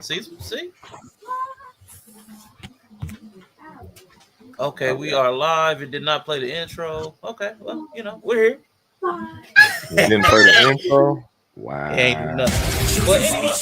See. Okay, we are live. It did not play the intro. Okay, well, we're here. We didn't play the intro. It ain't do Wow. nothing. But anyway,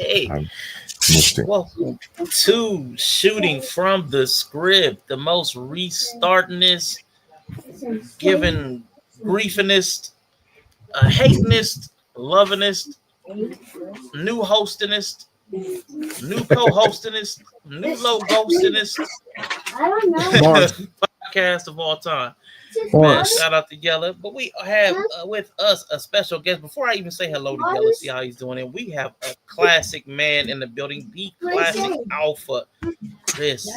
hey, I missed it. welcome to Shooting from the Script, the most restartingest, giving griefinest, hatingest, lovingest, new hostingest, new co-hostingest, new logo-hostingest podcast of all time. Man, shout out to Yella. But we have with us a special guest. Before I even say hello to Yella, see how he's doing it, we have a classic man in the building, the classic alpha. This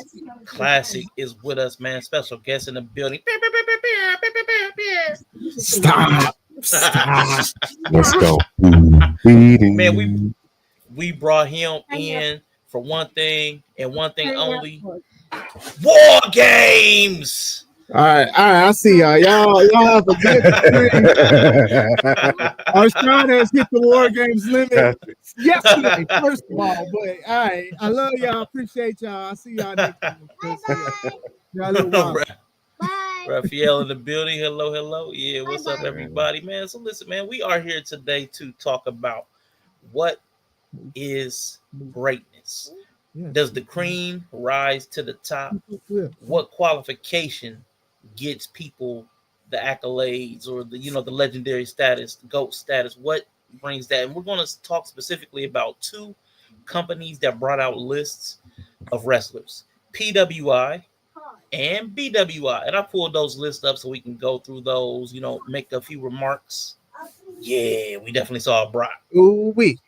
classic is with us, man. Special guest in the building. Stop. Let's go. Man, we brought him in for one thing and one thing only. War games. All right. I see y'all. Y'all have a good Our Sean has hit the War Games limit yesterday, first of all. But all right, I love y'all. Appreciate y'all. I see y'all next time. Bye. Raphael in the building. Hello. Yeah, what's up, everybody, man? So listen, man, we are here today to talk about what is greatness. Does the cream rise to the top? What qualification gets people the accolades or the legendary status, the GOAT status? What brings that? And we're going to talk specifically about two companies that brought out lists of wrestlers, PWI and BWI. And I pulled those lists up so we can go through those, make a few remarks. Yeah, we definitely saw Brock. Ooh-wee.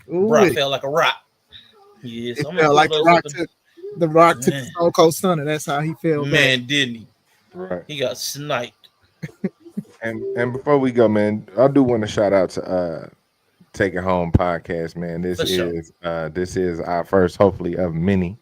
Brock felt like a rock. Yeah, so it felt like the Rock took the Stone Cold Stunner. That's how he felt. Man, didn't he? Right. He got sniped. And before we go, man, I do want to shout out to Take It Home podcast, man. This is our first, hopefully, of many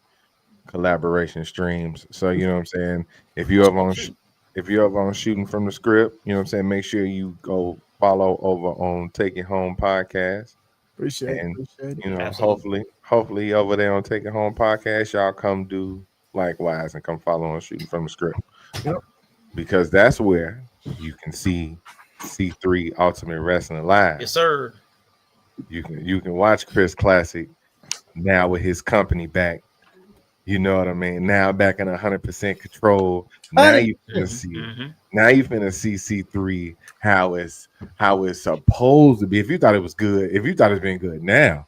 collaboration streams. So you know what I'm saying. If you're ever on Shooting from the Script, you know what I'm saying. Make sure you go follow over on Take It Home podcast. Appreciate it. You know, hopefully over there on Take It Home podcast, y'all come do likewise and come follow on Shooting from the Script. Yep. Because that's where you can see C.R.E.A.M. Ultimate Wrestling live. Yes, sir. You can watch Chris Classic now with his company back. You know what I mean? Now back in 100% control. Now you can see. Now you finna see C3 how it's supposed to be. If you thought it was good, if you thought it's been good now,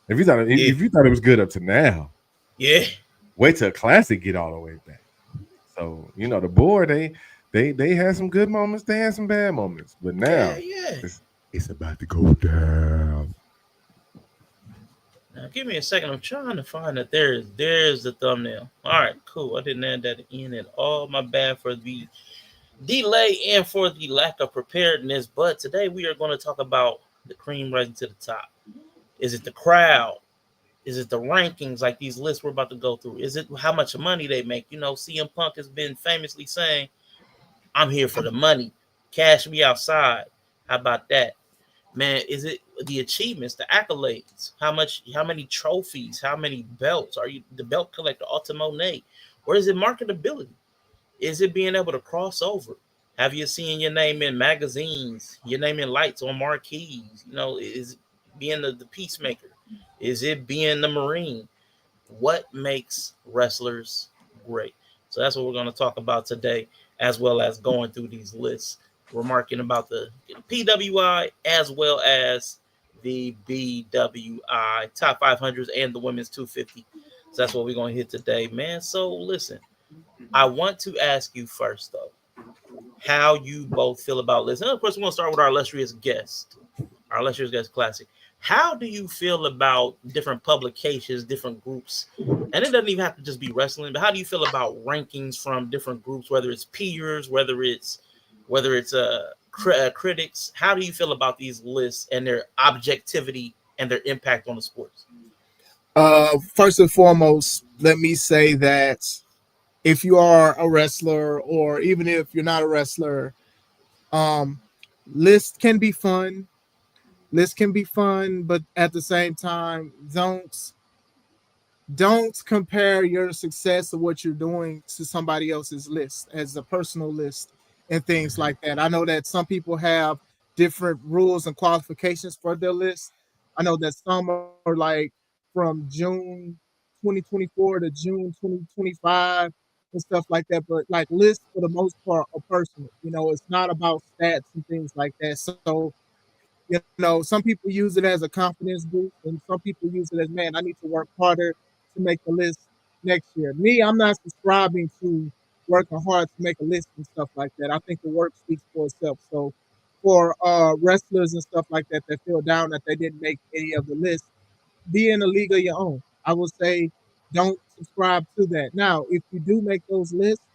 if you thought it was good up to now, wait till Classic get all the way back. So the board they had some good moments, they had some bad moments, but now it's about to go down. Now, give me a second. I'm trying to find that. There's the thumbnail. All right, cool. I didn't add that in at all. My bad for the delay and for the lack of preparedness. But today we are going to talk about the cream rising to the top. Is it the crowd? Is it the rankings like these lists we're about to go through? Is it how much money they make? You know, CM Punk has been famously saying, I'm here for the money. Cash me outside. How about that? Man, is it the achievements, the accolades? How many trophies, how many belts? Are you the belt collector, Ultimo Nate? Or is it marketability? Is it being able to cross over? Have you seen your name in magazines, your name in lights on marquees? You know, is it being the peacemaker? Is it being the Marine? What makes wrestlers great? So that's what we're going to talk about today, as well as going through these lists, remarking about the PWI as well as the BWI top 500s and the women's 250. So that's what we're going to hit today, man. So listen, I want to ask you first, though, how you both feel about lists. And of course, we're going to start with our illustrious guest, Classic. How do you feel about different publications, different groups? And it doesn't even have to just be wrestling, but how do you feel about rankings from different groups, whether it's peers, whether it's critics? How do you feel about these lists and their objectivity and their impact on the sports? First and foremost, let me say that if you are a wrestler, or even if you're not a wrestler, lists can be fun. Lists can be fun, but at the same time, don't compare your success of what you're doing to somebody else's list as a personal list and things like that. I know that some people have different rules and qualifications for their list. I know that some are like from June 2024 to June 2025 and stuff like that. But like lists for the most part are personal. You know, it's not about stats and things like that. So you know, some people use it as a confidence boost, and some people use it as, man, I need to work harder to make the list next year. Me, I'm not subscribing to working hard to make a list and stuff like that. I think the work speaks for itself. So for wrestlers and stuff like that that feel down that they didn't make any of the list, be in a league of your own. I would say don't subscribe to that. Now, if you do make those lists,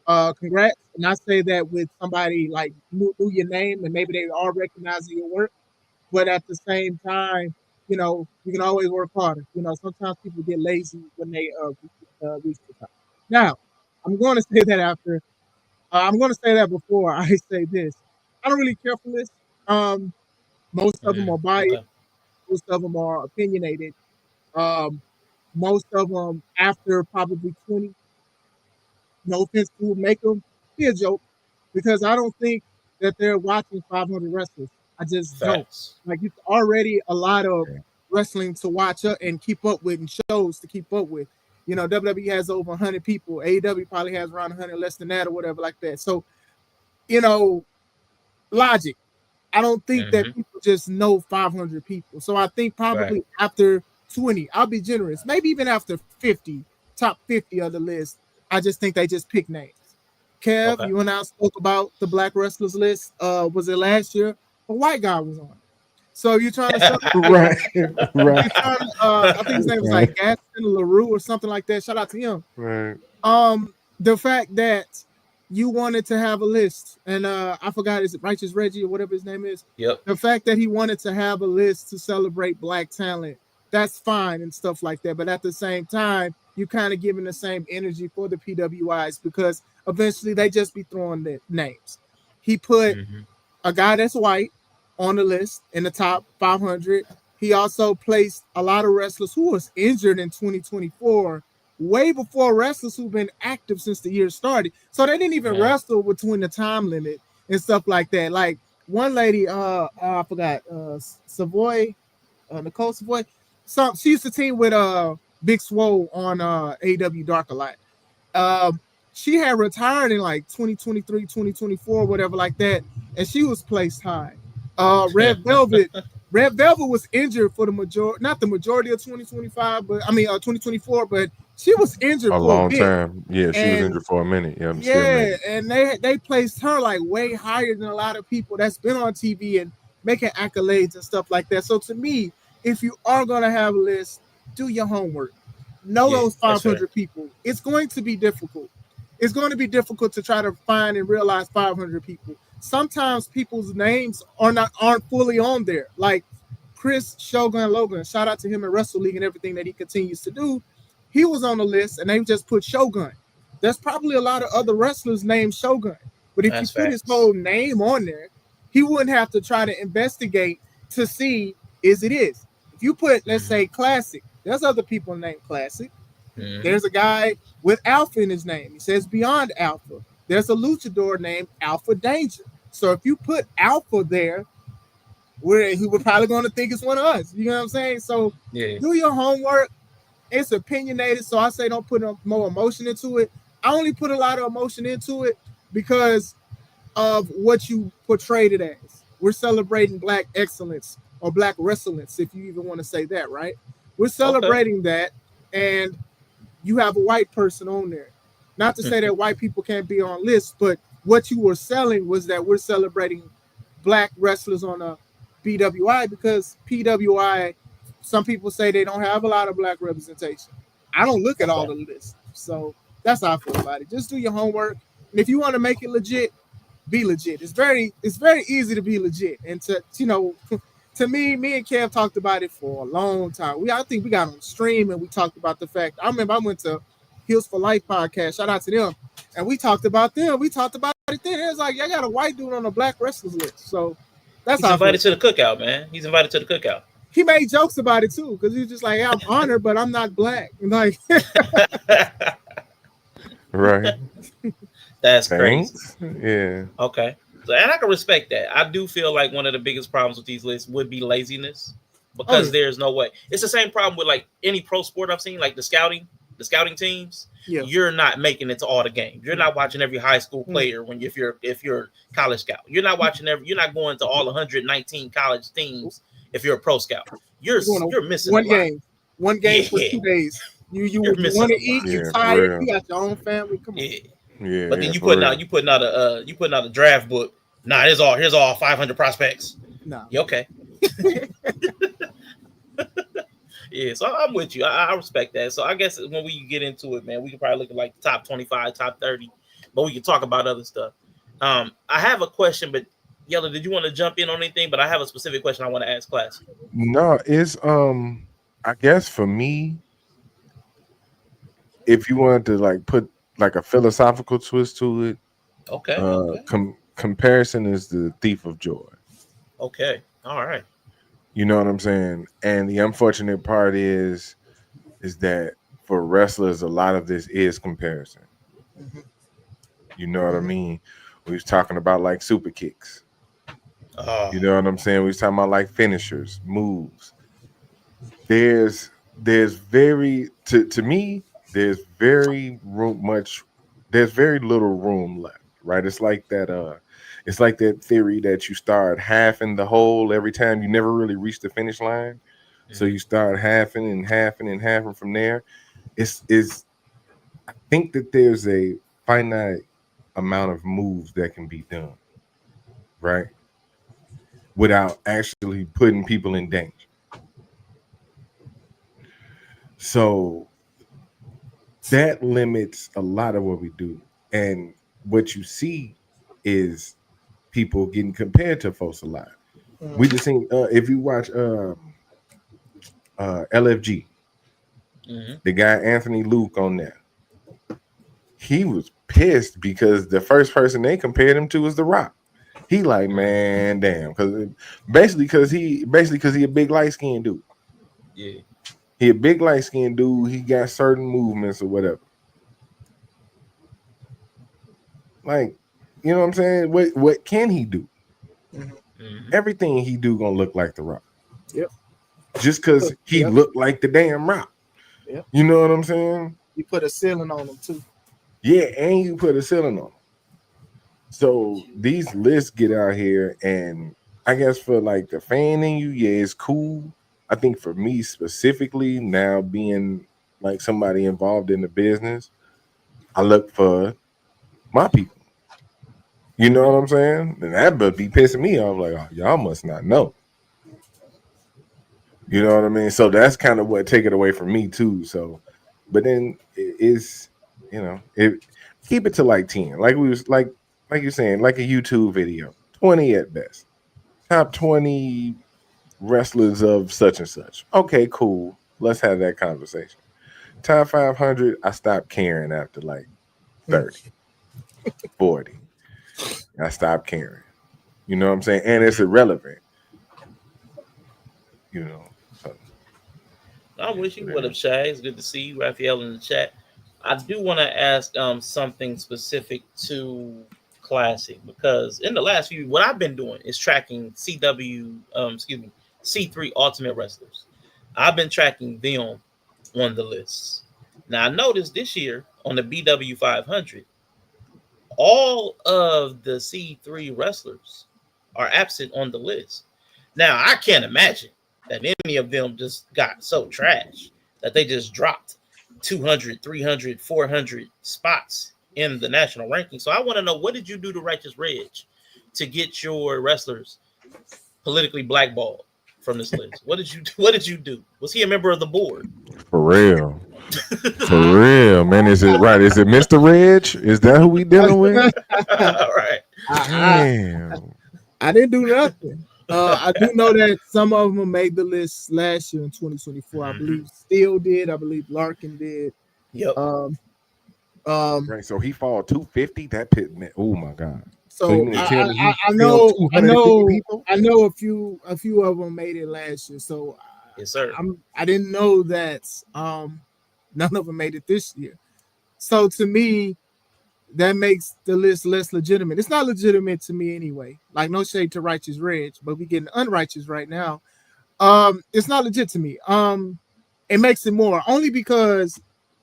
congrats. And I say that with somebody like knew your name and maybe they are recognizing your work, but at the same time, you know, you can always work harder. You know, sometimes people get lazy when they reach the top. Now, I'm going to say that after. I'm going to say that before I say this. I don't really care for this. Um, most of them are biased. Okay. Most of them are opinionated. Um, most of them after probably 20. No offense to make them be a joke, because I don't think that they're watching 500 wrestlers. I just don't. Facts. Like, it's already a lot of wrestling to watch up and keep up with, and shows to keep up with. You know, WWE has over 100 people. AEW probably has around 100, less than that, or whatever like that. So, you know, logic. I don't think that people just know 500 people. So I think probably after 20, I'll be generous, maybe even after 50, top 50 of the list, I just think they just pick names. Kev, you and I spoke about the black wrestlers list. Was it last year? A white guy was on it. So you're trying to right. I think his name was like Gaston LaRue or something like that. Shout out to him. Right. The fact that you wanted to have a list, and I forgot, is it Righteous Reggie or whatever his name is? Yep. The fact that he wanted to have a list to celebrate black talent, that's fine and stuff like that. But at the same time, you kind of giving the same energy for the PWIs, because eventually they just be throwing the names. He put a guy that's white on the list in the top 500. He also placed a lot of wrestlers who was injured in 2024, way before wrestlers who've been active since the year started. So they didn't even wrestle between the time limit and stuff like that. Like one lady, I forgot, Savoy, Nicole Savoy. She used to team with Big Swole on AEW Dark a lot. She had retired in like 2023, 2024, whatever like that, and she was placed high. Red Velvet was injured for the majority, not the majority of 2025, but 2024, but she was injured a for long a bit. time. Yeah, she was injured for a minute. Yeah, and they placed her like way higher than a lot of people that's been on TV and making accolades and stuff like that. So to me, if you are gonna have a list, do your homework. Know those 500 people. It's going to be difficult. It's going to be difficult to try to find and realize 500 people. Sometimes people's names aren't fully on there. Like Chris Shogun Logan, shout out to him in Wrestle League and everything that he continues to do. He was on the list and they just put Shogun. There's probably a lot of other wrestlers named Shogun. But if you put his whole name on there, he wouldn't have to try to investigate to see is it is. If you put, let's say, Classic, there's other people named Classic. There's a guy with Alpha in his name. He says Beyond Alpha. There's a luchador named Alpha Danger. So if you put Alpha there, he would probably going to think it's one of us. You know what I'm saying? So do your homework. It's opinionated, so I say don't put more emotion into it. I only put a lot of emotion into it because of what you portrayed it as. We're celebrating Black excellence or Black wrestlance, if you even want to say that, right? We're celebrating that, and you have a white person on there. Not to say that white people can't be on lists, but what you were selling was that we're celebrating Black wrestlers on a PWI because PWI, some people say they don't have a lot of Black representation. I don't look at all the lists. So that's how I feel about it. Just do your homework. And if you want to make it legit, be legit. It's very easy to be legit. And to me and Kev talked about it for a long time. I think we got on stream and we talked about the fact. I remember I went to Heels for Life podcast. Shout out to them. And we talked about them. We talked about it then. It was like, I got a white dude on a Black wrestlers list. So that's He's invited to the cookout, man. He's invited to the cookout. He made jokes about it too, because he was just like, I'm honored, but I'm not Black. Like right. That's crazy. Yeah. Okay. So, and I can respect that. I do feel like one of the biggest problems with these lists would be laziness, because there's no way. It's the same problem with like any pro sport I've seen, like the scouting teams. Yeah. You're not making it to all the games. You're not watching every high school player if you're college scout. You're not watching you're not going to all 119 college teams if you're a pro scout. You're missing one game for 2 days. You want to eat, you're tired, you got your own family. Come on. Yeah. But then you putting out a draft book. Nah, here's all 500 prospects. No. You okay. Yeah, so I'm with you. I respect that. So I guess when we get into it, man, we can probably look at like the top 25, top 30, but we can talk about other stuff. I have a question, but Yella, did you want to jump in on anything? But I have a specific question I want to ask Class. No, it's I guess for me, if you wanted to like put like a philosophical twist to it, okay. Comparison is the thief of joy. Okay, all right. You know what I'm saying? And the unfortunate part is that for wrestlers, a lot of this is comparison. Mm-hmm. You know what I mean? We was talking about like super kicks. You know what I'm saying? We was talking about like finishers, moves. There's very to me, there's very little room left, right? It's like that theory that you start half in the hole every time you never really reach the finish line. Mm-hmm. So you start halving and halving and halving from there. I think that there's a finite amount of moves that can be done, right? Without actually putting people in danger. So that limits a lot of what we do. And what you see is people getting compared to folks a lot. Mm-hmm. We just seen if you watch LFG, mm-hmm. the guy Anthony Luke on there, he was pissed because the first person they compared him to was The Rock. He like, man, damn, because he a big light skinned dude. Yeah, he a big light skinned dude. He got certain movements or whatever. Like, you know what I'm saying? What can he do? Mm-hmm. Everything he do gonna look like The Rock. Yep. Just because he looked like the damn Rock. Yep. You know what I'm saying? You put a ceiling on him too. Yeah, and you put a ceiling on him. So these lists get out here, and I guess for like the fan in you, yeah, it's cool. I think for me specifically, now being like somebody involved in the business, I look for my people. You know what I'm saying? And that would be pissing me off. Like, oh, y'all must not know. You know what I mean? So that's kind of what take it away from me too. So, but then it's, keep it to like 10. Like we was like you're saying, like a YouTube video, 20 at best. Top 20 wrestlers of such and such. Okay, cool. Let's have that conversation. Top 500, I stopped caring after like 30, 40. I stopped caring. You know what I'm saying? And it's irrelevant. You know. So. I'm with you. What up, Shay? It's good to see you, Raphael, in the chat. I do want to ask something specific to Classic, because in the last few, what I've been doing is tracking C3 Ultimate Wrestlers. I've been tracking them on the lists. Now I noticed this year on the BW 500, all of the C3 wrestlers are absent on the list. Now I can't imagine that any of them just got so trash that they just dropped 200, 300, 400 spots in the national ranking. So I want to know, what did you do to Righteous Reg to get your wrestlers politically blackballed from this list? What did you do? What did you do? Was he a member of the board? For real. For real, man. Is it right? Is it Mr. Reg? Is that who we dealing with? All right. Damn. I didn't do nothing. I do know that some of them made the list last year in 2024. I believe Steele did. I believe Larkin did. Yep. Right. So he fall 250. That pit, man. Oh my god. So I know a few of them made it last year. So yes, sir. I didn't know that none of them made it this year. So to me, that makes the list less legitimate. It's not legitimate to me anyway. Like, no shade to Righteous Reg, but we getting unrighteous right now. It's not legit to me. It makes it more only because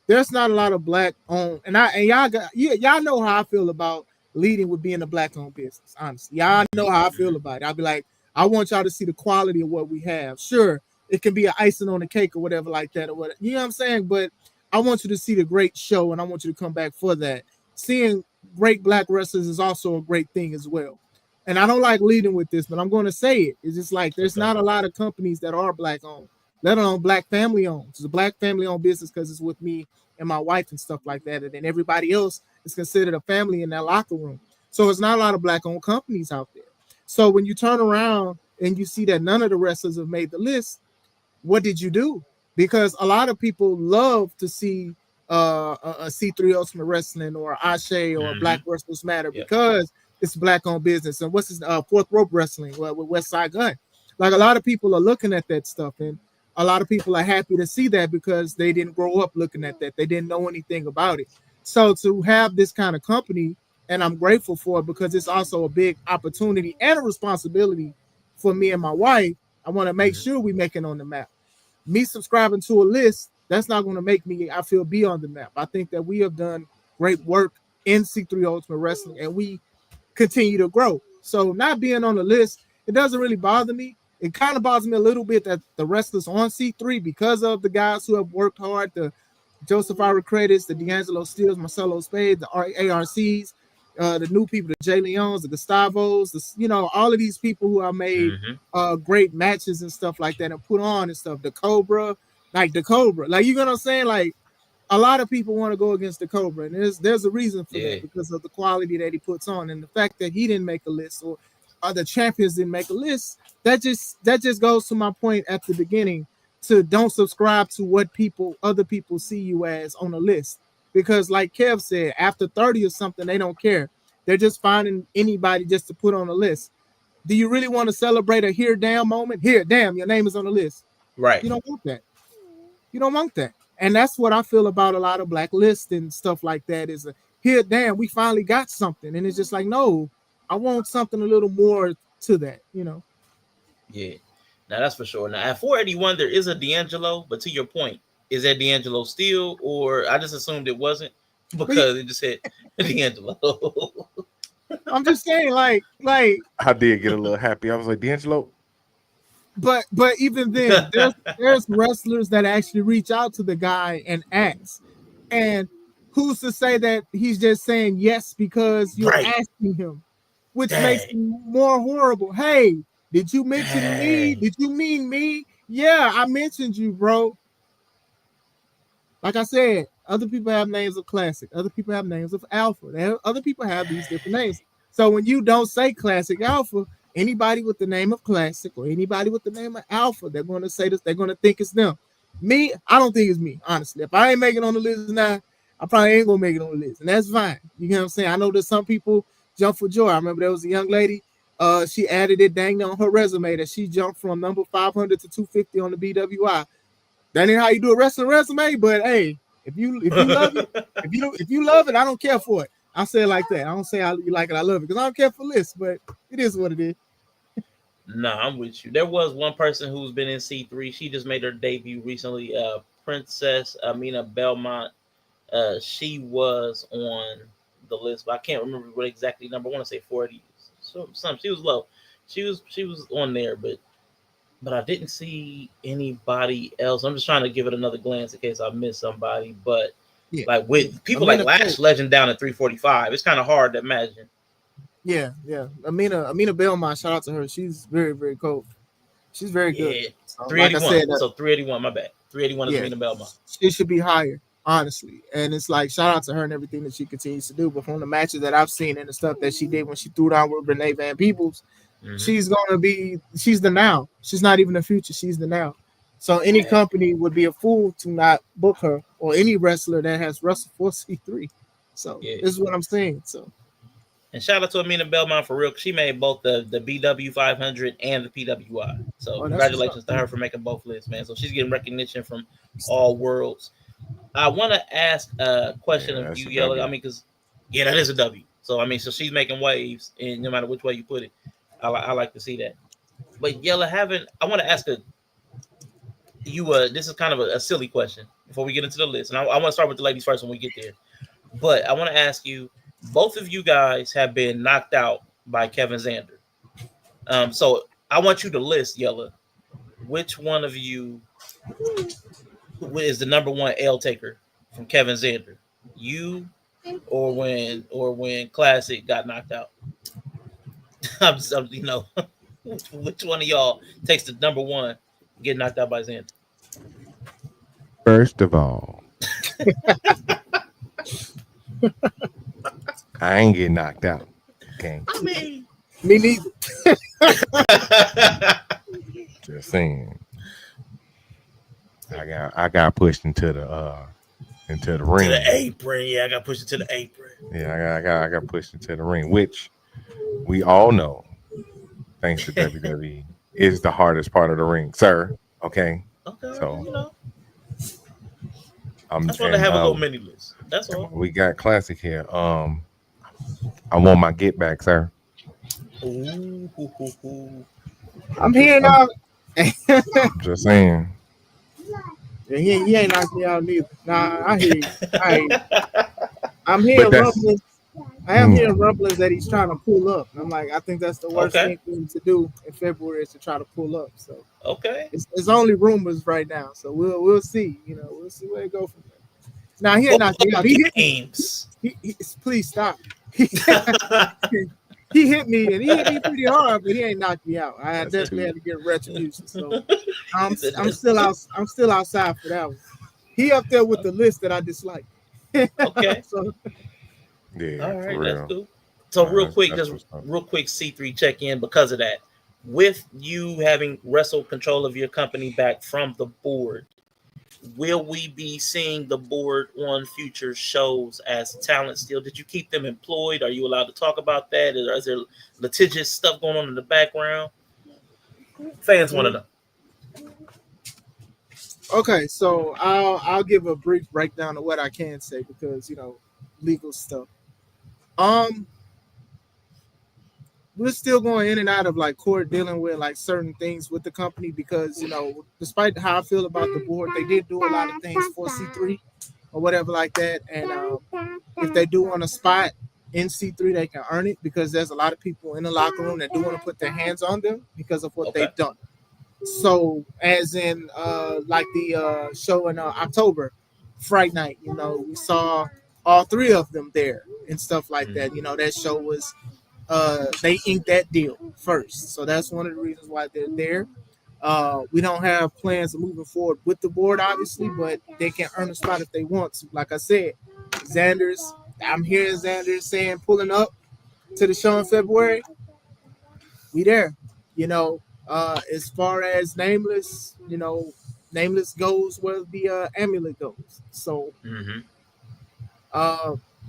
there's not a lot of black owned, and y'all know how I feel about leading with being a black owned business. Honestly, y'all know how I feel about it. I'll be like, I want y'all to see the quality of what we have. Sure, it can be an icing on the cake or whatever like that, or whatever. You know what I'm saying? But I want you to see the great show, and I want you to come back for that. Seeing great black wrestlers is also a great thing as well. And I don't like leading with this, but I'm going to say it. It's just like there's not a lot of companies that are black owned, let alone black family owned. It's a black family owned business because it's with me and my wife and stuff like that. And then everybody else is considered a family in that locker room. So it's not a lot of black owned companies out there. So when you turn around and you see that none of the wrestlers have made the list, what did you do? Because a lot of people love to see a C3 Ultimate Wrestling or Ashe or Black Wrestlers Matter because it's black owned business. And what's his Fourth Rope Wrestling with West Side Gun? Like, a lot of people are looking at that stuff, and a lot of people are happy to see that because they didn't grow up looking at that. They didn't know anything about it. So to have this kind of company, and I'm grateful for it because it's also a big opportunity and a responsibility for me and my wife. I want to make sure we make it on the map. Me subscribing to a list, that's not going to make me, I feel, be on the map. I think that we have done great work in C3 Ultimate Wrestling, and we continue to grow. So not being on the list, it doesn't really bother me. It kind of bothers me a little bit that the wrestlers on C3, because of the guys who have worked hard, the Joseph Ira Credits, the D'Angelo Steels, Marcelo Spade, the ARCs, the new people, the Jey Leons, the Gustavos, all of these people who have made great matches and stuff like that and put on and stuff. The Cobra, like you know what I'm saying? Like, a lot of people want to go against the Cobra, and there's a reason for that, because of the quality that he puts on and the fact that he didn't make a list or the champions didn't make a list. That just goes to my point at the beginning, to don't subscribe to what other people see you as on a list. Because like Kev said, after 30 or something, they don't care. They're just finding anybody just to put on a list. Do you really want to celebrate a here damn moment? Here, damn, your name is on the list. Right. You don't want that. You don't want that. And that's what I feel about a lot of black lists and stuff like that, is here, damn, we finally got something. And it's just like, no, I want something a little more to that, Yeah. Now that's for sure. Now at 481, there is a D'Angelo, but to your point, is that D'Angelo still, or I just assumed it wasn't because it just said D'Angelo. I'm just saying, like I did get a little happy. I was like, D'Angelo. But even then, there's wrestlers that actually reach out to the guy and ask. And who's to say that he's just saying yes because you're asking him, which makes it more horrible. Hey, did you mention me? Did you mean me? Yeah, I mentioned you, bro. Like I said, other people have names of Classic. Other people have names of Alpha. Other people have these different names. So when you don't say Classic Alpha, Anybody with the name of Classic or anybody with the name of Alpha, they're going to say this. They're going to think it's them. Me, I don't think it's me, honestly. If I ain't making on the list now, I probably ain't going to make it on the list. And that's fine. You know what I'm saying? I know that some people jump for joy. I remember there was a young lady. She added it dang on her resume that she jumped from number 500 to 250 on the BWI. That ain't how you do a wrestling resume, but hey, if you love it, if you love it, I don't care for it. I say it like that. I don't say you like it, I love it, because I don't care for lists, but it is what it is. Nah, I'm with you. There was one person who's been in C3. She just made her debut recently. Princess Amina Belmont. She was on the list, but I can't remember what exactly number. I want to say 40. So some she was low. She was on there, but I didn't see anybody else. I'm just trying to give it another glance in case I missed somebody. But Yeah. like with people like Lash Legend down at 345, it's kind of hard to imagine. Yeah. Amina Belmont, shout out to her. She's very, very cool. She's very good. So, 381. Like I said, so 381, my bad. 381 is Amina Belmont. She should be higher, honestly. And it's like, shout out to her and everything that she continues to do. But from the matches that I've seen and the stuff that she did when she threw down with Renee Van Peebles, she's the now. She's not even the future. She's the now. So any company would be a fool to not book her, or any wrestler that has wrestled for C3. So this is what I'm saying. So, and shout out to Amina Belmont for real. She made both the BW 500 and the PWI. So congratulations to her for making both lists, man. So she's getting recognition from all worlds. I want to ask a question of you, Yella. I mean, because that is a W. So I mean, so she's making waves, and no matter which way you put it, I like to see that. But Yella, I want to ask this is kind of a silly question before we get into the list, and I want to start with the ladies first when we get there. But I want to ask you, both of you guys have been knocked out by Kevin Zander. So I want you to list, Yella, which one of you is the number one L taker from Kevin Zander? You or when Classic got knocked out? Which one of y'all takes the number one and get knocked out by Zander? First of all, I ain't getting knocked out. Okay. I mean, me neither. Just saying. I got pushed into the ring. To the apron. Yeah, I got pushed into the apron. Yeah, I got pushed into the ring, which we all know, thanks to WWE, is the hardest part of the ring, sir. Okay. So I just want to have a little mini list. That's all. We got Classic here. I want my get back, sir. Ooh. I'm here now. Just saying. Yeah, he ain't knocked me out neither. Nah, I hear you. I'm hearing rumblings. I am hearing rumblings that he's trying to pull up. I'm like, I think that's the worst thing for him to do in February is to try to pull up. So it's only rumors right now. So we'll see. We'll see where it goes from there. Now he ain't knocked me out. He please stop. He hit me, and he hit me pretty hard, but he ain't knocked me out. I definitely had to get retribution. So I'm still outside for that one. He up there with the list that I dislike. Okay. So, yeah. All right, that's cool. So real quick C3 check in because of that. With you having wrestled control of your company back from the board, will we be seeing the board on future shows as talent still? Did you keep them employed? Are you allowed to talk about that? Is there litigious stuff going on in the background? Fans want to know. Okay, so I'll give a brief breakdown of what I can say because legal stuff. We're still going in and out of like court dealing with like certain things with the company because despite how I feel about the board, they did do a lot of things for C3 or whatever like that. And if they do want a spot in C3, they can earn it because there's a lot of people in the locker room that do want to put their hands on them because of what they've done. So as in like the show in October, Fright Night, we saw all three of them there and stuff like that. That show was they inked that deal first. So that's one of the reasons why they're there. We don't have plans of moving forward with the board, obviously, but they can earn a spot if they want to. Like I said, I'm hearing Xander's saying pulling up to the show in February. we there. As far as nameless, nameless goes where the amulet goes. So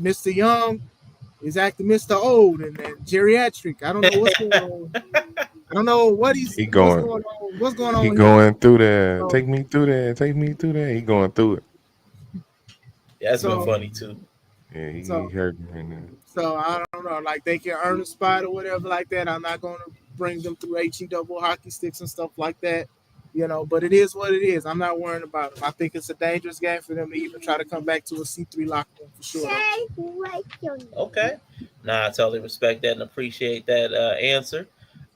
Mr. Young is acting Mr. Old and geriatric. I don't know what's going on. I don't know what's going on. What's going on? He here. going through there. Take me through there. Take me through there. He going through it. Yeah, that's been funny too. Yeah, he hurt me right now. So I don't know, like they can earn a spot or whatever like that. I'm not going to bring them through HE double hockey sticks and stuff like that, But it is what it is. I'm not worrying about them. I think it's a dangerous game for them to even try to come back to a C3 locker room for sure. Okay, I totally respect that and appreciate that answer.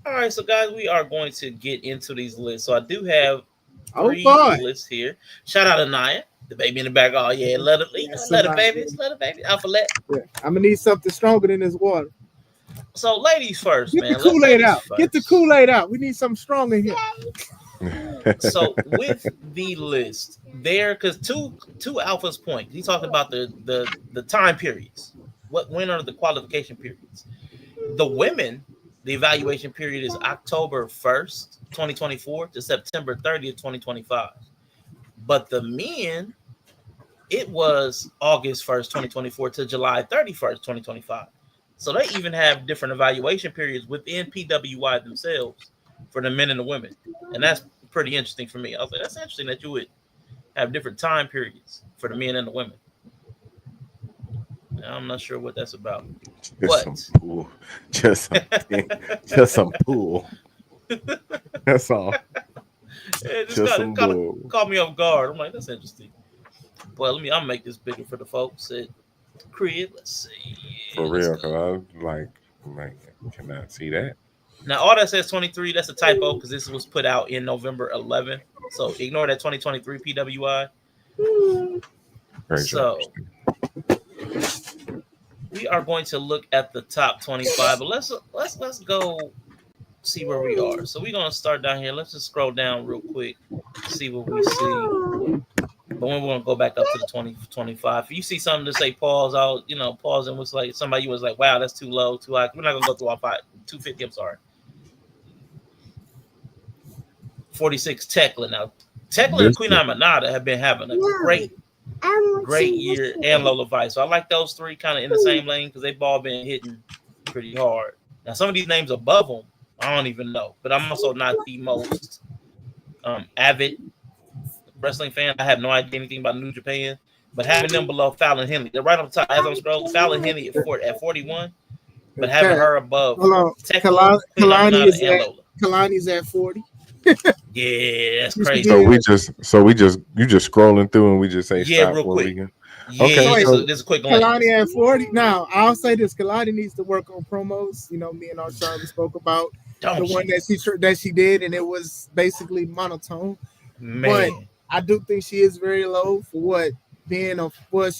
All right, so guys, we are going to get into these lists. So I do have 3 lists here. Shout out to Naya, the baby in the back. Oh yeah, let the baby. Alpha let. Yeah, I'm gonna need something stronger than this water. So ladies first, man. Get the Kool-Aid out. Get the Kool-Aid out. We need something strong in here. So with the list there, because two Alpha's point, he's talking about the time periods. When are the qualification periods? The women, the evaluation period is October 1st, 2024 to September 30th, 2025. But the men, it was August 1st, 2024 to July 31st, 2025. So they even have different evaluation periods within PWI themselves for the men and the women. And that's pretty interesting for me. I was like, that's interesting that you would have different time periods for the men and the women. I'm not sure what that's about. Just some pool. That's all. It just kind of caught me off guard. I'm like, that's interesting. Well, I'll make this bigger for the folks at C.R.E.A.M. Let's see. For real, because I was like, can I see that? Now, all that says 23, that's a typo because this was put out in November 11. So ignore that 2023 PWI. So we are going to look at the top 25, but let's go see where we are. So we're gonna start down here. Let's just scroll down real quick, see what we see. But when we're gonna go back up to the 2025, if you see something to say pause out, pause and was like somebody was like, wow, that's too low, too high. We're not gonna go through all 250. I'm sorry. 46 Tekla. Now Tekla and Queen Aminata have been having a great year, and Lola Vice. So I like those 3 kind of in the same lane because they've all been hitting pretty hard. Now some of these names above them, I don't even know, but I'm also not the most avid wrestling fan. I have no idea anything about New Japan, but having them below Fallon Henley, they're right on top as I'm scrolling. Fallon Henley at 41, but having her above Tekla, Kalani's and Lola. Kalani's at 40. Yeah, that's crazy. So you just scrolling through and we just say stop real quick. Yeah, okay, so this is a quick glance. Kalani at 40. Now I'll say this: Kalani needs to work on promos. Me and our Charlie spoke about the one that she did, and it was basically monotone. Man. But I do think she is very low for what being a. Well,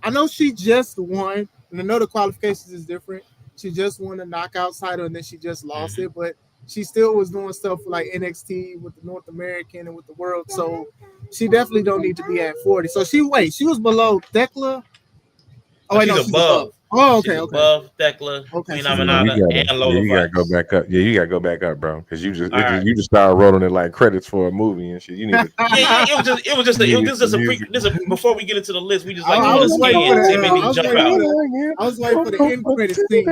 I know she just won, and I know the qualifications is different. She just won a knockout title, and then she just lost it, but she still was doing stuff like NXT with the North American and with the world. So she definitely don't need to be at 40. So she was below Tekla. Oh, she's above. Oh, okay, she's above Tekla. Okay, and Lola. You gotta go back up. Yeah, you gotta go back up, bro. Because you just started rolling it like credits for a movie and shit. You need to. It was just before we get into the list, we just like to scan and see if anything jump out. I was waiting for the end credits scene.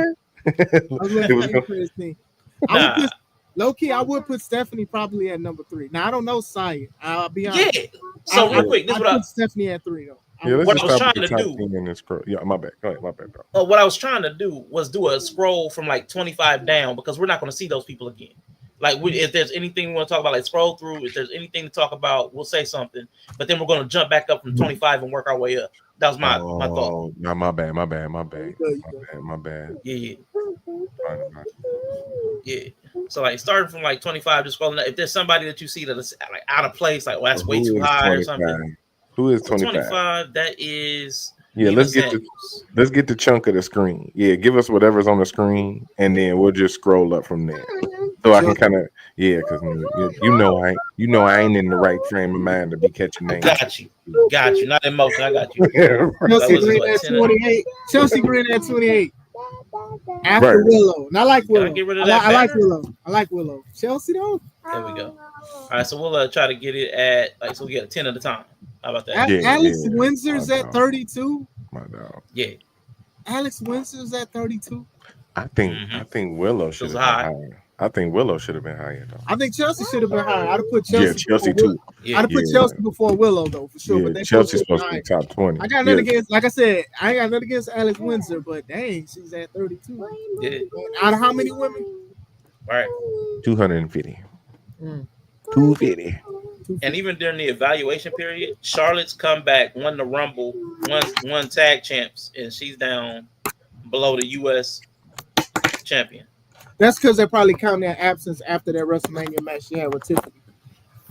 Low key, I would put Stephanie probably at number 3. Now I don't know Saya. I'll be honest. Yeah. So real quick, this is what I put Stephanie at 3 though. What I was trying to do. Yeah, my bad. Go ahead, my bad, bro. What I was trying to do was do a scroll from like 25 down because we're not going to see those people again. Like, if there's anything we want to talk about, like scroll through. If there's anything to talk about, we'll say something. But then we're going to jump back up from 25 and work our way up. That was my thought. No, my bad. Yeah. So like starting from like 25, just scrolling. If there's somebody that you see that is like out of place, like that's way too high or something. Who is 25? 25. That is. Yeah, let's get the chunk of the screen. Yeah, give us whatever's on the screen, and then we'll just scroll up from there. So I can kind of because I ain't in the right frame of mind to be catching names. Got you. Not in motion. I got you. Chelsea Green at 28. Chelsea Green at 28. After Willow. And I like Willow. Gotta get rid of that I like banner. Willow. I like Willow. Chelsea though. There we go. All right, so we'll try to get it at so we get a 10 at a time. How about that? Alex Windsor's at 32. My dog. Yeah. Alex Windsor's at 32. I think Willow should have been higher. I think Willow should have been higher though. I think Chelsea should have been higher. I'd have put Chelsea. Yeah, Chelsea too. I'd have put Chelsea before Willow though, for sure. Yeah, but Chelsea's supposed to be top 20. I got nothing against, like I said, I ain't got nothing against Alex Windsor, but dang, she's at 32. Yeah. Out of how many women? All right. 250. 250. And even during the evaluation period, Charlotte's comeback won the Rumble, won tag champs, and she's down below the U.S. champion. That's because they probably count their absence after that WrestleMania match she had with Tiffany.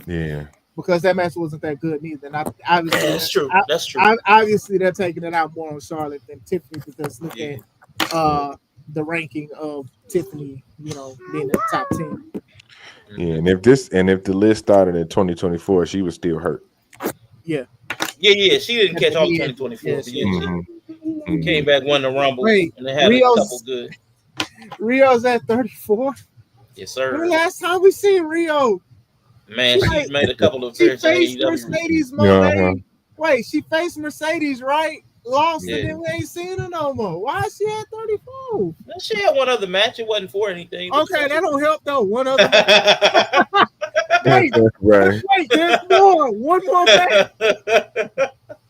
Yeah. Because that match wasn't that good neither. And obviously, that's true. That's true. Obviously, they're taking it out more on Charlotte than Tiffany because look at the ranking of Tiffany, being in the top 10. Yeah, and if the list started in 2024, she was still hurt. Yeah. Yeah. She didn't catch all 2024. Yeah, she came back, won the Rumble, and they had a couple good. Rio's at 34. Yes, sir. When the last time we seen Rio? Man, she made a couple of appearances. She faced Mercedes Monet. Wait, she faced Mercedes, right? Lost, and then we ain't seen her no more. Why is she at 34? She had one other match. It wasn't for anything. Okay, that don't help though. One other. Wait, there's more. One more match.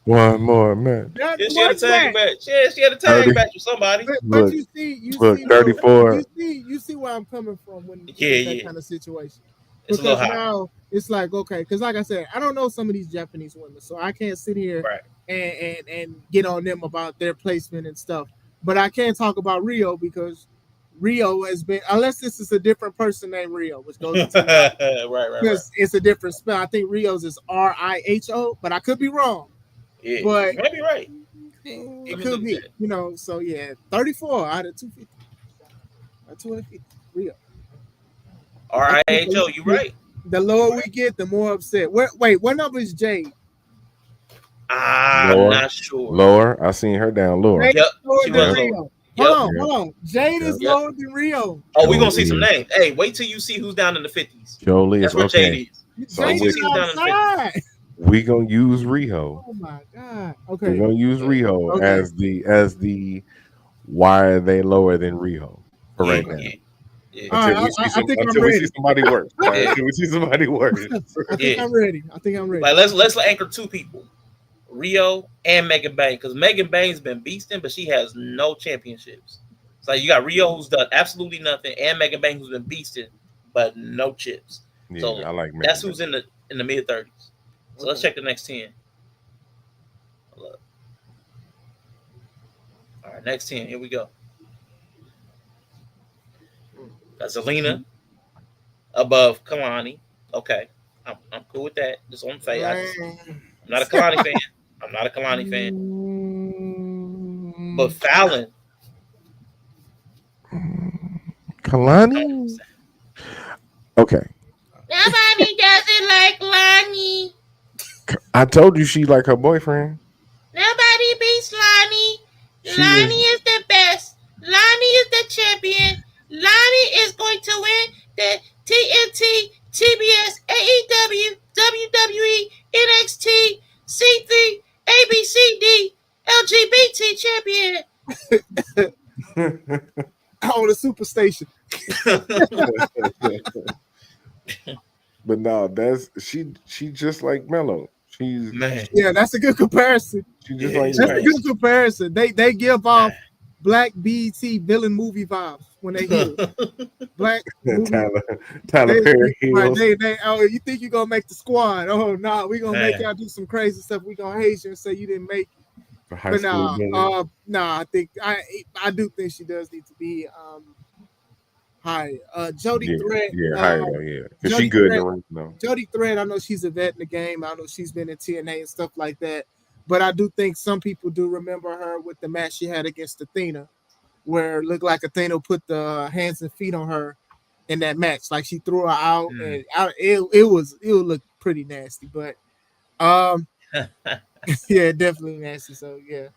One more match. She had a tag match. Yeah, she had a tag match with somebody. But you see, 34. You see where I'm coming from when that kind of situation. It's because now it's like, okay, because like I said, I don't know some of these Japanese women, so I can't sit here and get on them about their placement and stuff. But I can talk about Rio because Rio has been, unless this is a different person named Rio, which goes into right. Because it's a different spell. I think Rio's is Riho, but I could be wrong. Yeah, but you might be right. It could be, So yeah, 34 out of 250. 250, Rio. Riho, you right. The lower we get, the more upset. Wait, what number is Jey? I'm not sure. Lower. I seen her down lower. Yep. Lower than Rio. Hold on. Jade is lower than Rio. Oh, we're gonna see some names. Hey, wait till you see who's down in the 50s. Jolie That's where Jade is. Jade is outside. We gonna use Riho. Oh my god. Okay. We're gonna use Riho as the why are they lower than Riho for right now. Yeah. Until we see somebody work. Until we see somebody work. I think I'm ready. Like let's anchor two people, Rio and Megan Banks, because Megan Banks been beasting, but she has no championships. So you got Rio who's done absolutely nothing, and Megan Banks who's been beasting, but no chips. Yeah, so I like Megan that's who's in the mid 30s. So let's check the next 10. All right, next 10. Here we go. Got Zelina above Kalani. Okay, I'm cool with that. Just on say, I'm not a Kalani fan. But Fallon. Kalani? Okay. Nobody doesn't like Lonnie. I told you she like her boyfriend. Nobody beats Lonnie. Lonnie is the best. Lonnie is the champion. Lonnie is going to win the TNT, TBS, AEW, WWE, NXT, C3, ABCD, LGBT champion. Oh, the Superstation. But no, she just like Mello. Yeah, that's a good comparison. That's a good comparison. They give off Black BET villain movie vibes when they hear Black Tyler Perry heels. You think you're gonna make the squad? Oh no, we're gonna make y'all do some crazy stuff. We're gonna hate you and say you didn't make it. But I think I do think she does need to be higher. Jody Thread, higher, because she good in the ring though. Jody Thread, I know she's a vet in the game. I know she's been in TNA and stuff like that. But I do think some people do remember her with the match she had against Athena, where it looked like Athena put the hands and feet on her in that match. Like she threw her out, and it look pretty nasty. But yeah, definitely nasty. So yeah.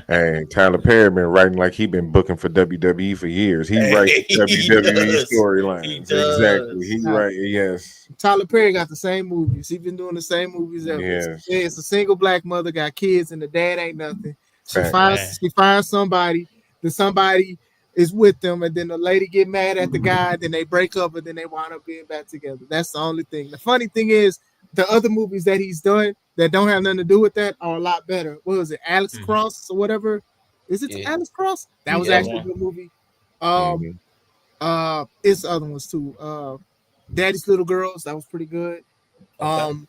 Hey, Tyler Perry been writing like he been booking for WWE for years. He writes He WWE does. He storylines. Exactly. does. He right. Yes. Tyler Perry got the same movies. He's been doing the same movies ever. Yes. It's a single black mother, got kids, and the dad ain't nothing. She Fact. finds somebody, then somebody is with them, and then the lady get mad at the guy, then they break up, and then they wind up being back together. That's the only thing. The funny thing is, the other movies that he's done that don't have nothing to do with that are a lot better. What was it, Alex Cross or whatever? Is it Alex Cross? That was actually a good movie. It's other ones too. Daddy's Little Girls, that was pretty good. Okay.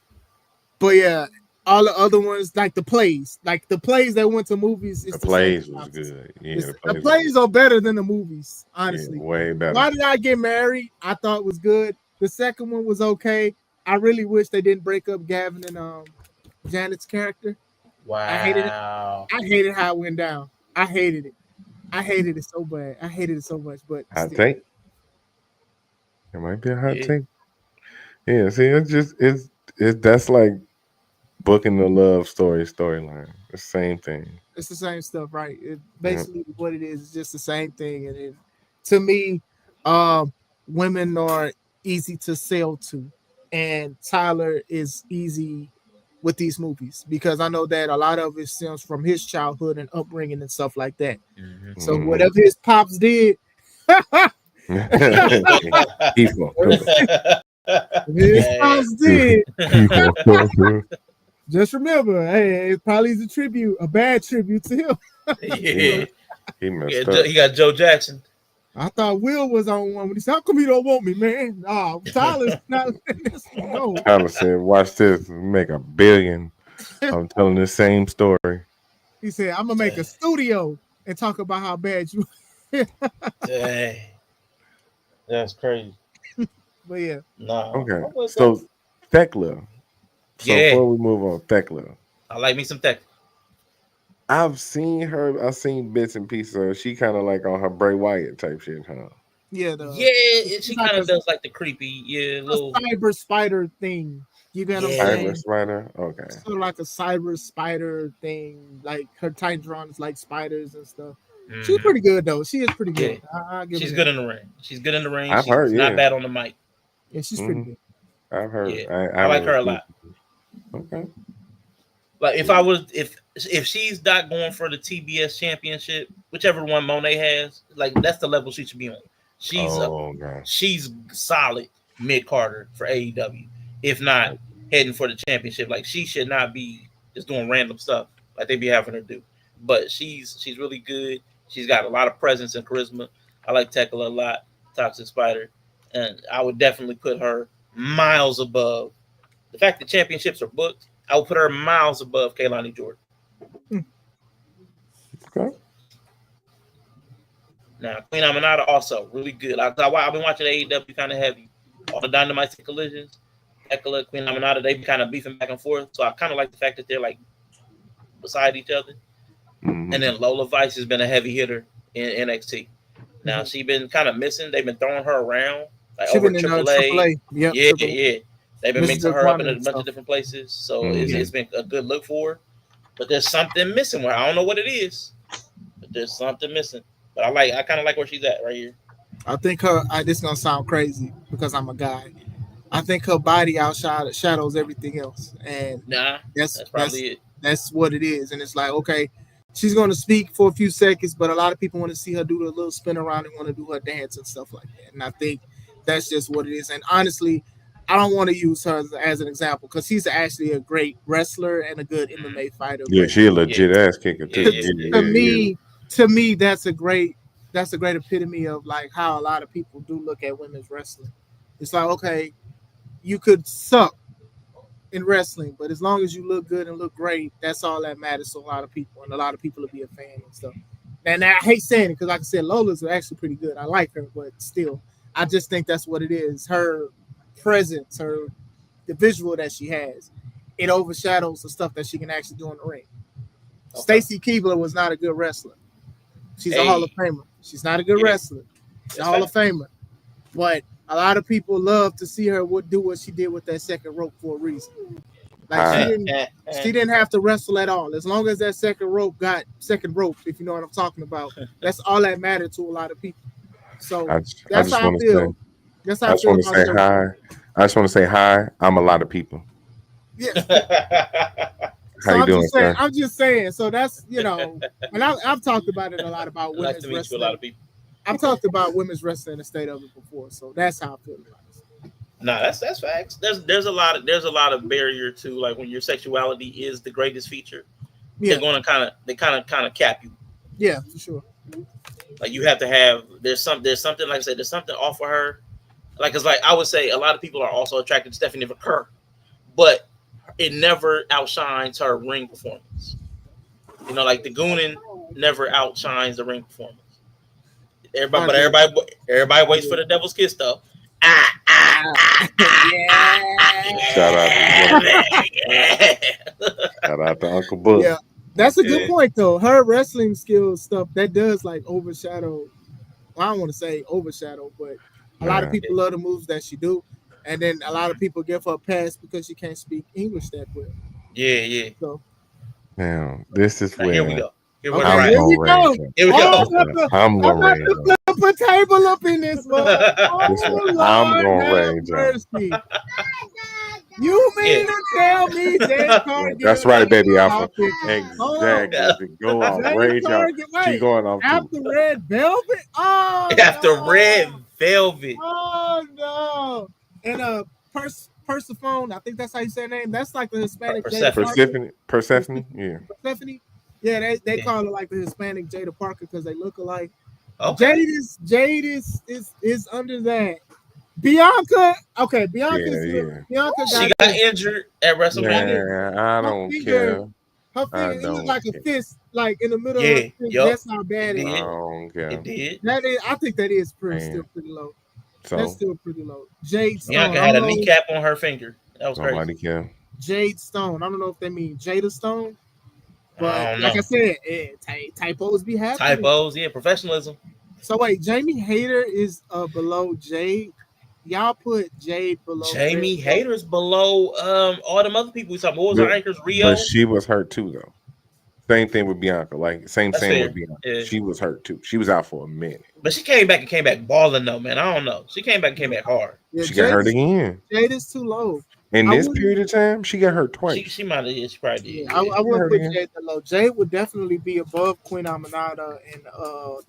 But yeah, all the other ones, like the plays that went to movies. The plays was good. Yeah, the plays are better than the movies, honestly. Yeah, way better. Why Did I Get Married? I thought was good. The second one was okay. I really wish they didn't break up Gavin and Janet's character. Wow. I hated how it went down. I hated it. I hated it so bad. I hated it so much. But hot take. It might be a hot take. Yeah, see, it's that's like booking the love storyline. The same thing. It's the same stuff, right? It basically what it is just the same thing. And to me, women are easy to sell to, and Tyler is easy with these movies because I know that a lot of it stems from his childhood and upbringing and stuff like that. Mm-hmm. So whatever his pops did, just remember, hey, it probably is a bad tribute to him. He messed up. He got Joe Jackson. I thought Will was on one when he said, "How come you don't want me, man?" Tyler's not. No. Tyler said, "Watch this, make $1 billion." I'm telling the same story. He said, "I'm gonna make a studio and talk about how bad you." Dang. That's crazy. But yeah. No. Okay. So Thekla. So before we move on, Thekla. I like me some Thekla. I've seen bits and pieces of her. She kind of like on her Bray Wyatt type shit, huh? Yeah. She kind of does like the creepy, little cyber spider thing. You got what I'm saying? Cyber spider? Okay. Sort of like a cyber spider thing. Like her Titantron is like spiders and stuff. Mm-hmm. She's pretty good though. She is pretty good. Yeah. She's good in the ring. She's good in the ring. I've heard, not bad on the mic. Yeah, she's pretty good. I've heard. Yeah. I like her a lot. Okay. Like if she's not going for the TBS championship, whichever one Monet has, like that's the level she should be on. She's solid mid-carder for AEW. If not heading for the championship, like she should not be just doing random stuff like they be having her do. But she's really good. She's got a lot of presence and charisma. I like Thekla a lot, Toxic Spider, and I would definitely put her miles above the fact that championships are booked. I would put her miles above Kaylani Jordan. Okay. Now, Queen Aminata also really good. I've been watching AEW kind of heavy. All the Dynamites and Collisions, Thekla, Queen Aminata, they be kind of beefing back and forth. So I kind of like the fact that they're like beside each other. Mm-hmm. And then Lola Vice has been a heavy hitter in NXT. Now she been kind of missing. They've been throwing her around like over AAA. Yep, yeah. They've been mixing her up in a bunch of different places. So it's been a good look for her. But there's something missing where I don't know what it is. But there's something missing. But I kind of like where she's at right here. I think this is gonna sound crazy because I'm a guy. I think her body outshadows everything else. And that's probably it. That's what it is. And it's like, okay, she's gonna speak for a few seconds, but a lot of people want to see her do the little spin around and want to do her dance and stuff like that. And I think that's just what it is. And honestly, I don't want to use her as an example because she's actually a great wrestler and a good MMA fighter. Yeah, she's a legit ass kicker too. To me, that's a great epitome of like how a lot of people do look at women's wrestling. It's like, okay, you could suck in wrestling, but as long as you look good and look great, that's all that matters to a lot of people, and a lot of people will be a fan and stuff. And I hate saying it because, like I said, Lola's actually pretty good. I like her, but still, I just think that's what it is. Her presence, the visual that she has, it overshadows the stuff that she can actually do in the ring. Okay. Stacy Keibler was not a good wrestler. She's a Hall of Famer. She's not a good wrestler. She's a Hall of Famer. But a lot of people love to see her do what she did with that second rope for a reason. Like she didn't have to wrestle at all. As long as that second rope got second rope, if you know what I'm talking about, that's all that mattered to a lot of people. So that's how I feel. That's how I feel about say hi. I just want to say hi. I'm a lot of people. Yes. How you doing, sir? I'm just saying. So that's, you know, and I've talked about it a lot about women's like to meet wrestling. You, a lot of people. I've talked about women's wrestling in the state of it before, so that's how I feel about it. Nah, that's facts. There's a lot of barrier to, like, when your sexuality is the greatest feature. Yeah. They're gonna kind of cap you. Yeah, for sure. Like, you have to have there's something like I said, there's something off of her. Like, it's like I would say a lot of people are also attracted to Stephanie McCurry, but it never outshines her ring performance. You know, like the Goonin never outshines the ring performance. Everybody waits for the devil's kiss though. Yeah. Shout out to Uncle Book. Yeah, that's a good point though. Her wrestling skills stuff that does like overshadow. Well, I don't want to say overshadow, but a lot of people love the moves that she do, and then a lot of people give her a pass because she can't speak English that well. Yeah. So now this is where here we go. Here we go. I'm gonna put table up in this one. I'm gonna rage. You mean to tell me that that's right, baby Alpha. Exactly. Go off, rage out. She going off after Red Velvet. Oh, after Red Velvet. Oh no! And Persephone, I think that's how you say her name. That's like the Hispanic Persephone. Yeah. Persephone. Yeah, they call it like the Hispanic Jada Parker because they look alike. Okay. Jade is under that. Bianca, okay, Bianca. She got injured at WrestleMania. Yeah, I don't care. Her finger, it was like a fist, like in the middle. Yeah, that's how bad it is. I don't care. It did. I think that is still pretty low. So, that's still pretty low. Jade Stone. Bianca had a kneecap on her finger. That was crazy. Care. Jade Stone. I don't know if they mean Jada Stone. But like I said, typos be happening. Typos, yeah, professionalism. So wait, Jamie Hayter is below Jade. Y'all put Jade below. Jamie Hayter's below all them other people we talking about. What was her anchors? Rio. But she was hurt too, though. Same thing with Bianca. Like same with Bianca. Yeah. She was hurt too. She was out for a minute. But she came back balling though, man. I don't know. She came back hard. Yeah, she got hurt again. Jade is too low. In this period of time, she got hurt twice. She might have. She probably did. Yeah, I wouldn't put Jade that low. Jade would definitely be above Queen Aminata and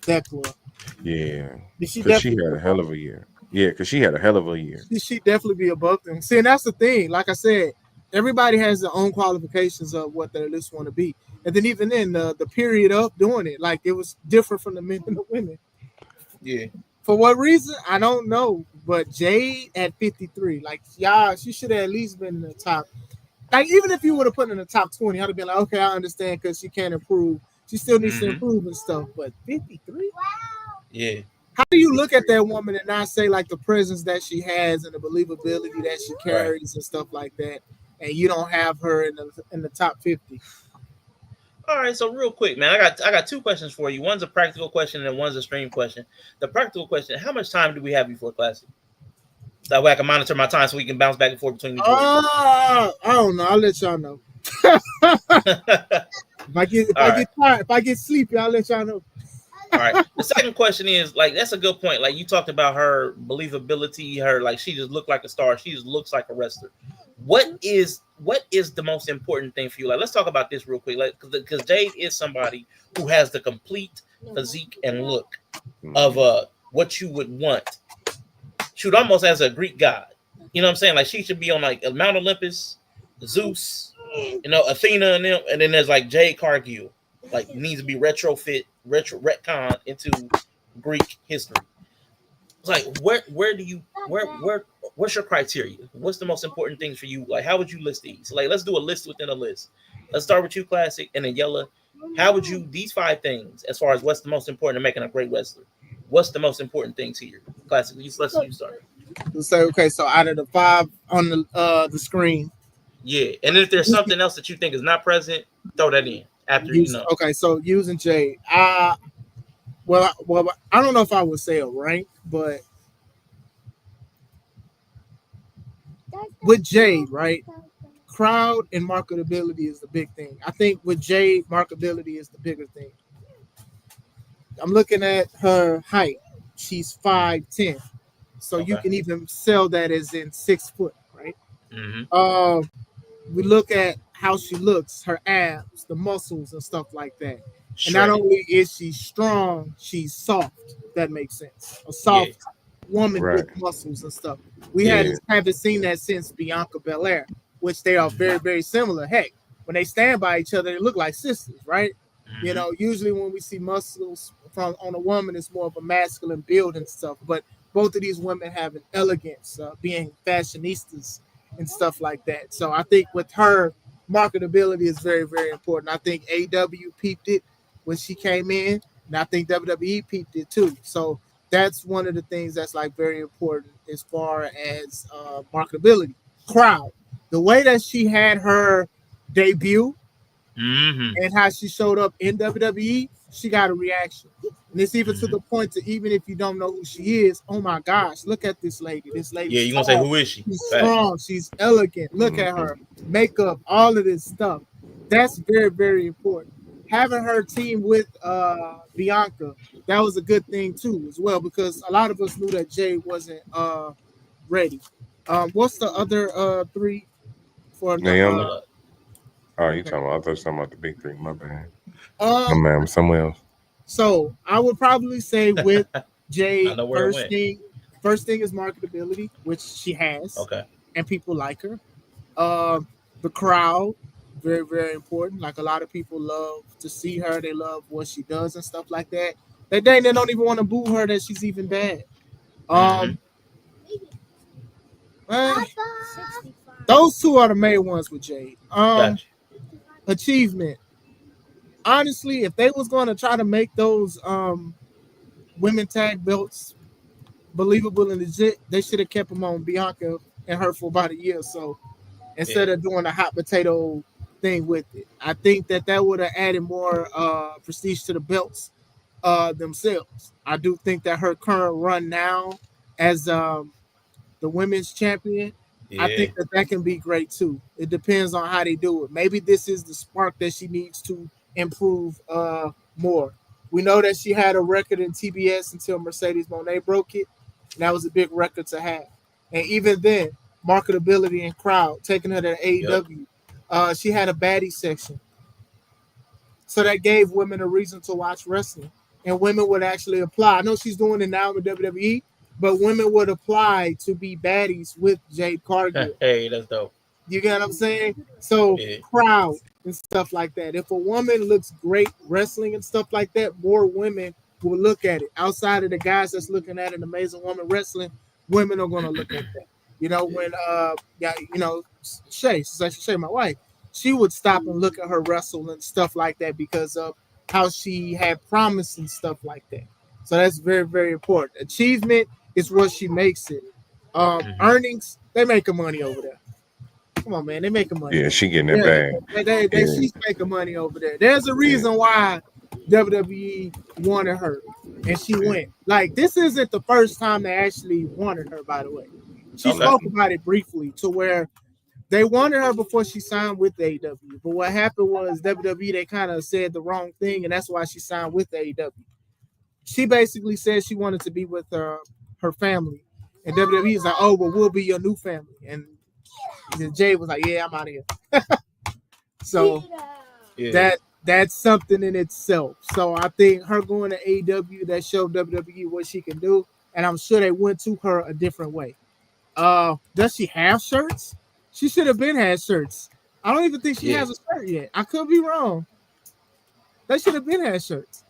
Declan. Yeah, because she had a hell of a year. Yeah, because she had a hell of a year. She'd definitely be above them. See, and that's the thing. Like I said, everybody has their own qualifications of what their list want to be. And then even then, the period of doing it, like it was different from the men and the women. Yeah. For what reason? I don't know. But Jade at 53, like, she should have at least been in the top. Like, even if you would have put in the top 20, I'd have been like, okay, I understand because she can't improve. She still needs to improve and stuff. But 53? Wow. Yeah. How do you look at that woman and not say, like, the presence that she has and the believability that she carries and stuff like that, and you don't have her in the top 50? All right, so real quick, man, I got two questions for you. One's a practical question and one's a stream question. The practical question: how much time do we have before Classic? That way I can monitor my time so we can bounce back and forth between these. I don't know. I'll let y'all know. If I get sleepy, I'll let y'all know. All right. The second question is, like, that's a good point. Like, you talked about her believability, her, like, she just looked like a star. She just looks like a wrestler. What is the most important thing for you? Like, let's talk about this real quick. Like, because Jade is somebody who has the complete physique and look of what you would want. Shoot, almost as a Greek god. You know what I'm saying? Like, she should be on like Mount Olympus, Zeus, Athena, and them. And then there's like Jade Cargill. Like, needs to be retcon into Greek history. It's like, what's your criteria? What's the most important things for you? Like, how would you list these? Like, let's do a list within a list. Let's start with you, Classic, and then Yella. How would you, these 5 things, as far as what's the most important to making a great wrestler? What's the most important things here? Classic, let's you start. So, okay, so out of the 5 on the screen. Yeah, and if there's something else that you think is not present, throw that in after Okay, so using Jade. Well, I don't know if I would say a rank, but with Jade, right? crowd and marketability is the big thing. I think with Jey, marketability is the bigger thing. I'm looking at her height. She's 5'10", so you can even sell that as in 6 foot, right? We look at how she looks, her abs, the muscles, and stuff like that. And not only is she strong, she's soft. If that makes sense. A soft woman with muscles and stuff. We haven't seen that since Bianca Belair, which they are very, very similar. Heck, when they stand by each other, they look like sisters, right? You know, usually when we see muscles on a woman, it's more of a masculine build and stuff. But both of these women have an elegance, being fashionistas and stuff like that. So I think with her, marketability is very, very important. I think AEW peeped it when she came in, and I think WWE peeped it too. So that's one of the things that's like very important as far as marketability. Crowd, the way that she had her debut and how she showed up in WWE, she got a reaction. And it's even to the point to even if you don't know who she is, oh my gosh, look at this lady. This lady. Yeah, you gonna say who is she? She's strong. She's elegant. Look at her makeup, all of this stuff. That's very, very important. Having her team with Bianca, that was a good thing too, as well, because a lot of us knew that Jey wasn't ready. What's the other three for Naomi? the? Oh, you talking about? I thought you were talking about the big three. My bad. My man, somewhere else. So I would probably say with Jey, first thing is marketability, which she has. Okay. And people like her. The crowd, very, very important. Like a lot of people love to see her. They love what she does and stuff like that. They don't even want to boo her that she's even bad. Those two are the main ones with Jey. Achievement. Honestly, if they was going to try to make those women tag belts believable and legit, they should have kept them on Bianca and her for about a year or so instead of doing a hot potato thing with it. I think that would have added more prestige to the belts themselves. I do think that her current run now as the women's champion, I think that can be great too. It depends on how they do it. Maybe this is the spark that she needs to improve more. We know that she had a record in TBS until Mercedes Moné broke it. And that was a big record to have. And even then, marketability and crowd, taking her to AEW, she had a baddie section. So that gave women a reason to watch wrestling. And women would actually apply. I know she's doing it now with WWE, but women would apply to be baddies with Jade Cargill. Hey, that's dope. You get what I'm saying? So crowd and stuff like that. If a woman looks great wrestling and stuff like that, more women will look at it. Outside of the guys that's looking at an amazing woman wrestling, women are going to look at that. You know, when Shay, my wife, she would stop and look at her wrestle and stuff like that because of how she had promise and stuff like that. So that's very, very important. Achievement is what she makes it. Earnings, they making money over there. Come on, man, they making money. Yeah, she getting it back. She's making money over there. There's a reason why WWE wanted her, and she went. Like, this isn't the first time they actually wanted her, by the way. She spoke about it briefly to where they wanted her before she signed with AEW. But what happened was WWE, they kind of said the wrong thing, and that's why she signed with AEW. She basically said she wanted to be with her family. And WWE is like, oh, well, we'll be your new family. And Jey was like, yeah, I'm out of here. So that's something in itself. So I think her going to AEW, that showed WWE what she can do. And I'm sure they went to her a different way. Does she have shirts? She should have been had shirts. I don't even think she has a shirt yet. I could be wrong. They should have been had shirts.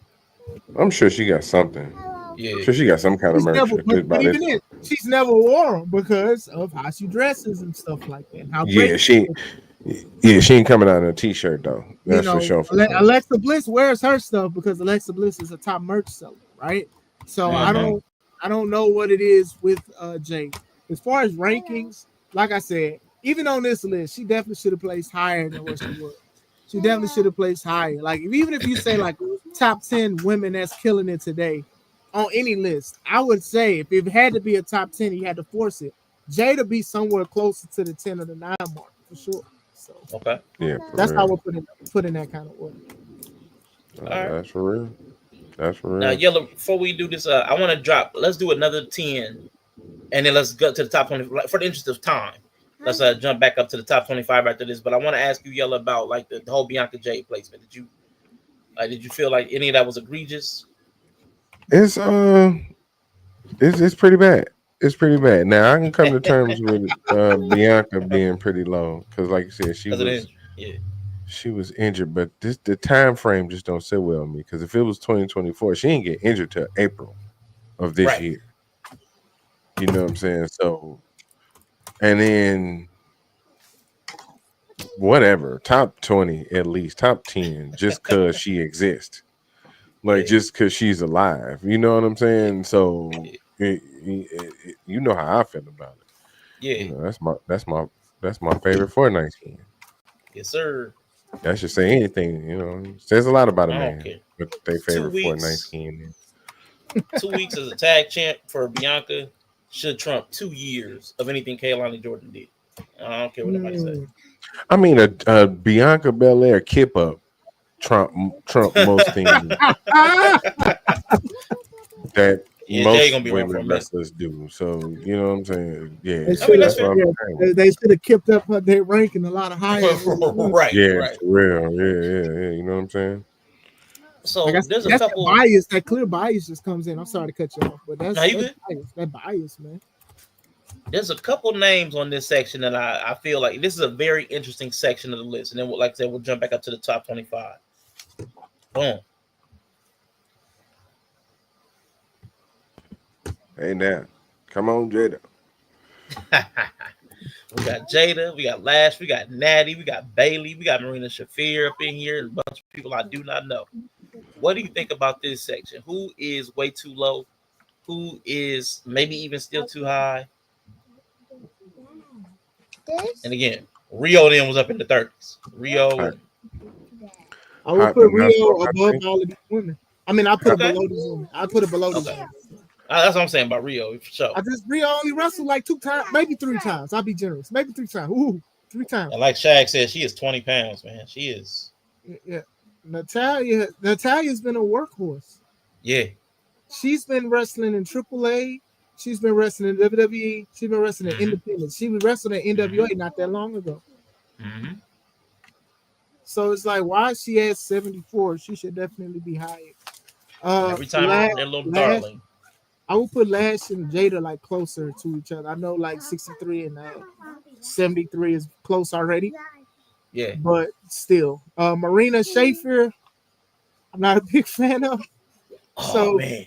I'm sure she got something. Yeah. I'm sure she got some kind of merch. But even then, she's never wore them because of how she dresses and stuff like that. She ain't coming out in a t-shirt though. That's for sure. Alexa Bliss wears her stuff because Alexa Bliss is a top merch seller, right? So I don't know what it is with Jey. As far as rankings, like I said, even on this list, she definitely should have placed higher than what she was. She definitely should have placed higher. Like even if you say like top 10 women that's killing it today on any list, I would say if it had to be a top 10, you had to force it. Jey to be somewhere closer to the 10 or the 9 mark for sure. So Okay. Yeah, that's how we're putting that kind of order. All right. That's for real. That's for real. Now, Yellow, before we do this, I want to drop. Let's do another 10, and then let's go to the top 20 for the interest of time. Let's jump back up to the top 25 after this. But I want to ask you, Yellow, about like the whole Bianca Jey placement. Did you feel like any of that was egregious? It's pretty bad. It's pretty bad. Now I can come to terms with Bianca being pretty low because, like you said, she was injured, but the time frame just don't sit well with me because if it was 2024, she didn't get injured till April of this year. You know what I'm saying? So, and then whatever, top 20 at least, top 10, just because she exists, like just because she's alive. You know what I'm saying? So, you know how I feel about it. Yeah, you know, that's my favorite Fortnite skin. Yes, sir. That should say anything. You know, it says a lot about a I don't man. care. What their favorite Fortnite skin is. 2 weeks as a tag champ for Bianca should trump 2 years of anything Kaylani Jordan did. I don't care what nobody says. I mean, a Bianca Belair kip up trump most things that most women wrestlers do. So you know what I'm saying? Yeah, they should have kept up their ranking a lot higher. Right. For real. Yeah. You know what I'm saying? So like there's a couple bias. That clear bias just comes in. I'm sorry to cut you off, but that's bias. That bias, man. There's a couple names on this section that I feel like this is a very interesting section of the list, and then like I said, we'll jump back up to the top 25. Boom. Hey now, come on, Jada. We got Jada, we got Lash, we got Natty, we got Bailey, we got Marina Shafir up in here, and a bunch of people I do not know. What do you think about this section? Who is way too low? Who is maybe even still too high? And again, Rio then was up in the 30s. I would put Rio above all of these women. I mean, I put it below these women. I put it below these women. That's what I'm saying about Rio, for sure. Rio only wrestled like 2 times, maybe 3 times. I'll be generous. Maybe 3 times. Ooh, 3 times. And like Shaq said, she is 20 pounds, man. She is. Yeah. Natalia's been a workhorse. Yeah. She's been wrestling in AAA. She's been wrestling in WWE. She's been wrestling in Independence. She was wrestling in NWA not that long ago. Mm-hmm. So it's like, why is she at 74? She should definitely be higher. Every time they're a little darling. I would put Lash and Jada like closer to each other. I know like 63 and 73 is close already. Yeah. But still, Marina Shafir, I'm not a big fan of. Oh, man.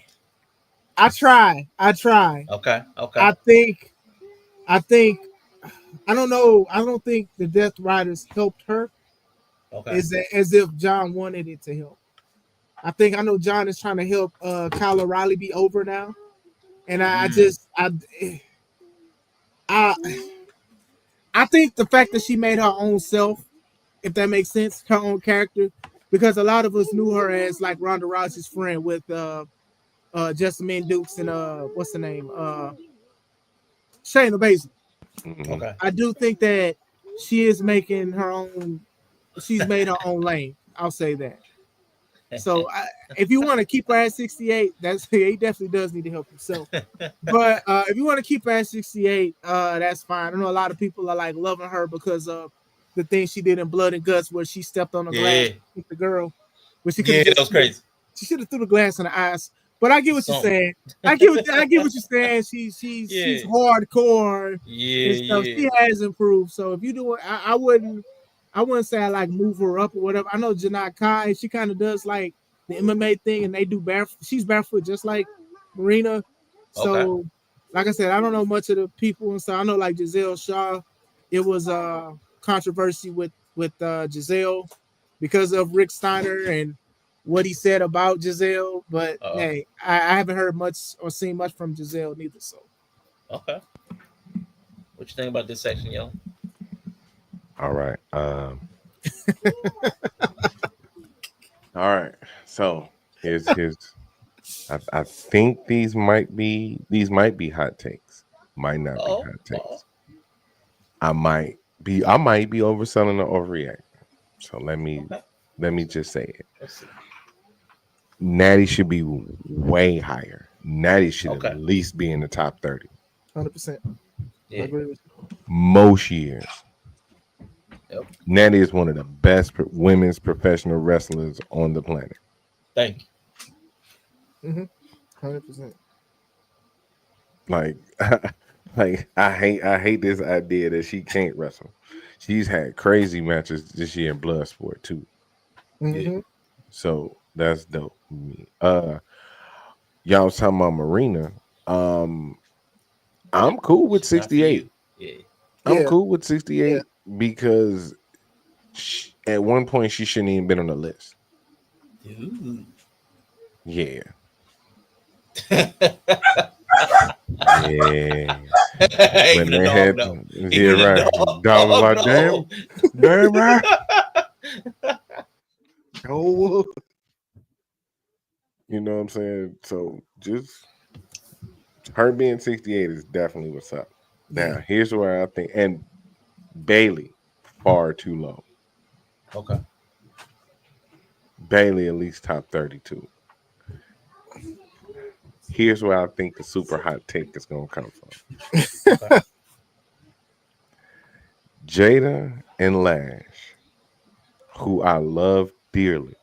I try. Okay. I think I don't know. I don't think the Death Riders helped her. Okay. As if John wanted it to help. I know John is trying to help Kyle O'Reilly be over now. And I think the fact that she made her own self, if that makes sense, her own character, because a lot of us knew her as like Ronda Rousey's friend with Jessamine Dukes and what's the name? Shayna Baszler. Okay. I do think that she is making her own. She's made her own lane. I'll say that. So if you want to keep her at 68, he definitely does need to help himself. But if you want to keep her at 68, that's fine. I know a lot of people are like loving her because of the thing she did in Blood and Guts where she stepped on the glass with the girl. That was crazy. She should have threw the glass in the eyes. But I get what you're saying. I get what you're saying. She's hardcore. And stuff. She has improved. So if you do it, I wouldn't say I like move her up or whatever. I know Janai Kai, she kind of does like the MMA thing, and they do barefoot. She's barefoot just like Marina. So, like I said, I don't know much of the people, and so I know like Giselle Shaw. It was controversy with Giselle because of Rick Steiner and what he said about Giselle. But hey, I haven't heard much or seen much from Giselle neither. So, okay, what you think about this section, yo? All right. All right. So here's I think these might be hot takes. Might not be hot takes. I might I might be overselling or overreacting. So let me just say it. Natty should be way higher. Natty should at least be in the top 30. 100%. I agree with you. Most years. Yep. Natty is one of the best women's professional wrestlers on the planet. Thank you. 100%. Like I hate this idea that she can't wrestle. She's had crazy matches this year in Bloodsport too. Mm-hmm. So that's dope. Y'all was talking about Marina. I'm cool with 68. I'm cool with 68 because at one point she shouldn't even been on the list. you. Yeah. Yeah. When they had, right. Dog was like, damn, right. Oh, you know what I'm saying? So just her being 68 is definitely what's up. Now, here's where I think, and Bailey, far too low. Okay. Bailey at least top 32. Here's where I think the super hot take is going to come from. Okay. Jada and Lash, who I love dearly,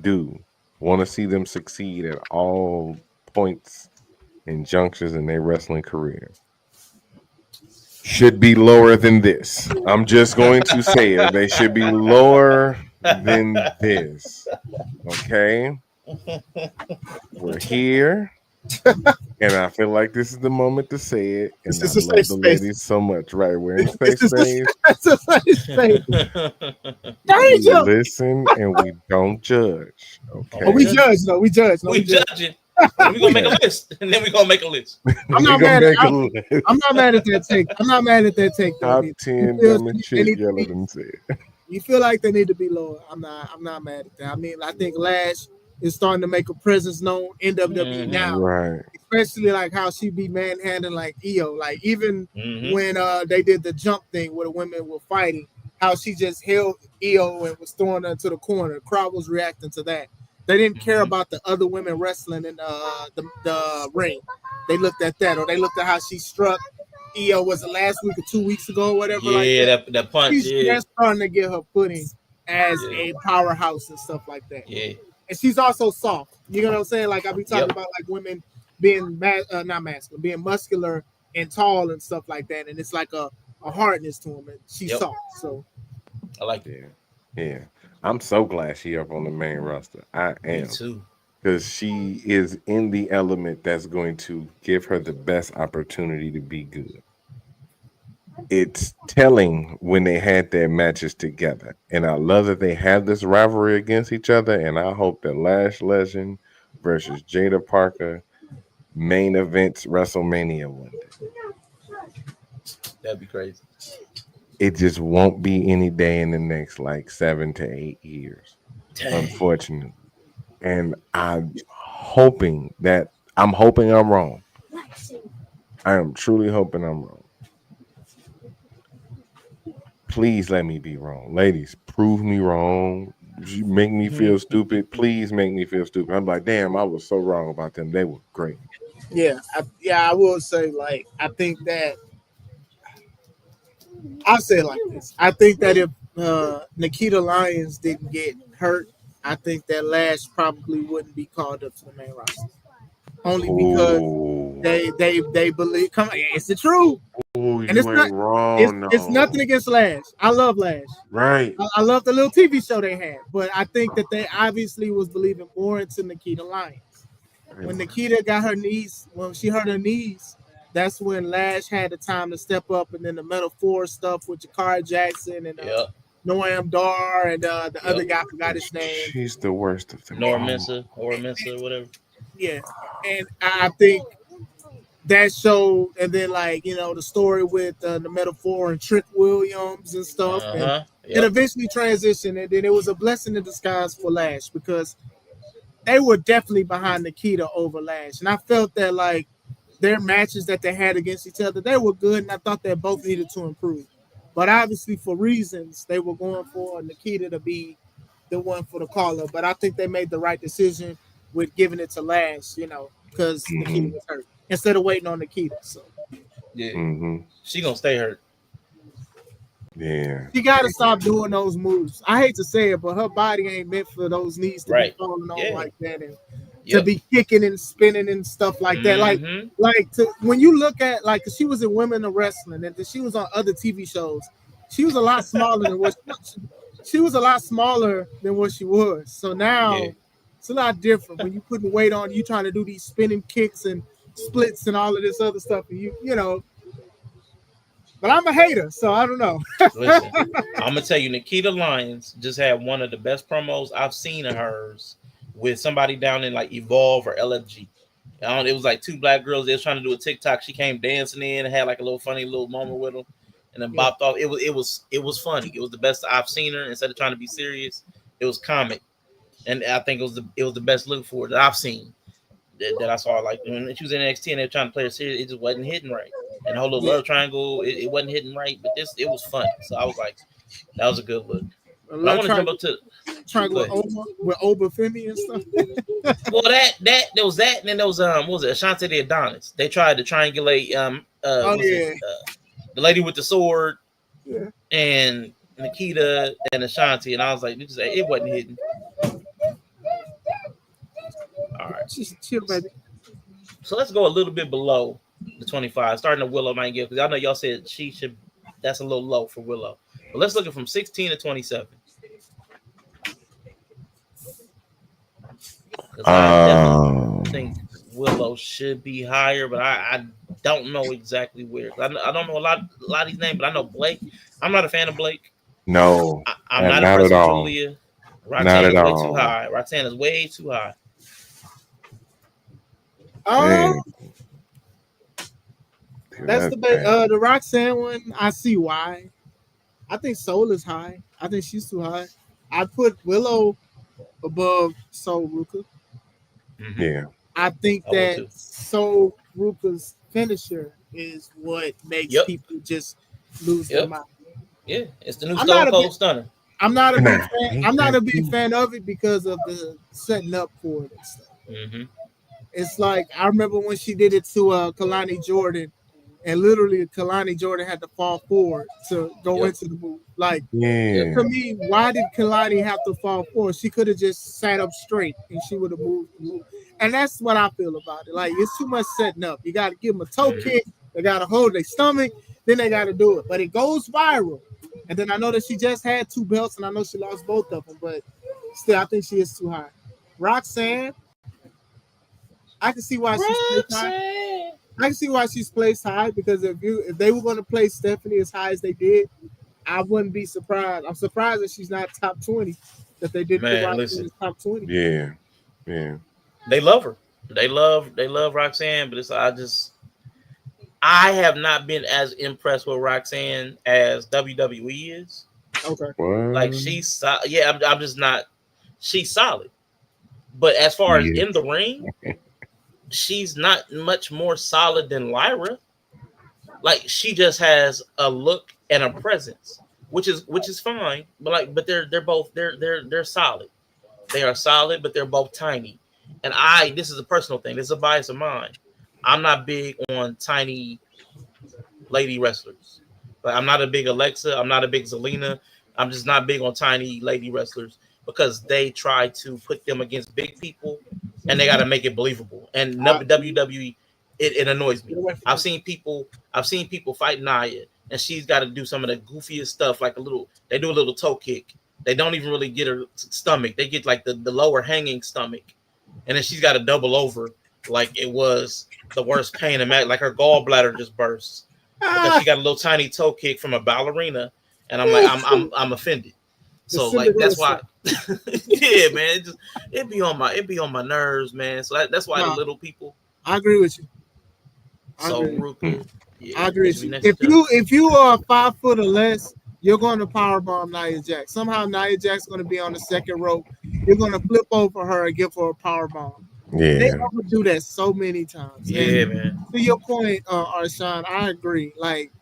do want to see them succeed at all points and junctures in their wrestling career. Should be lower than this. I'm just going to say it. They should be lower than this. Okay? We're here. And I feel like this is the moment to say it. And I love the ladies so much. Right? We're in safe space. Listen and we don't judge. Okay. Oh, we judge, though. We judge. We judging. We're gonna make a list, and then we're gonna make a list. I'm not mad at that take. I'm not mad at that take. Top 10 dumbest shit y'all done said. You feel like they need to be lower. I'm not mad at that. I mean, I think Lash is starting to make a presence known in WWE now. Right. Especially like how she be manhandling like Io. Like even when they did the jump thing where the women were fighting, how she just held Io and was throwing her to the corner. The crowd was reacting to that. They didn't care about the other women wrestling in the ring. They looked at that, or they looked at how she struck Io. Was it last week or 2 weeks ago, or whatever? Yeah, like that punch. She's just starting to get her footing as a powerhouse and stuff like that. Yeah, and she's also soft. You know what I'm saying? Like I be talking about like women being not masculine, being muscular and tall and stuff like that, and it's like a hardness to them. And she's soft, so I like that. Yeah. I'm so glad she up on the main roster. I am. Me too. Because she is in the element that's going to give her the best opportunity to be good. It's telling when they had their matches together. And I love that they have this rivalry against each other. And I hope that Lash Legend versus Jada Parker main events WrestleMania one day. That'd be crazy. It just won't be any day in the next like 7 to 8 years, unfortunately. And I'm hoping I'm wrong. I am truly hoping I'm wrong. Please let me be wrong. Ladies, prove me wrong. You make me feel stupid. Please make me feel stupid. I'm like, damn, I was so wrong about them. They were great. Yeah, I will say, like, I think that I'll say it like this. I think that if Nikita Lyons didn't get hurt, I think that Lash probably wouldn't be called up to the main roster. Only because they believe. Come on, it's the truth. Ooh, and it's not wrong. It's nothing against Lash. I love Lash. Right. I love the little TV show they had, but I think that they obviously was believing more into Nikita Lyons. When Nikita got her knees, when she hurt her knees, that's when Lash had the time to step up, and then the Metal 4 stuff with Jakara Jackson and Noam Dar and the other guy, forgot his name. She's the worst of them. Mensa, whatever. Yeah, and I think that showed, and then like the story with the Metal 4 and Trick Williams and stuff, and it eventually transitioned, and then it was a blessing in disguise for Lash because they were definitely behind Nikita over Lash, and I felt that like their matches that they had against each other, they were good, and I thought they both needed to improve. But obviously, for reasons, they were going for Nikita to be the one for the call up. But I think they made the right decision with giving it to Lash, because Nikita was hurt instead of waiting on Nikita. So yeah, she gonna stay hurt. Yeah, she got to stop doing those moves. I hate to say it, but her body ain't meant for those knees to be falling on like that and to be kicking and spinning and stuff like that. When you look at she was in Women of Wrestling and she was on other TV shows, she was a lot smaller than what she was. So now it's a lot different when you putting weight on. You trying to do these spinning kicks and splits and all of this other stuff. And you know. But I'm a hater, so I don't know. Listen, I'm gonna tell you, Nikita Lyons just had one of the best promos I've seen of hers with somebody down in like Evolve or LFG. It was like two black girls. They was trying to do a TikTok. She came dancing in and had like a little funny little moment with them, and then bopped off. It was funny. It was the best I've seen her. Instead of trying to be serious, it was comic, and I think it was the best look for her that I've seen. That I saw. Like when she was in NXT and they were trying to play her serious, it just wasn't hitting right. And the whole little love triangle, it wasn't hitting right, but it was fun. So I was like, that was a good look. But I want to jump up to triangle with Obafemi and stuff. Well, there was that, and then there was what was it, Ashante the Adonis? They tried to triangulate the lady with the sword, and Nikita and Ashanti, and I was like, it wasn't hitting. All right, chill, baby. So let's go a little bit below the 25, starting to Willow Nightingale, because I know y'all said she should. That's a little low for Willow. But let's look at from 16 to 27. Because I definitely think Willow should be higher, but I don't know exactly where. I don't know a lot of these names, but I know Blake. I'm not a fan of Blake. No, I'm not impressed with Julia. Roxanne is way too high. Roxanne is way too high. That's the Roxanne one. I see why. I think Soul is high. I think she's too high. I put Willow above Soul Ruka. Mm-hmm. Yeah. I think that Soul Ruka's finisher is what makes people just lose their mind. Yeah, it's the new Stone Cold Stunner. I'm not a big fan. I'm not a big fan of it because of the setting up for it and stuff. Mm-hmm. It's like I remember when she did it to Kalani Jordan, and literally Kalani Jordan had to fall forward to go into the move. Like to me, why did Kalani have to fall forward? She could have just sat up straight and she would have moved the move. And that's what I feel about it. Like it's too much setting up. You got to give them a toe kick. They got to hold their stomach. Then they got to do it. But it goes viral. And then I know that she just had 2 belts, and I know she lost both of them. But still, I think she is too high. Roxanne, I can see why she's placed high. I can see why she's placed high because if they were going to place Stephanie as high as they did, I wouldn't be surprised. I'm surprised that she's not top 20. That they did put Roxanne as top 20. Yeah. They love her. They love Roxanne, but I have not been as impressed with Roxanne as WWE is. Okay. Like she's I'm just not. She's solid, but as far as in the ring, she's not much more solid than Lyra. Like she just has a look and a presence, which is fine. But they're both solid. They are solid, but they're both tiny. And this is a personal thing. This is a bias of mine. I'm not big on tiny lady wrestlers. Like I'm not a big Alexa. I'm not a big Zelina. I'm just not big on tiny lady wrestlers because they try to put them against big people and they got to make it believable. And WWE, it annoys me. I've seen people fight Nia and she's got to do some of the goofiest stuff, like they do a little toe kick. They don't even really get her stomach. They get like the lower hanging stomach. And then she's got to double over like it was the worst pain in like her gallbladder just bursts because she got a little tiny toe kick from a ballerina, and I'm like I'm offended. So like that's why, man, it be on my nerves, man. So that's why the little people. I agree with you. I agree with you. If you are 5 foot or less, you're going to powerbomb Nia Jax. Somehow Nia Jax is going to be on the second rope. You're going to flip over her and give her a powerbomb. They Yeah. overdo that so many times. Yeah, And man. to your point, Arshawn, I agree. Like,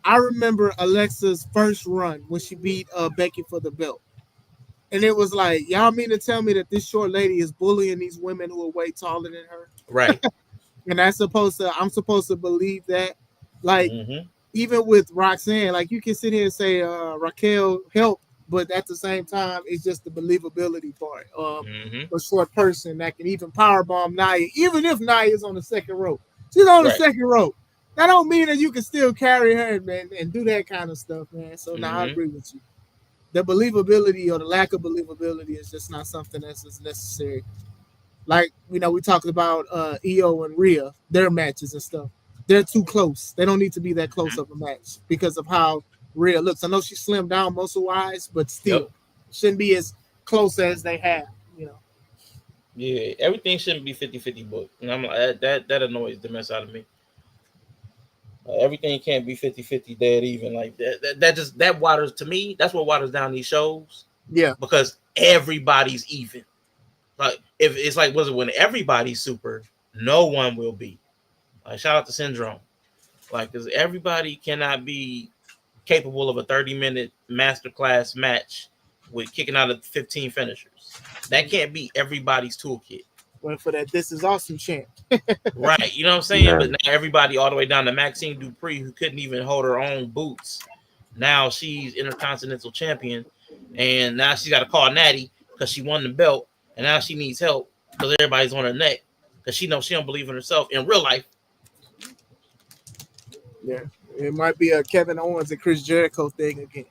I remember Alexa's first run when she beat Becky for the belt. And it was like, y'all mean to tell me that this short lady is bullying these women who are way taller than her? Right. And I'm supposed to believe that. Like, Mm-hmm. even with Roxanne, like, you can sit here and say Raquel helped, but at the same time, it's just the believability part. Mm-hmm. A short person that can even powerbomb Nia, even if Nia is on the second rope. She's on the Right. second rope. That don't mean that you can still carry her, man, and do that kind of stuff, man. So now I Mm-hmm. agree with you. The believability or the lack of believability is just not something that's as necessary. Like, we talked about Io and Rhea, their matches and stuff. They're too close. They don't need to be that close of a match because of how Rhea looks. I know she slimmed down muscle wise, but still Yep. shouldn't be as close as they have. Yeah, everything shouldn't be 50-50 booked. And I'm like, that annoys the mess out of me. Everything can't be 50-50 dead even. Like that waters, to me, that's what waters down these shows. Yeah. Because everybody's even. Like, if it's like, was it when everybody's super, no one will be. Like, shout out to Syndrome. Like, because everybody cannot be capable of a 30-minute masterclass match with kicking out of 15 finishers. That can't be everybody's toolkit. Went for that This Is Awesome chant. Right, you know what I'm saying? Yeah. But now everybody all the way down to Maxine Dupree, who couldn't even hold her own boots. Now she's Intercontinental Champion, and now she's got to call Natty because she won the belt, and now she needs help because everybody's on her neck because she knows she don't believe in herself in real life. Yeah, it might be a Kevin Owens and Chris Jericho thing again.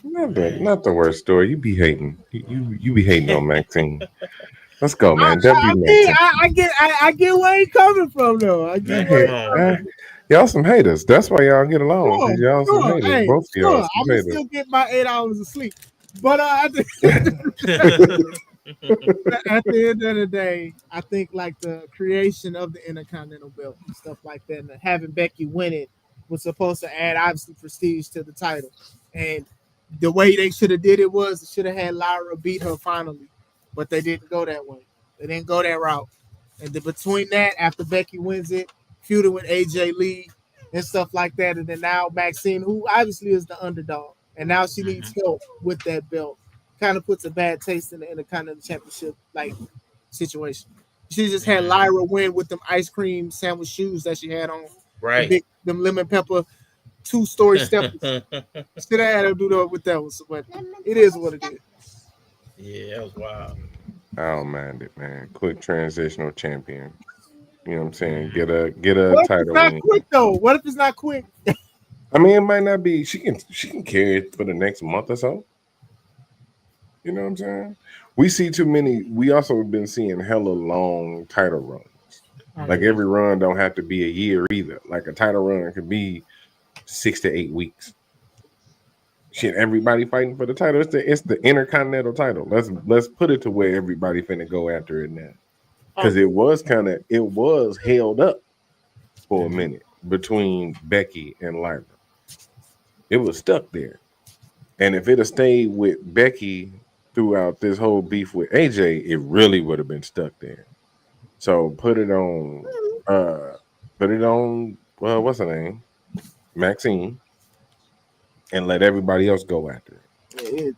Not the worst story. You be hating. You be hating on Maxine. Let's go, man. I get where he coming from, though. I get where y'all some haters. That's why y'all get along. Sure, Y'all some haters. Hey, both of y'all some I'm haters. still get my 8 hours of sleep. But at the end of the day, I think like the creation of the Intercontinental belt and stuff like that, and having Becky win it was supposed to add obviously prestige to the title. And the way they should have did it was they should have had Lyra beat her finally, but they didn't go that way. They didn't go that route. And then between that, after Becky wins it, feuding with AJ Lee and stuff like that, and then now Maxine, who obviously is the underdog, and now she needs help with that belt, kind of puts a bad taste in the Intercontinental Championship like situation. She just had Lyra win with them ice cream sandwich shoes that she had on, right? Them lemon pepper 2-story steppers. Should have had her do that with that one, but it is what it is. Yeah, that was wild. I don't mind it, man. Quick transitional champion. You know what I'm saying? Get a what title. If it's not quick though? What if it's not quick? I mean, it might not be. She can carry it for the next month or so. You know what I'm saying? We see too many. We also have been seeing hella long title runs. Like every run don't have to be a year either. Like a title run could be 6 to 8 weeks. Shit, everybody fighting for the title. It's the Intercontinental title. Let's put it to where everybody finna go after it now. Because it was held up for a minute between Becky and Lyra. It was stuck there. And if it had stayed with Becky throughout this whole beef with AJ, it really would have been stuck there. So put it on what's her name? Maxine. And let everybody else go after it.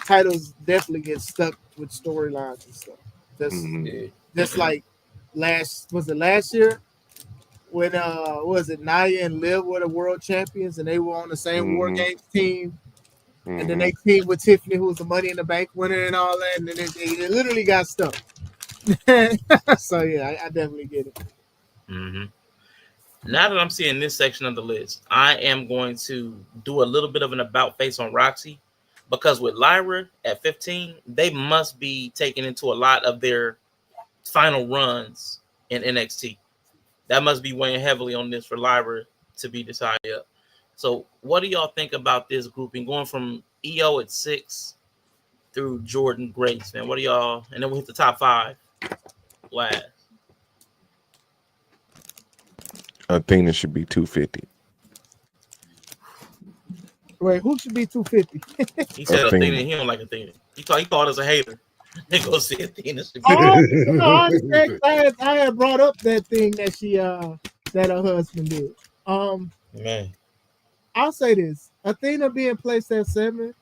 Titles definitely get stuck with storylines and stuff. Just like last year when was it Nia and Liv were the world champions and they were on the same War Games team, and then they teamed with Tiffany, who was the Money in the Bank winner and all that, and then they literally got stuck. So yeah, I definitely get it. Now that I'm seeing this section of the list, I am going to do a little bit of an about face on Roxy, because with Lyra at 15, they must be taking into a lot of their final runs in NXT. That must be weighing heavily on this for Lyra to be decided up. So what do y'all think about this grouping going from EO at 6 through Jordan Grace, man? What do y'all, and then we'll hit the top 5 last. Athena should be 250. Wait, who should be 250? He said Athena. He don't like Athena. He called us a hater. They go see Athena. I had brought up that thing that she that her husband did. Man, I'll say this: Athena being placed at 7,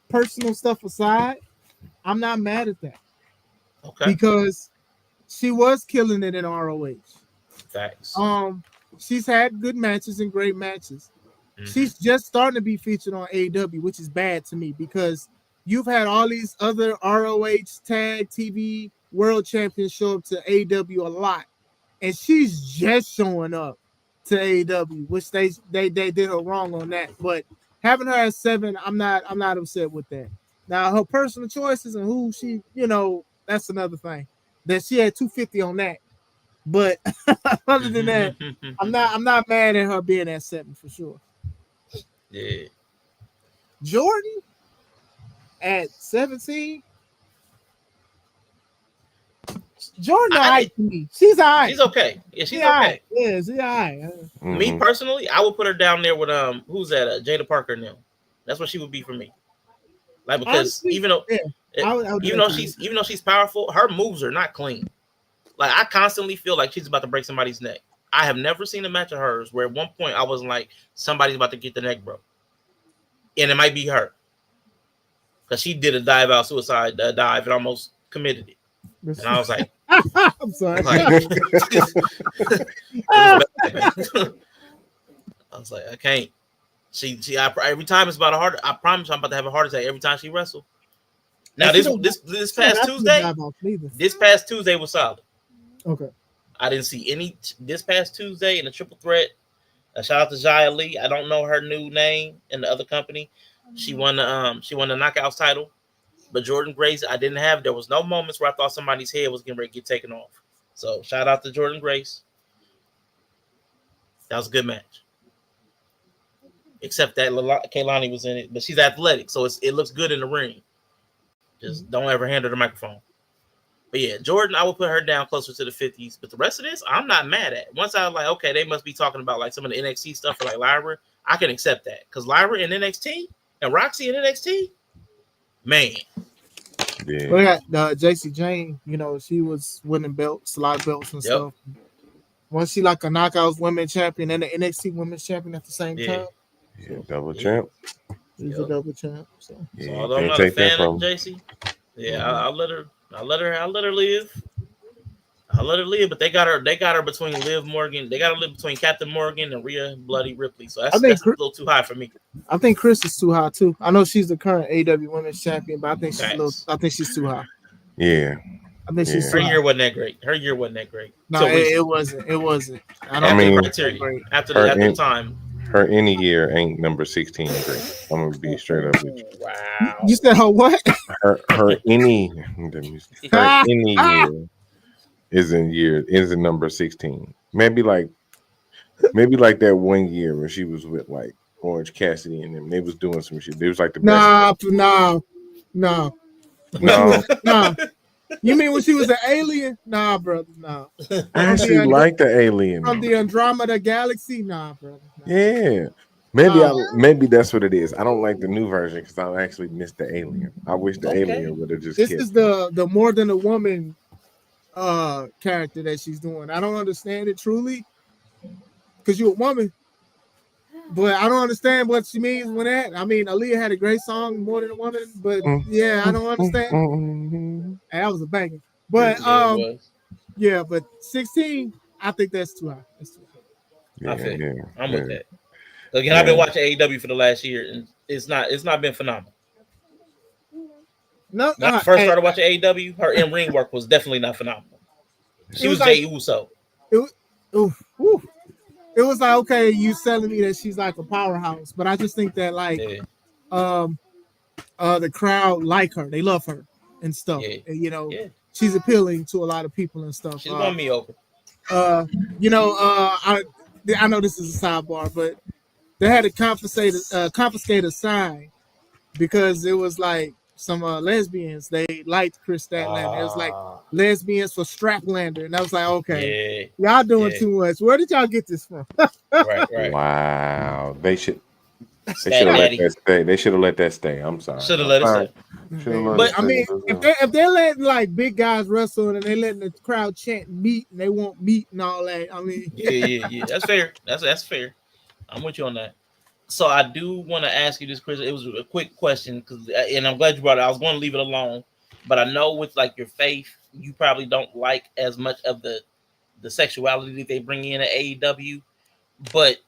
personal stuff aside, I'm not mad at that. Okay. Because she was killing it in ROH. Facts. She's had good matches and great matches. She's just starting to be featured on AEW, which is bad to me because you've had all these other ROH tag TV world champions show up to AEW a lot, and she's just showing up to AEW, which they did her wrong on that. But having her at 7, I'm not upset with that. Now her personal choices and who she, that's another thing. That she had 250 on that. But other than that, I'm not mad at her being at 7 for sure. Yeah. Jordan at 17. Jordan alright to me. She's alright. She's okay. Yeah, she's okay. Yeah, she's alright. Me personally, I would put her down there with who's that? Jada Parker now. That's what she would be for me. Like because honestly, even though even though she's powerful, her moves are not clean. Like I constantly feel like she's about to break somebody's neck. I have never seen a match of hers where at one point I was like, somebody's about to get the neck broke. And it might be her. Because she did a dive suicide dive and almost committed it. And I was like, I'm sorry. I was like, I can't. Every time it's about a heart. I promise I'm about to have a heart attack every time she wrestles. Now this past Tuesday, this past Tuesday was solid. Okay. I didn't see any this past Tuesday in the triple threat. Shout out to Jey Uso. I don't know her new name in the other company. She won the knockouts title. But Jordan Grace, I didn't have. There was no moments where I thought somebody's head was getting ready to get taken off. So shout out to Jordan Grace. That was a good match. Except that Kaylani was in it, but she's athletic, so it looks good in the ring. Just don't ever hand her the microphone. But yeah, Jordan, I would put her down closer to the 50s. But the rest of this, I'm not mad at. Once I was like, okay, they must be talking about like some of the NXT stuff for like Lyra. I can accept that. Because Lyra in NXT and Roxy in NXT, man. Yeah. We got JC Jane, she was winning belts, a lot of belts and stuff. Once she like a knockouts women's champion and the NXT women's champion at the same time. Yeah, double champ. He's a double champ. So although I'm not a fan of JC, I'll let her live. I'll let her live, but they got her between Liv Morgan. They got her live between Captain Morgan and Rhea Bloody Ripley. So that's a little too high for me. I think Chris is too high too. I know she's the current AEW Women's Champion, but I think she's too high. Yeah. I think she's her year wasn't that great. Her year wasn't that great. No, it wasn't. It wasn't. After the time. Her any year ain't number 16 great. I'm gonna be straight up with you. Wow. You said her what? Her any year isn't number 16. Maybe like that one year when she was with like Orange Cassidy and them. They was doing some shit. They was like the best. No. You mean when she was an alien? Nah, brother. No. I actually like the alien from the Andromeda Galaxy. Nah, brother. Nah. Yeah. Maybe that's what it is. I don't like the new version because I actually missed the alien. I wish the alien would have just. This is the more than a woman character that she's doing. I don't understand it truly because you're a woman, but I don't understand what she means with that. I mean, Aaliyah had a great song, More Than a Woman, but I don't understand. That was a banger. But but 16, I think that's too high. That's too high. I'm with that. Again, I've been watching AEW for the last year, and it's not been phenomenal. No, when I first started watching AEW, her in-ring work was definitely not phenomenal. She was Jey Uso. It was like, okay, you telling me that she's like a powerhouse, but I just think that like the crowd like her, they love her and stuff. And, she's appealing to a lot of people and stuff. She's won me over. I know this is a sidebar, but they had to confiscate a sign because it was like some lesbians. They liked Chris Statlander. It was like lesbians for Straplander, and I was like, okay, y'all doing too much. Where did y'all get this from? Right. Wow, they should. They should have let that stay. They should have let that stay. I'm sorry. Should have let it stay. But I mean, if they're letting like big guys wrestle and they letting the crowd chant meat and they want meat and all that, I mean, yeah, that's fair. That's fair. I'm with you on that. So I do want to ask you this, Chris. It was a quick question, and I'm glad you brought it. I was going to leave it alone, but I know with like your faith, you probably don't like as much of the sexuality that they bring in at AEW. But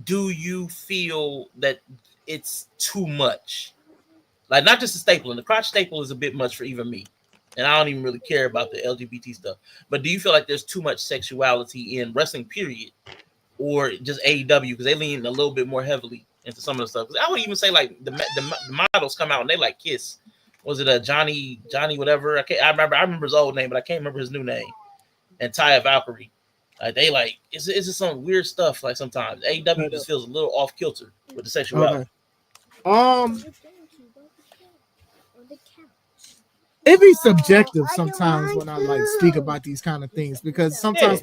do you feel that it's too much? Like, not just the staple, and the crotch staple is a bit much for even me, and I don't even really care about the LGBT stuff. But do you feel like there's too much sexuality in wrestling, period, or just AEW because they lean a little bit more heavily into some of the stuff? I would even say like the models come out and they like Kiss. Was it a Johnny whatever? I remember his old name, but I can't remember his new name. And Taya Valkyrie. They like it's just some weird stuff. Like sometimes AEW just feels a little off kilter with the sexuality. It be subjective sometimes when I like speak about these kind of things because sometimes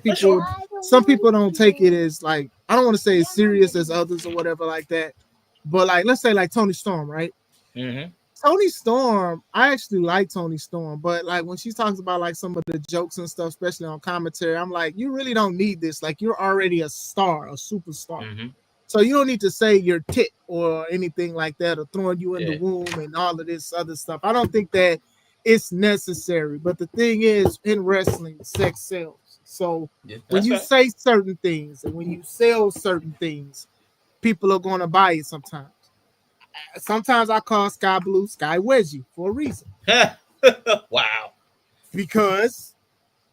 some people don't take it as like, I don't want to say as serious as others or whatever like that, but like let's say like Toni Storm, right? Mm-hmm. Toni Storm, I actually like Toni Storm, but like when she talks about like some of the jokes and stuff, especially on commentary, I'm like, you really don't need this. Like you're already a star, a superstar. Mm-hmm. So you don't need to say your tit or anything like that or throwing you in the womb and all of this other stuff. I don't think that it's necessary. But the thing is, in wrestling, sex sells. So when you say certain things and when you sell certain things, people are going to buy it sometimes. Sometimes I call Sky Blue Sky Wedgie for a reason. Wow. Because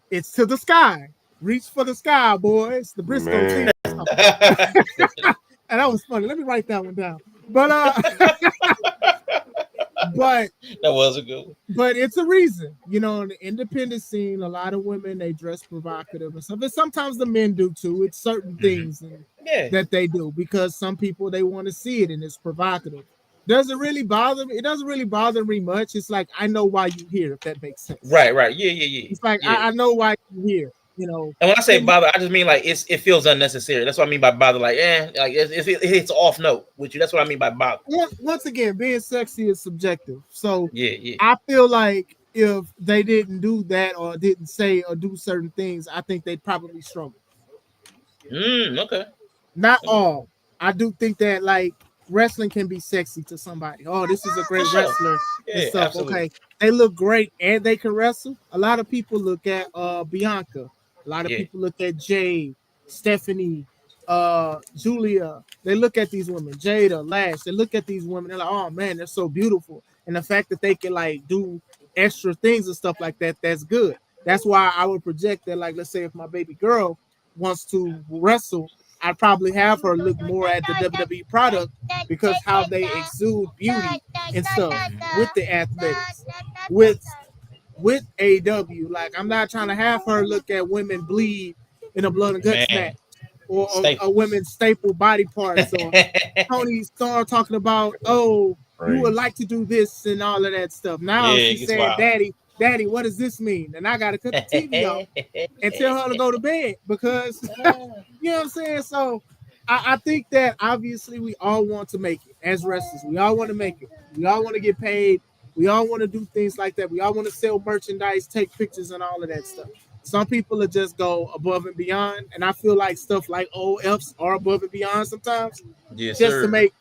it's to the sky. Reach for the sky, boys. The Briscoe team. And that was funny. Let me write that one down. But but that was a good one. But it's a reason. You know, in the independent scene, a lot of women, they dress provocative and stuff. And sometimes the men do too. It's certain things that they do because some people, they want to see it and it's provocative. Does it really bother me? It doesn't really bother me much. It's like, I know why you're here, if that makes sense. Right. Yeah. It's like, I know why you're here. You know, and when I say bother, I just mean like it feels unnecessary. That's what I mean by bother. Like, like it hits off note with you. That's what I mean by bother. Once again, being sexy is subjective. So yeah. I feel like if they didn't do that or didn't say or do certain things, I think they'd probably struggle. Okay. Not all. I do think that like wrestling can be sexy to somebody. Oh, this is a great wrestler and stuff. Absolutely. Okay, they look great and they can wrestle. A lot of people look at Bianca. A lot of people look at Jade, Stephanie, Julia. They look at these women, Jada, Lash. They look at these women. They're like, oh man, they're so beautiful. And the fact that they can like do extra things and stuff like that, that's good. That's why I would project that, like, let's say if my baby girl wants to wrestle, I'd probably have her look more at the WWE product because how they exude beauty and stuff with the athletics. With AW, like I'm not trying to have her look at women bleed in a blood and guts match or a women's staple body parts or Toni Storm talking about, oh, you would like to do this and all of that stuff. Now she's saying, Daddy, what does this mean? And I gotta cut the TV off and tell her to go to bed because you know what I'm saying? So I think that obviously we all want to make it as wrestlers. We all want to make it. We all want to get paid. We all want to do things like that. We all want to sell merchandise, take pictures, and all of that stuff. Some people will just go above and beyond, and I feel like stuff like OFs are above and beyond sometimes, just to make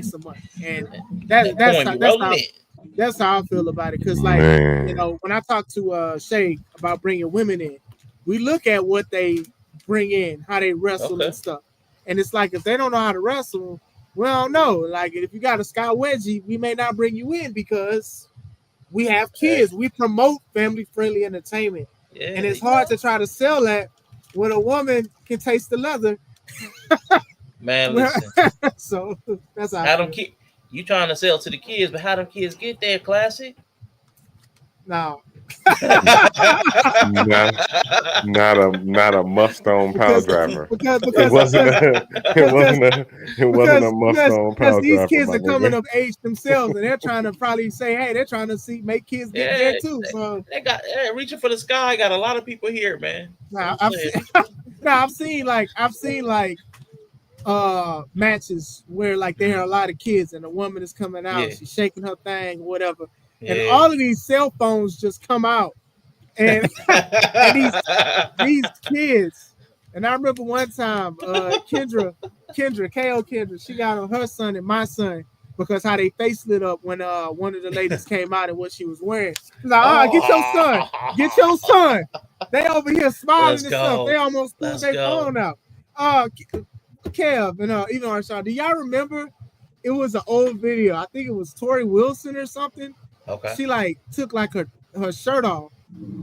some money. And that's how I feel about it. Because like you know, when I talk to Shay about bringing women in, we look at what they bring in, how they wrestle and stuff, and it's like if they don't know how to wrestle. We don't know. Like, if you got a Sky Wedgie, we may not bring you in because we have kids. We promote family-friendly entertainment. And it's hard to try to sell that when a woman can taste the leather. Man, listen. So, that's how you trying to sell to the kids, but how them kids get there, Classic? No. not a Mustang power driver. Because it wasn't a Mustang power driver. These kids are coming of age themselves, and they're trying to probably say, hey, they're trying to make kids get there too. So they got reaching for the sky. Got a lot of people here, man. I've seen matches where like there are a lot of kids and the woman is coming out, she's shaking her thing, whatever, and all of these cell phones just come out, and and these kids. And I remember one time, Kendra, she got on her son and my son because how they face lit up when one of the ladies came out and what she was wearing. She's like, get your son. They over here smiling and stuff. They almost pulled their phone out. Kev and even Arshad, do y'all remember? It was an old video. I think it was Tori Wilson or something. Okay. She like took like her shirt off.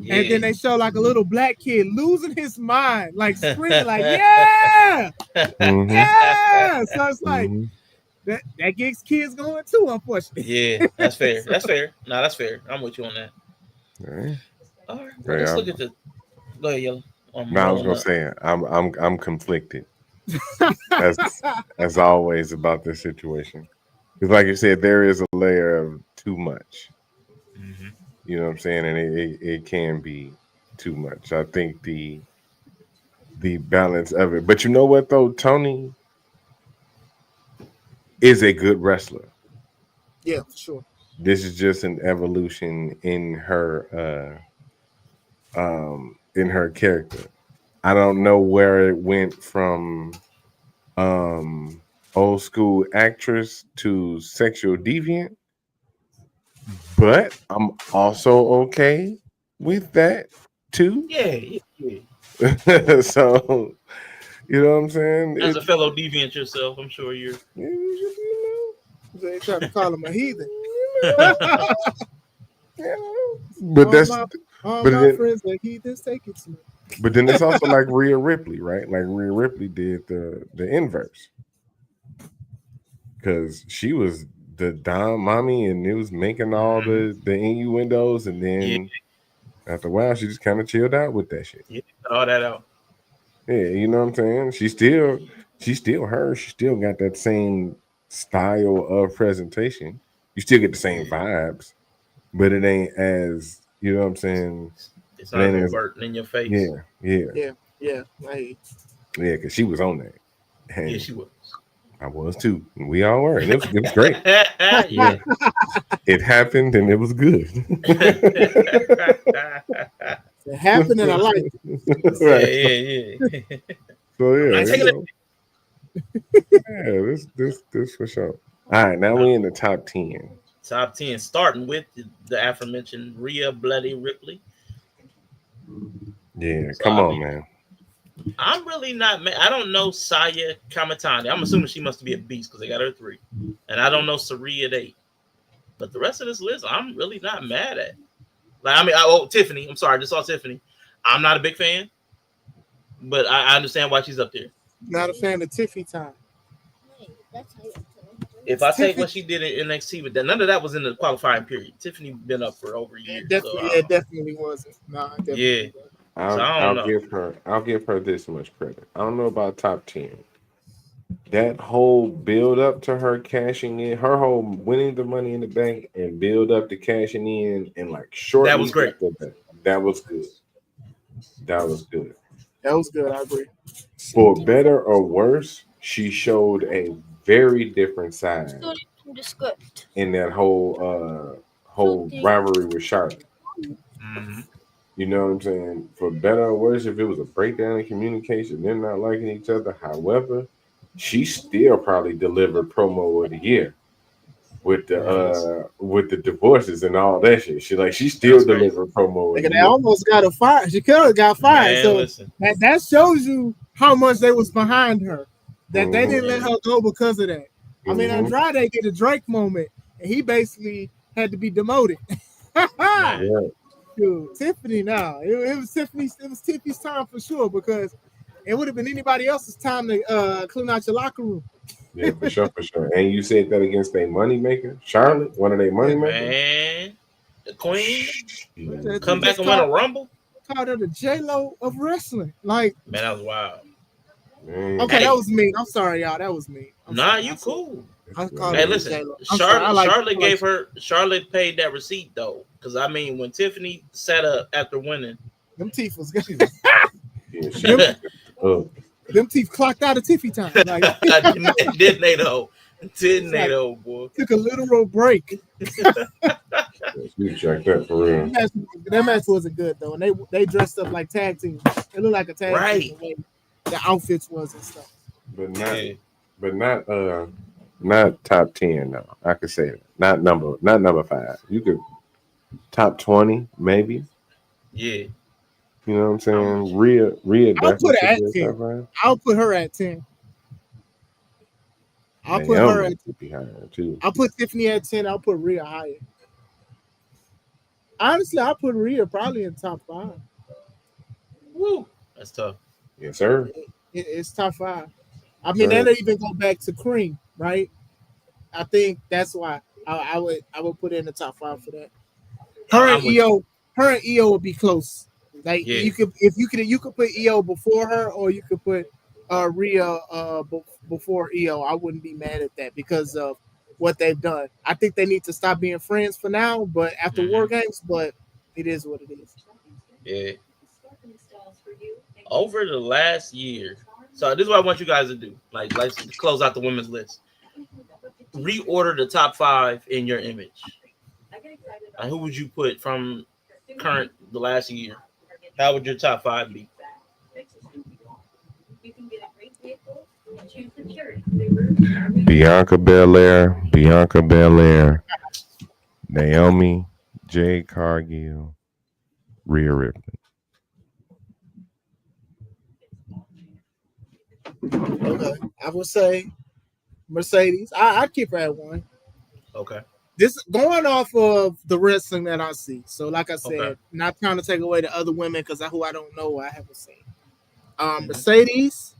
Yeah. And then they show like a little black kid losing his mind, like screaming, like yeah, yeah. So it's like that gets kids going too, unfortunately. Yeah, that's fair. That's fair. No, that's fair. I'm with you on that. All right. Well, let's look at the. Go ahead, Yellow. No, I was gonna say I'm conflicted. as always about this situation, because like you said, there is a layer of too much. Mm-hmm. You know what I'm saying, and it can be too much. I think the balance of it, but you know what though, Tony is a good wrestler. Yeah, for sure. This is just an evolution in her character. I don't know where it went from old school actress to sexual deviant, but I'm also okay with that too. Yeah. So, you know what I'm saying? As a fellow deviant yourself, I'm sure you're. They try to call him a heathen. But all my friends are heathens. Take it to me. But then it's also like Rhea Ripley, right? Like Rhea Ripley did the inverse, because she was the dom mommy and it was making all the innuendos, and then after a while she just kind of chilled out with that shit. Yeah, all that out. Yeah, you know what I'm saying? She's still her. She still got that same style of presentation. You still get the same vibes, but it ain't as, you know what I'm saying? It's not overt in your face. Yeah. Because she was on that. And yeah, she was. I was too. We all were. It was great. Yeah. It happened and it was good. It happened and I liked it. Right. Yeah. So this for sure. All right, now we're in the top 10. Top 10, starting with the aforementioned Rhea Bloody Ripley. Yeah, come on, man. I'm really not mad. I don't know Saya Kamatani. I'm assuming she must be a beast because they got her 3. And I don't know C.R.E.A.M at 8. But the rest of this list, I'm really not mad at. Like, I mean, Tiffany. I'm sorry, I just saw Tiffany. I'm not a big fan, but I understand why she's up there. Not a fan of Tiffany time. If I take what she did in NXT, but none of that was in the qualifying period. Tiffany been up for over a year. It definitely wasn't. No, definitely wasn't. I'll give her this much credit. I don't know about top 10. That whole build up to her cashing in, her whole winning the Money in the Bank and build up to cashing in, and like short. That was great. That was good. That was good. That was good. I agree. For better or worse, she showed a very different side in that whole rivalry with Charlotte. Mm-hmm. You know what I'm saying? For better or worse, if it was a breakdown in communication, they're not liking each other. However, she still probably delivered promo of the year with the divorces and all that shit. She still delivered promo. They almost got her fired. She could have got fired. Man, so that shows you how much they was behind her. That they didn't let her go because of that. I mean, Andrade did a Drake moment, and he basically had to be demoted. Dude, Tiffany, it was Tiffany's. It was Tiffany's time for sure, because it would have been anybody else's time to clean out your locker room. Yeah, for sure. And you said that against a moneymaker, Charlotte, one of their moneymakers. Man, the Queen, come back and win a Rumble. Called her the J-Lo of wrestling. Like, man, that was wild. Okay, that was me. I'm sorry, y'all. That was me. You cool. Hey, listen, Charlotte paid that receipt though, because I mean, when Tiffany sat up after winning, them teeth was good. Them teeth clocked out of Tiffy time. Like, didn't they though? Didn't they though, boy? Took a literal break. You checked that for real. That match wasn't good though, and they dressed up like tag teams. It looked like a tag team the way the outfits was and stuff. But not top 10 though. I could say that. Not number 5. You could top 20 maybe. Yeah. You know what I'm saying? Rhea I'll put her at 10. I'll put her at 10. I'll put her at 10 behind too. I'll put Tiffany at 10. I'll put Rhea higher. Honestly, I'll put Rhea probably in top 5. Woo, that's tough. Yes, sir. It's top 5. I mean, they don't even go back to C.R.E.A.M, right? I think that's why I would put it in the top 5 for that. Her and EO would be close. Like you could put EO before her, or you could put Rhea before EO. I wouldn't be mad at that because of what they've done. I think they need to stop being friends for now, but after War Games, but it is what it is. Yeah. Over the last year, so this is what I want you guys to do. Like, let's close out the women's list. Reorder the top 5 in your image. And who would you put from the last year? How would your top 5 be? Bianca Belair, Naomi, Jade Cargill, Rhea Ripley. Okay, I would say Mercedes. I'd keep her at 1. Okay. This going off of the wrestling that I see. So, like I said, not trying to take away the other women because who I don't know, I haven't seen. Mercedes.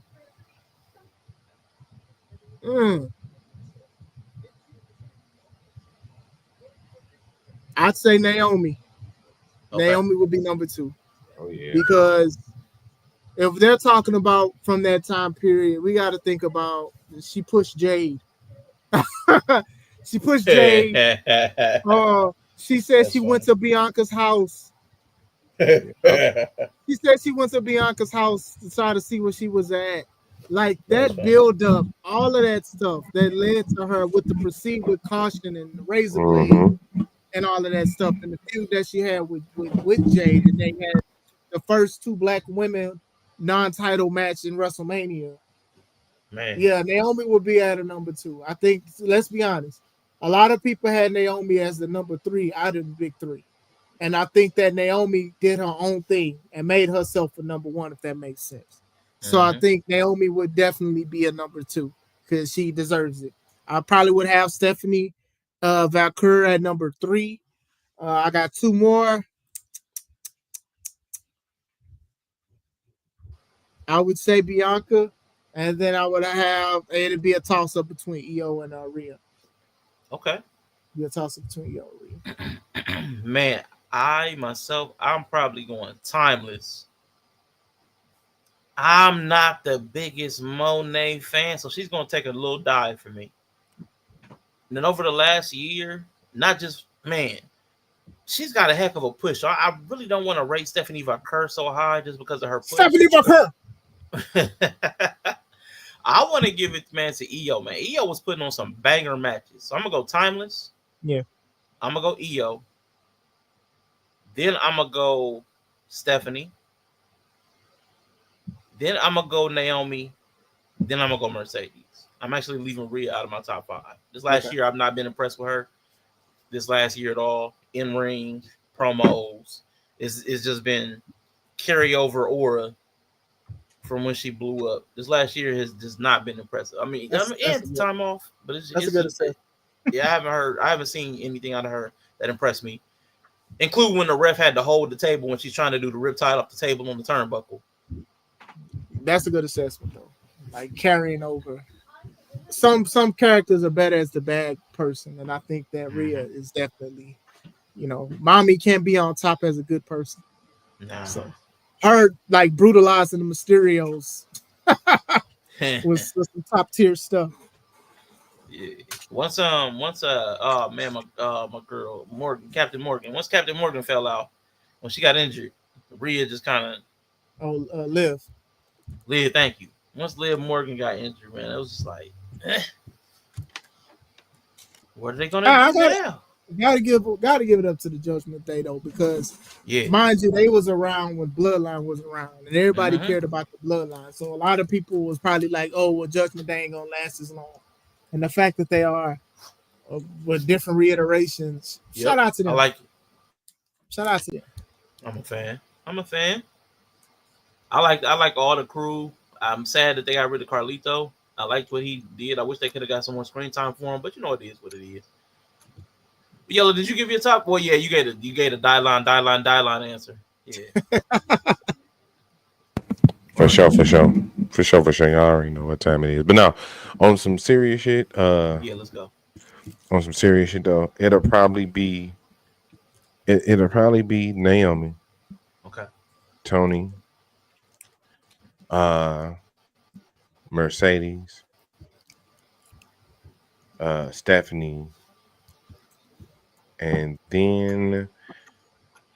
I'd say Naomi. Okay. Naomi would be number 2. Oh yeah. Because if they're talking about from that time period, we got to think about she pushed Jade. She pushed Jade. She said she went to Bianca's house. She said she went to Bianca's house to try to see where she was at. Like that build up, all of that stuff that led to her with the proceed with caution and the razor blade and all of that stuff, and the feud that she had with Jade, and they had the first 2 black women non-title match in WrestleMania. Man. Yeah, Naomi would be at a number 2. I think, let's be honest, a lot of people had Naomi as the number 3 out of the big 3. And I think that Naomi did her own thing and made herself a number 1, if that makes sense. So I think Naomi would definitely be a number 2 because she deserves it. I probably would have Stephanie Valkyrie at number 3. I got 2 more. I would say Bianca, and then I would have it'd be a toss up between EO and Rhea. Okay. Be a toss up between EO and Rhea. Man, I'm probably going Timeless. I'm not the biggest Monet fan, so she's gonna take a little dive for me. And then over the last year, not just she's got a heck of a push. I really don't want to rate Stephanie Valkyrie so high just because of her push. Stephanie Valkyrie. I want to give it, to EO, man. EO was putting on some banger matches. So I'm going to go Timeless. Yeah. I'm going to go EO. Then I'm going to go Stephanie. Then I'm going to go Naomi. Then I'm going to go Mercedes. I'm actually leaving Rhea out of my top 5. This last year, I've not been impressed with her. This last year at all. In-ring, promos. It's just been carryover aura from when she blew up. This last year has just not been impressive. I mean, it's time off, but it's good to say. Yeah, I haven't seen anything out of her that impressed me, including when the ref had to hold the table when she's trying to do the riptide off the table on the turnbuckle. That's a good assessment, though. Like carrying over. Some characters are better as the bad person, and I think that Rhea is definitely, mommy can't be on top as a good person. Nah. So her like brutalizing the Mysterios was some top tier stuff. Yeah. Once my girl Captain Morgan. Once Captain Morgan fell out, when she got injured, Rhea just kind of Liv. Thank you. once Liv Morgan got injured, man, it was just like, what are they gonna do now? Gotta give it up to the Judgment Day though, because Yeah, mind you, they was around when Bloodline was around, and everybody cared about the Bloodline. So a lot of people was probably like, "Oh, well, Judgment Day ain't gonna last as long," and the fact that they are with different reiterations, shout out to them. I like it. Shout out to them. I'm a fan. I like all the crew. I'm sad that they got rid of Carlito. I liked what he did. I wish they could have got some more screen time for him, but you know it is what it is. Yellow, did you give your top? Well, yeah, you gave a die line answer. Yeah. For sure. Y'all already know what time it is. But now, on some serious shit. Yeah, let's go. On some serious shit though, it'll probably be Naomi. Okay. Tony. Mercedes. Stephanie. And then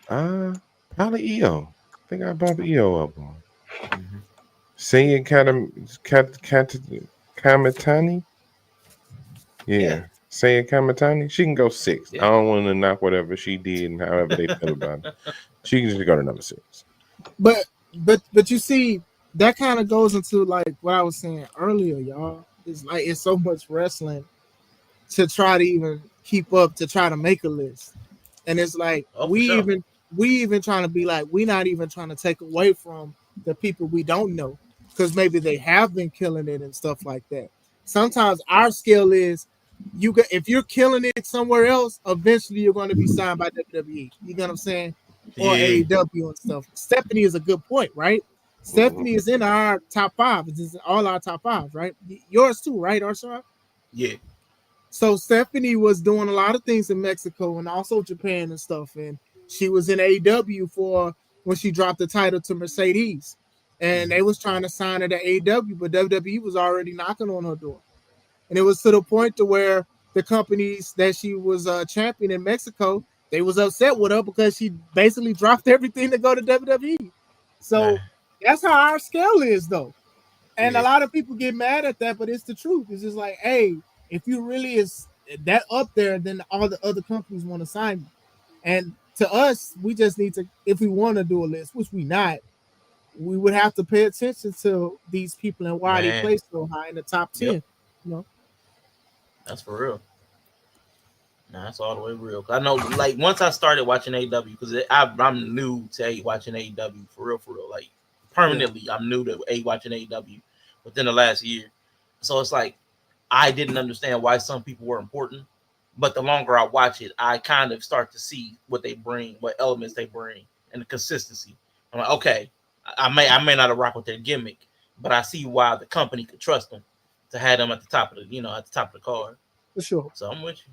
probably EO. I think I bumped EO up on. Seiya Kamatani. Yeah. Seiya Kamatani. She can go 6. Yeah. I don't want to knock whatever she did and however they feel about it. She can just go to number 6. But you see, that kind of goes into like what I was saying earlier, y'all. It's like it's so much wrestling to try to even keep up, to try to make a list. And it's like we even trying to be like, we're not even trying to take away from the people we don't know, because maybe they have been killing it and stuff like that. Sometimes our skill is if you're killing it somewhere else, eventually you're going to be signed by WWE. You know what I'm saying? Or AEW and stuff. Stephanie is a good point, right? Stephanie is in our top 5. It's in all our top 5, right? Yours too, right, Arshawn? Yeah. So Stephanie was doing a lot of things in Mexico and also Japan and stuff. And she was in AEW for when she dropped the title to Mercedes. And they was trying to sign her to AEW, but WWE was already knocking on her door. And it was to the point to where the companies that she was champion in Mexico, they was upset with her because she basically dropped everything to go to WWE. So that's how our scale is, though. And a lot of people get mad at that, but it's the truth. It's just like, hey, if you really is that up there, then all the other companies want to sign you. And to us, we just need to, if we want to do a list, which we not, we would have to pay attention to these people and why they play so high in the top 10. You know, that's for real. No, that's all the way real. I know, like, once I started watching AEW, because I'm new to watching AEW for real. Like, permanently, I'm new to watching AEW within the last year. So it's like, I didn't understand why some people were important, but the longer I watch it, I kind of start to see what they bring, what elements they bring, and the consistency. I'm like, okay, I may not have rocked with their gimmick, but I see why the company could trust them to have them at the top of the card. For sure. So I'm with you.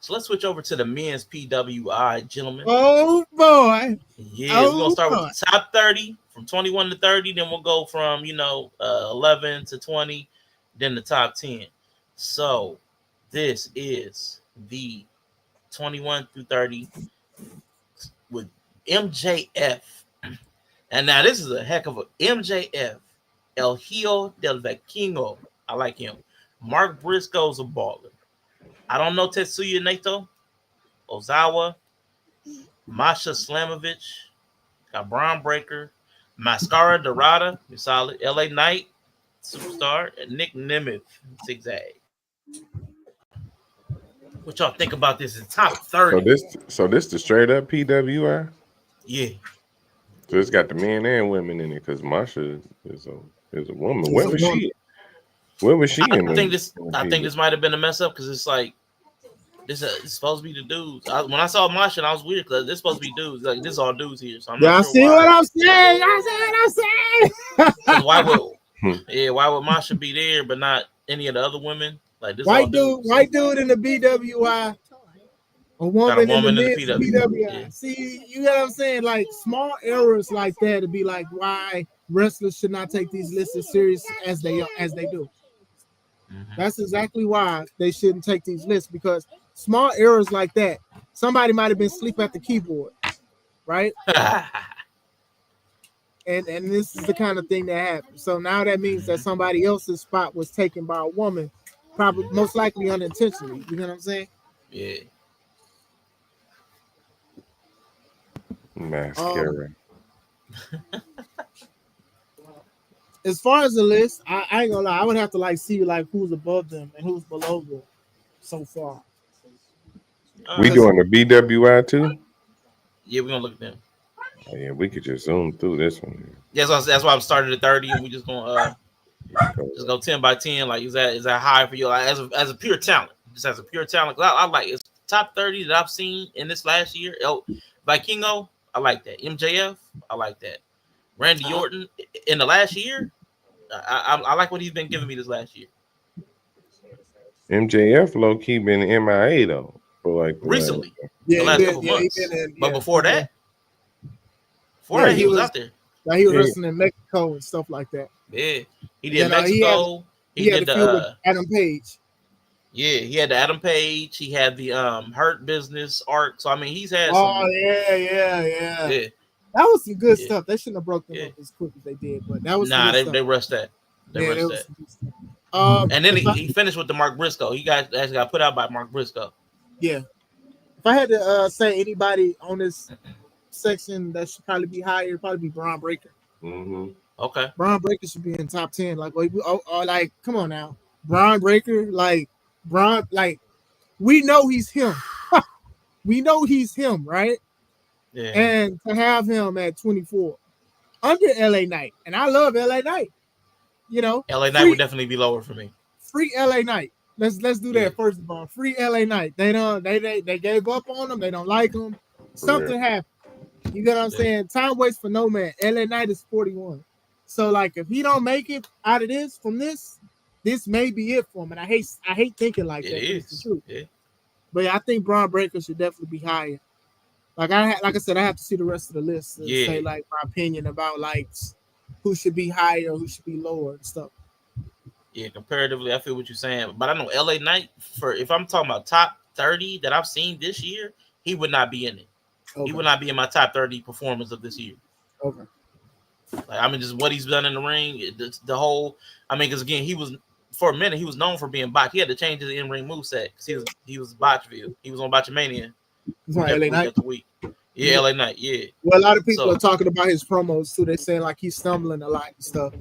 So let's switch over to the men's PWI, gentlemen. Oh boy. Yeah, we're gonna start with the top 30 from 21 to 30. Then we'll go from 11 to 20, then the top 10. So this is the 21 through 30 with MJF. And now this is a heck of a MJF, El Hijo del Vikingo. I like him. Mark Briscoe's a baller. I don't know Tetsuya Naito, Ozawa, Masha Slamovich, got Braun Breaker, Mascara Dorada, you're solid, LA Knight, Superstar, and Nick Nemeth, Zigzag. What y'all think about this in top 30? So this the straight up PWI? Yeah. So it's got the men and women in it, because Masha is a woman. Where was she? Where was she? I think this might have been a mess up, because it's like it's supposed to be the dudes. When I saw Masha, I was weird because this supposed to be dudes. Like, this is all dudes here. So I'm not sure what I'm saying. I see what I'm saying. Why would Masha be there but not any of the other women? Like, this white dude in the BWI, a woman in the PWI. Yeah. See, you know what I'm saying? Like, small errors like that to be like, why wrestlers should not take these lists as serious as they do. That's exactly why they shouldn't take these lists, because small errors like that, somebody might have been asleep at the keyboard, right? And this is the kind of thing that happened. So now that means that somebody else's spot was taken by a woman, probably most likely unintentionally. You know what I'm saying? Yeah. Mascara. As far as the list, I ain't gonna lie. I would have to like see like who's above them and who's below them so far. We doing the BWI too? Yeah, we're gonna look at them. Oh, yeah, we could just zoom through this one. Yeah, so that's why I'm starting at 30, and we just gonna just go 10 by 10. Like, is that high for you? Like, as a pure talent, just as a pure talent. I like it's top 30 that I've seen in this last year. Vikingo, I like that. MJF, I like that. Randy Orton in the last year, I like what he's been giving me this last year. MJF low key been MIA though for like recently, the last couple months. But before that, he was out there. Like he was wrestling in Mexico and stuff like that. Yeah, he did Mexico. He did the feud with Adam Page. Yeah, he had the Adam Page. He had the Hurt Business arc. So I mean, he's had. Yeah. That was some good stuff. They shouldn't have broke them up as quick as they did, but that was they rushed that. They rushed that. And then he finished with the Mark Briscoe. He actually got put out by Mark Briscoe. Yeah. If I had to say anybody on this section that should probably be higher, it'd probably be Braun Breaker. Mm-hmm. Okay. Braun Breaker should be in top 10. Like, like, come on now. Braun Breaker, like, we know he's him. We know he's him, right? Yeah. And to have him at 24 under LA Knight, and I love LA Knight. You know, LA Knight would definitely be lower for me. Free LA Knight. Let's do that first of all. Free LA Knight. They gave up on him. They don't like him. Something happened. You get what I'm saying? Time waits for no man. LA Knight is 41. So like, if he don't make it out of this this may be it for him. And I hate thinking like that. It's the truth. Yeah. But yeah, I think Braun Breaker should definitely be higher. Like I said, I have to see the rest of the list and say like my opinion about like who should be higher, who should be lower and stuff. Yeah, comparatively, I feel what you're saying. But I know LA Knight, if I'm talking about top 30 that I've seen this year, he would not be in it. Okay. He would not be in my top 30 performers of this year. Okay. Like, I mean, just what he's done in the ring, because again, he was for a minute he was known for being botched. He had to change his in-ring moveset because he was Botchville. He was on Botchamania. LA Knight. Yeah, LA Knight. Yeah. Well, a lot of people are talking about his promos too. They're saying like he's stumbling a lot and stuff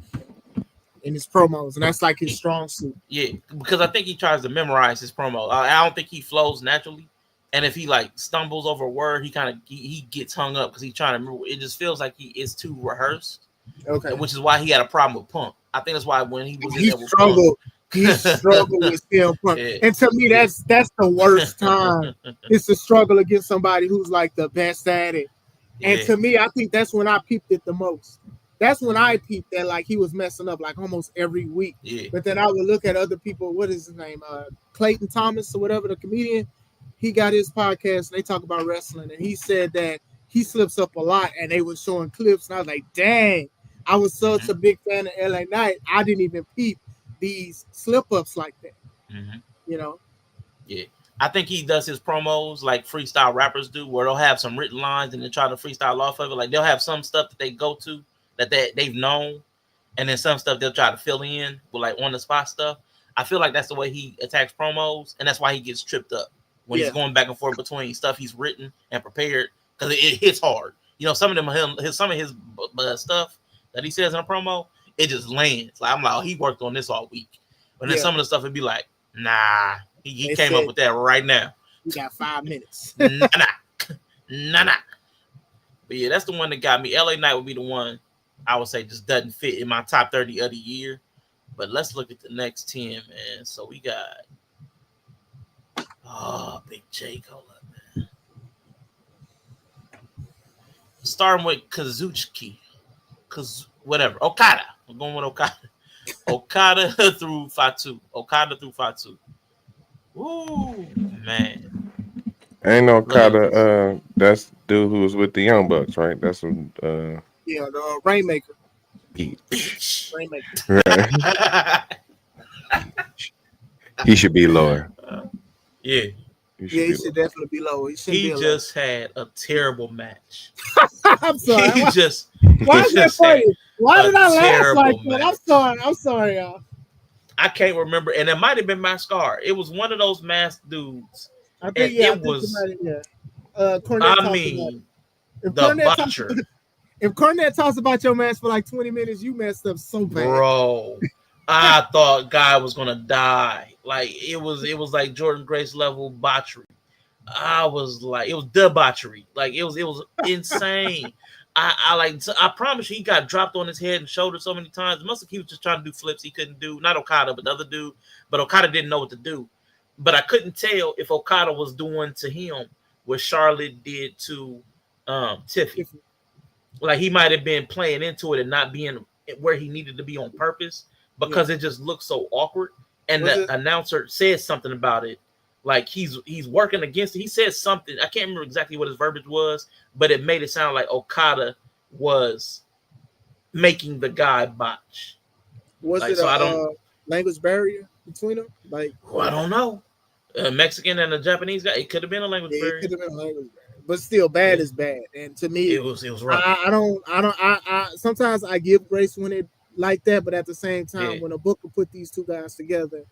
in his promos, and that's like his strong suit. Yeah, because I think he tries to memorize his promo. I don't think he flows naturally, and if he like stumbles over a word, he gets hung up because he's trying to remember. It just feels like he is too rehearsed. Okay, which is why he had a problem with Punk. I think that's why when he was in there with Punk, he struggled with CM Punk. Yeah. And to me, that's the worst time. It's to struggle against somebody who's like the best at it. And to me, I think that's when I peeped it the most. That's when I peeped that like he was messing up like almost every week. Yeah. But then I would look at other people. What is his name? Clayton Thomas or whatever, the comedian. He got his podcast and they talk about wrestling. And he said that he slips up a lot and they were showing clips. And I was like, dang, I was such a big fan of LA Knight. I didn't even peep these slip-ups like that. Mm-hmm. You know? Yeah. I think he does his promos like freestyle rappers do, where they'll have some written lines and then try to freestyle off of it. Like they'll have some stuff that they go to that they've known, and then some stuff they'll try to fill in with like on the spot stuff. I feel like that's the way he attacks promos, and that's why he gets tripped up when he's going back and forth between stuff he's written and prepared, because it hits hard. You know, some of his stuff that he says in a promo, it just lands. Like I'm like, oh, he worked on this all week. But then some of the stuff would be like, nah, he came up with that right now. We got 5 minutes. nah. But yeah, that's the one that got me. LA Knight would be the one I would say just doesn't fit in my top 30 of the year. But let's look at the next 10, man. So we got Big J. Hold up, man. Starting with Kazuchiki. Okada. I'm going with Okada. Okada through Fatu. Ooh, man. Ain't no Okada. That's dude who was with the Young Bucks, right? That's what. The Rainmaker. Rainmaker. Right. He should be lower. Yeah. He should definitely be lower. He just had a terrible match. I'm sorry. Why is that funny? Why did I laugh like that? Match. I'm sorry, y'all. I can't remember, and it might have been my scar. It was one of those masked dudes. I think it was. Cornette I mean, the butcher. If Cornette talks about your match for like 20 minutes, you messed up so bad, bro. I thought guy was gonna die. Like it was like Jordan Grace level botchery. I was like, it was debauchery. Like it was insane. I promise you, he got dropped on his head and shoulder so many times. He was just trying to do flips he couldn't do. Not Okada, but the other dude. But Okada didn't know what to do. But I couldn't tell if Okada was doing to him what Charlotte did to Tiffany. Like he might have been playing into it and not being where he needed to be on purpose because it just looked so awkward. And the announcer said something about it. Like he's working against it. He said something. I can't remember exactly what his verbiage was, but it made it sound like Okada was making the guy botch. Was like, it a language barrier between them? Like, I don't know. A Mexican and a Japanese guy. It could have been a language barrier. It could have been a language barrier. But still, bad is bad. And to me, it was rough. I sometimes I give grace when it like that, but at the same time, when a booker put these two guys together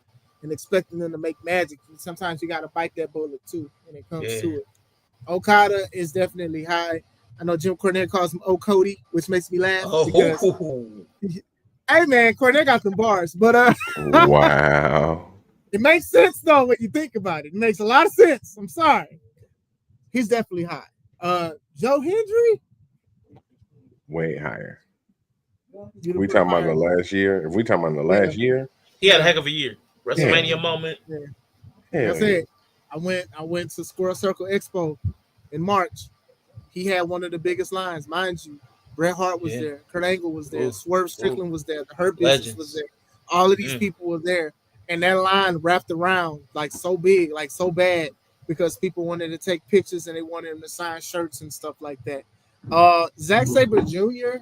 and expecting them to make magic, sometimes you got to bite that bullet too when it comes to it. Okada is definitely high. I know Jim Cornette calls him Cody, which makes me laugh. Because, hey man, Cornette got some bars, but wow, it makes sense though when you think about it. It makes a lot of sense. I'm sorry, he's definitely high. Joe Hendry, way higher. We talking about the last year? If we talking about the last year, he had a heck of a year. WrestleMania moment. Like I said, I went to Squirrel Circle Expo in March. He had one of the biggest lines, mind you. Bret Hart was there. Kurt Angle was there. Swerve Strickland was there. The Hurt Business was there. All of these people were there. And that line wrapped around like so big, like so bad, because people wanted to take pictures and they wanted him to sign shirts and stuff like that. Zack Sabre Jr.,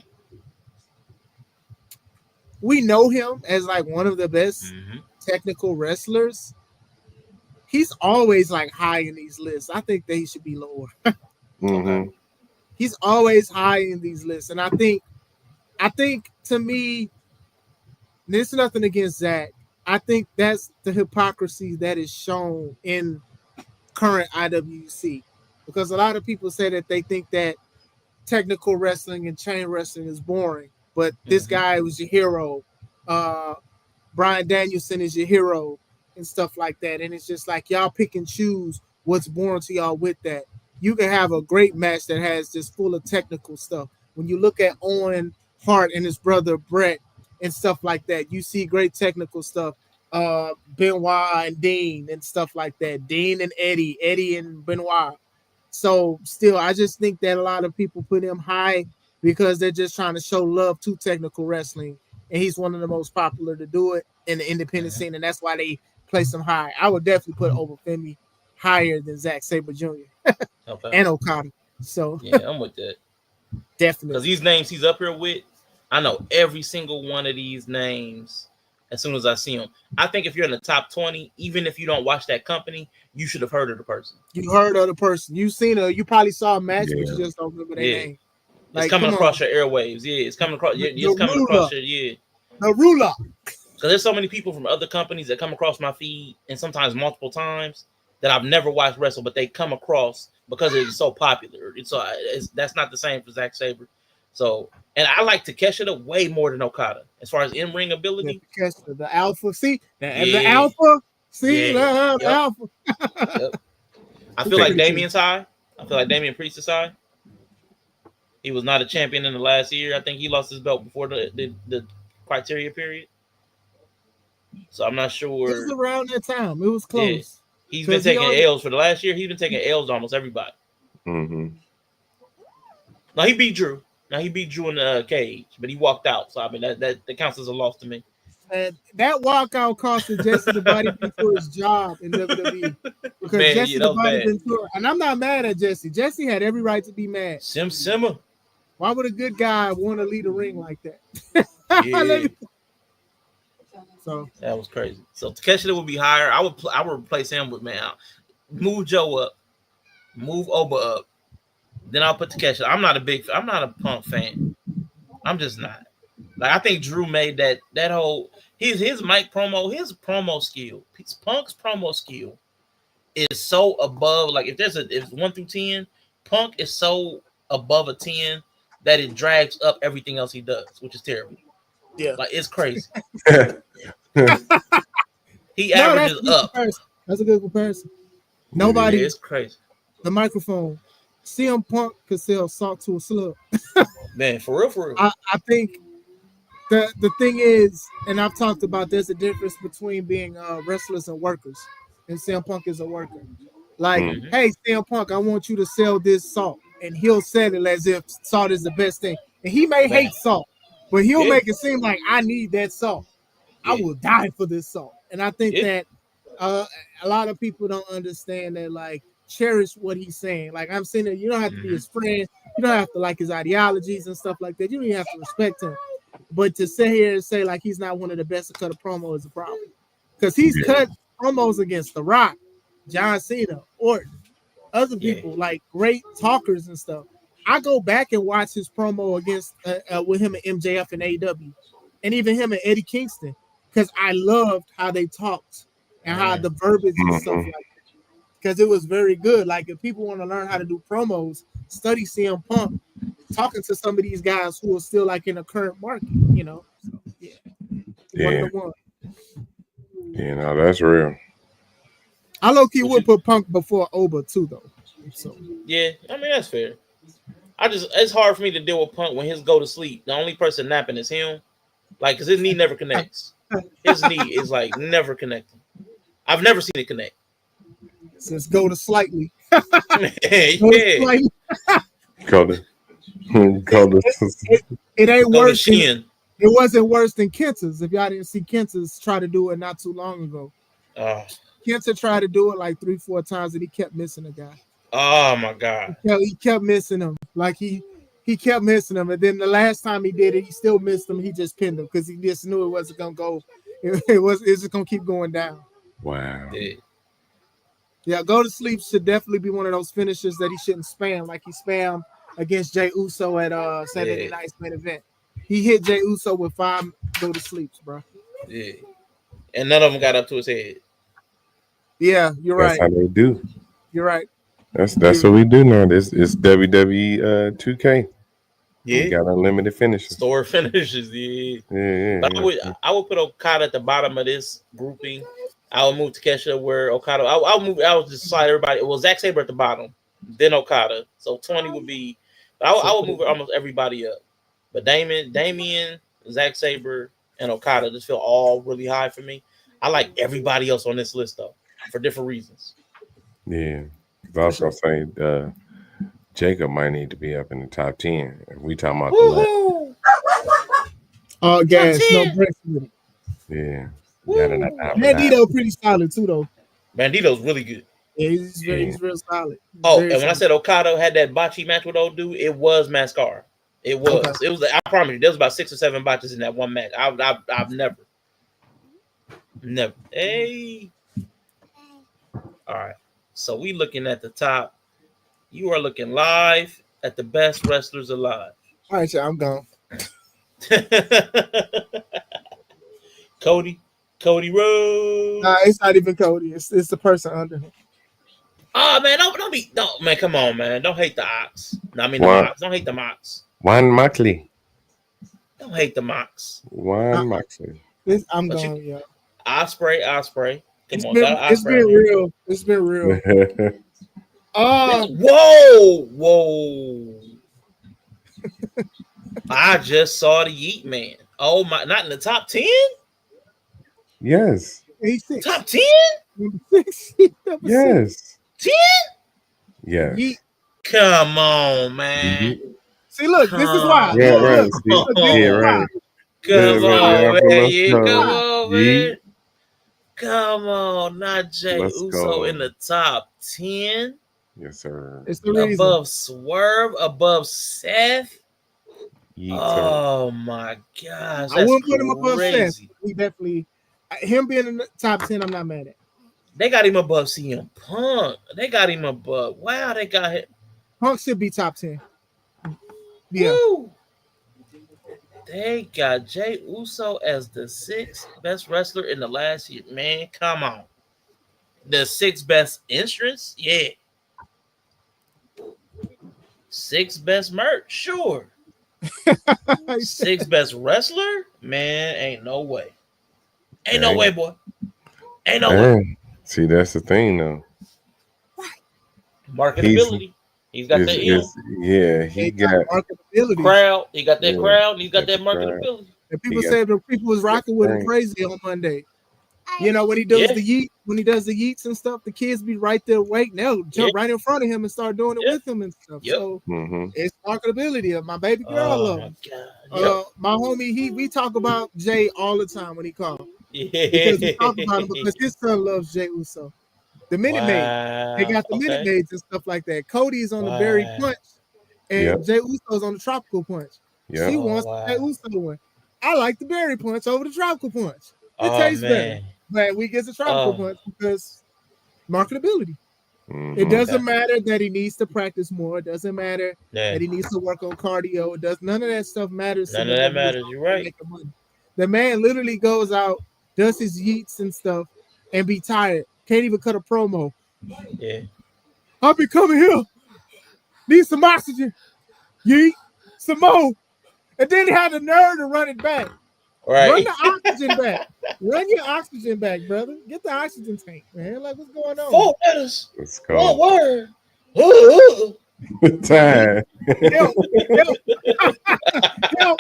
we know him as like one of the best technical wrestlers. He's always like high in these lists. I think that he should be lower. He's always high in these lists. And I think to me, there's nothing against Zach. I think that's the hypocrisy that is shown in current IWC. Because a lot of people say that they think that technical wrestling and chain wrestling is boring. But this guy was your hero. Bryan Danielson is your hero and stuff like that. And it's just like y'all pick and choose what's boring to y'all with that. You can have a great match that has just full of technical stuff. When you look at Owen Hart and his brother Brett and stuff like that, you see great technical stuff. Benoit and Dean and stuff like that. Dean and Eddie and Benoit. So still, I just think that a lot of people put him high because they're just trying to show love to technical wrestling. And he's one of the most popular to do it in the independent scene. And that's why they place him high. I would definitely put Obafemi higher than Zack Sabre Jr. And Okada. So yeah, I'm with that. Definitely. Because these names he's up here with, I know every single one of these names as soon as I see them. I think if you're in the top 20, even if you don't watch that company, you should have heard of the person. You heard of the person. You seen her. You probably saw a match, but you just don't remember their name. Like, it's coming across your airwaves. Yeah, it's coming across. It's coming across your the ruler. Because there's so many people from other companies that come across my feed, and sometimes multiple times, that I've never watched wrestle, but they come across because it's so popular. That's not the same for Zack Sabre. So, and I like Takeshita way more than Okada as far as in-ring ability. The alpha, see, the alpha, see, the alpha. I feel like Damien's high. I feel like Damian Priest is high. He was not a champion in the last year. I think he lost his belt before the criteria period. So I'm not sure. It was around that time. It was close. Yeah. He's been taking L's for the last year. He's been taking L's to almost everybody. Mm-hmm. Now he beat Drew. In the cage, but he walked out. So I mean that counts as a loss to me. And that walkout costed Jesse the Body for his job in WWE. Because Jesse the Body Ventura, and I'm not mad at Jesse. Jesse had every right to be mad. Simmer. Why would a good guy want to lead a ring like that? Yeah. So that was crazy. So Takeshita would be higher. I would replace him with move Joe up, move Oba up. Then I'll put Takeshita. I'm not a Punk fan. I'm just not. Like I think Drew made that whole his mic promo, his promo skill, Punk's promo skill is so above. Like if 1 through 10, Punk is so above a 10 that it drags up everything else he does, which is terrible. Yeah, like it's crazy. He no, averages up. That's a good comparison. Nobody. Yeah, it's crazy. The microphone. CM Punk could sell salt to a slug. Man, for real. I think the thing is, and I've talked about, there's a difference between being wrestlers and workers, and CM Punk is a worker. Like, hey, CM Punk, I want you to sell this salt, and he'll sell it as if salt is the best thing. And he may hate salt, but he'll make it seem like I need that salt. I will die for this salt. And I think that a lot of people don't understand that, like, cherish what he's saying. Like I'm saying that you don't have to be his friend, you don't have to like his ideologies and stuff like that. You don't even have to respect him. But to sit here and say like he's not one of the best to cut a promo is a problem. Because he's cut promos against The Rock, John Cena, Orton, other people, like great talkers and stuff. I go back and watch his promo against with him and MJF and AEW, and even him and Eddie Kingston, because I loved how they talked and how the verbiage and stuff like that. Because it was very good. Like if people want to learn how to do promos, study CM Punk talking to some of these guys who are still like in the current market, you know. So, one. You know, that's real. I low-key would put Punk before Oba too, though. So yeah, I mean that's fair. It's hard for me to deal with Punk when his go to sleep. The only person napping is him, like because his knee never connects. His knee is like never connecting. I've never seen it connect. Since go to slightly. Go to. It ain't worse. It wasn't worse than Kenta's. If y'all didn't see Kenta's try to do it not too long ago. Kenta tried to do it like 3-4 times and he kept missing a guy. Oh my god. He kept missing him. Like he kept missing him. And then the last time he did it, he still missed him. He just pinned him because he just knew it wasn't gonna go. It's just gonna keep going down. Wow. Yeah, go to sleep should definitely be one of those finishes that he shouldn't spam, like he spammed against Jey Uso at Saturday Night's main event. He hit Jey Uso with 5 go to sleeps, bro. Yeah, and none of them got up to his head. Yeah, you're right. That's how they do. You're right. That's what we do now. It's WWE 2K. Yeah, we got unlimited finishes. Store finishes. Yeah. But I would put Okada at the bottom of this grouping. I would move Takeshita where Okada. I would just slide everybody. Well, Zack Sabre at the bottom, then Okada. So 20 would be. I would move almost everybody up. But Damian, Zack Sabre, and Okada just feel all really high for me. I like everybody else on this list though, for different reasons. Yeah, I was gonna say Jacob might need to be up in the top 10. If we talking about the left. Gas, no breaks with it. Yeah. Bandito pretty solid too, though. Bandito's really good. Yeah, he's real solid. When I said Okada had that bocce match with old dude, it was Mascara. It was. Okay. It was. I promise you, there was about 6 or 7 botches in that one match. I've never. Hey. All right. So we looking at the top. You are looking live at the best wrestlers alive. All right, y'all, I'm gone. Cody Rhodes. Nah, it's not even Cody. It's the person under him. Oh man, don't man, come on, man. Don't hate the Ox. I mean the Mox. Don't hate the Mox. Juan Moxley. Don't hate the Mox. Juan Moxley. I'm going, yeah. Osprey. Come it's on, it's been real. It's been real. Whoa. I just saw the Yeet Man. Oh my, not in the top 10? Yes. Top 10? Yes. 10? Yes. Come on, man. Mm-hmm. See, look, this is why. Yeah, right. Right. Come on, man. Come on, not Jey Uso in the top 10. Yes, sir. It's the reason. Above Swerve, above Seth. Oh my gosh. I wouldn't put him above Seth. He definitely, him being in the top 10, I'm not mad at. They got him above CM Punk. They got him above. Wow, they got him. Punk should be top 10. Yeah. Woo. They got Jey Uso as the sixth best wrestler in the last year. Man, come on. The sixth best entrance? Yeah. Sixth best merch? Sure. Sixth best wrestler? Man, ain't no way. Ain't no way, boy. Ain't no way. See, that's the thing, though. Marketability. He's got that M. Yeah, he got marketability. Crowd. He got that crowd. And he's got that marketability. And people said the people was rocking with him crazy on Monday. You know, when he does the yeet, when he does the yeets and stuff, the kids be right there waiting. They'll jump right in front of him and start doing it with him and stuff. So it's marketability. My baby girl love him. My homie, we talk about Jey all the time when he calls. Because we talk about him because his son loves Jey Uso. The Minute Maid. They got the Minute Maids and stuff like that. Cody's on the Berry Punch and Jey Uso's on the Tropical Punch. She wants the Jey Uso one. I like the Berry Punch over the Tropical Punch. It tastes better. But we get the Tropical Punch because marketability. It doesn't matter that he needs to practice more. It doesn't matter that he needs to work on cardio. It does none of that stuff matters. None of that matters. You're right. The man literally goes out, does his yeets and stuff, and be tired. Can't even cut a promo. Yeah. I'll be coming here. Need some oxygen. Yeet. Some more. And then he had the nerve to run it back. Right. Run the oxygen back. Run your oxygen back, brother. Get the oxygen tank, man. Like, what's going on? 4 letters. Let's go. 1 word. Time. Help. Help.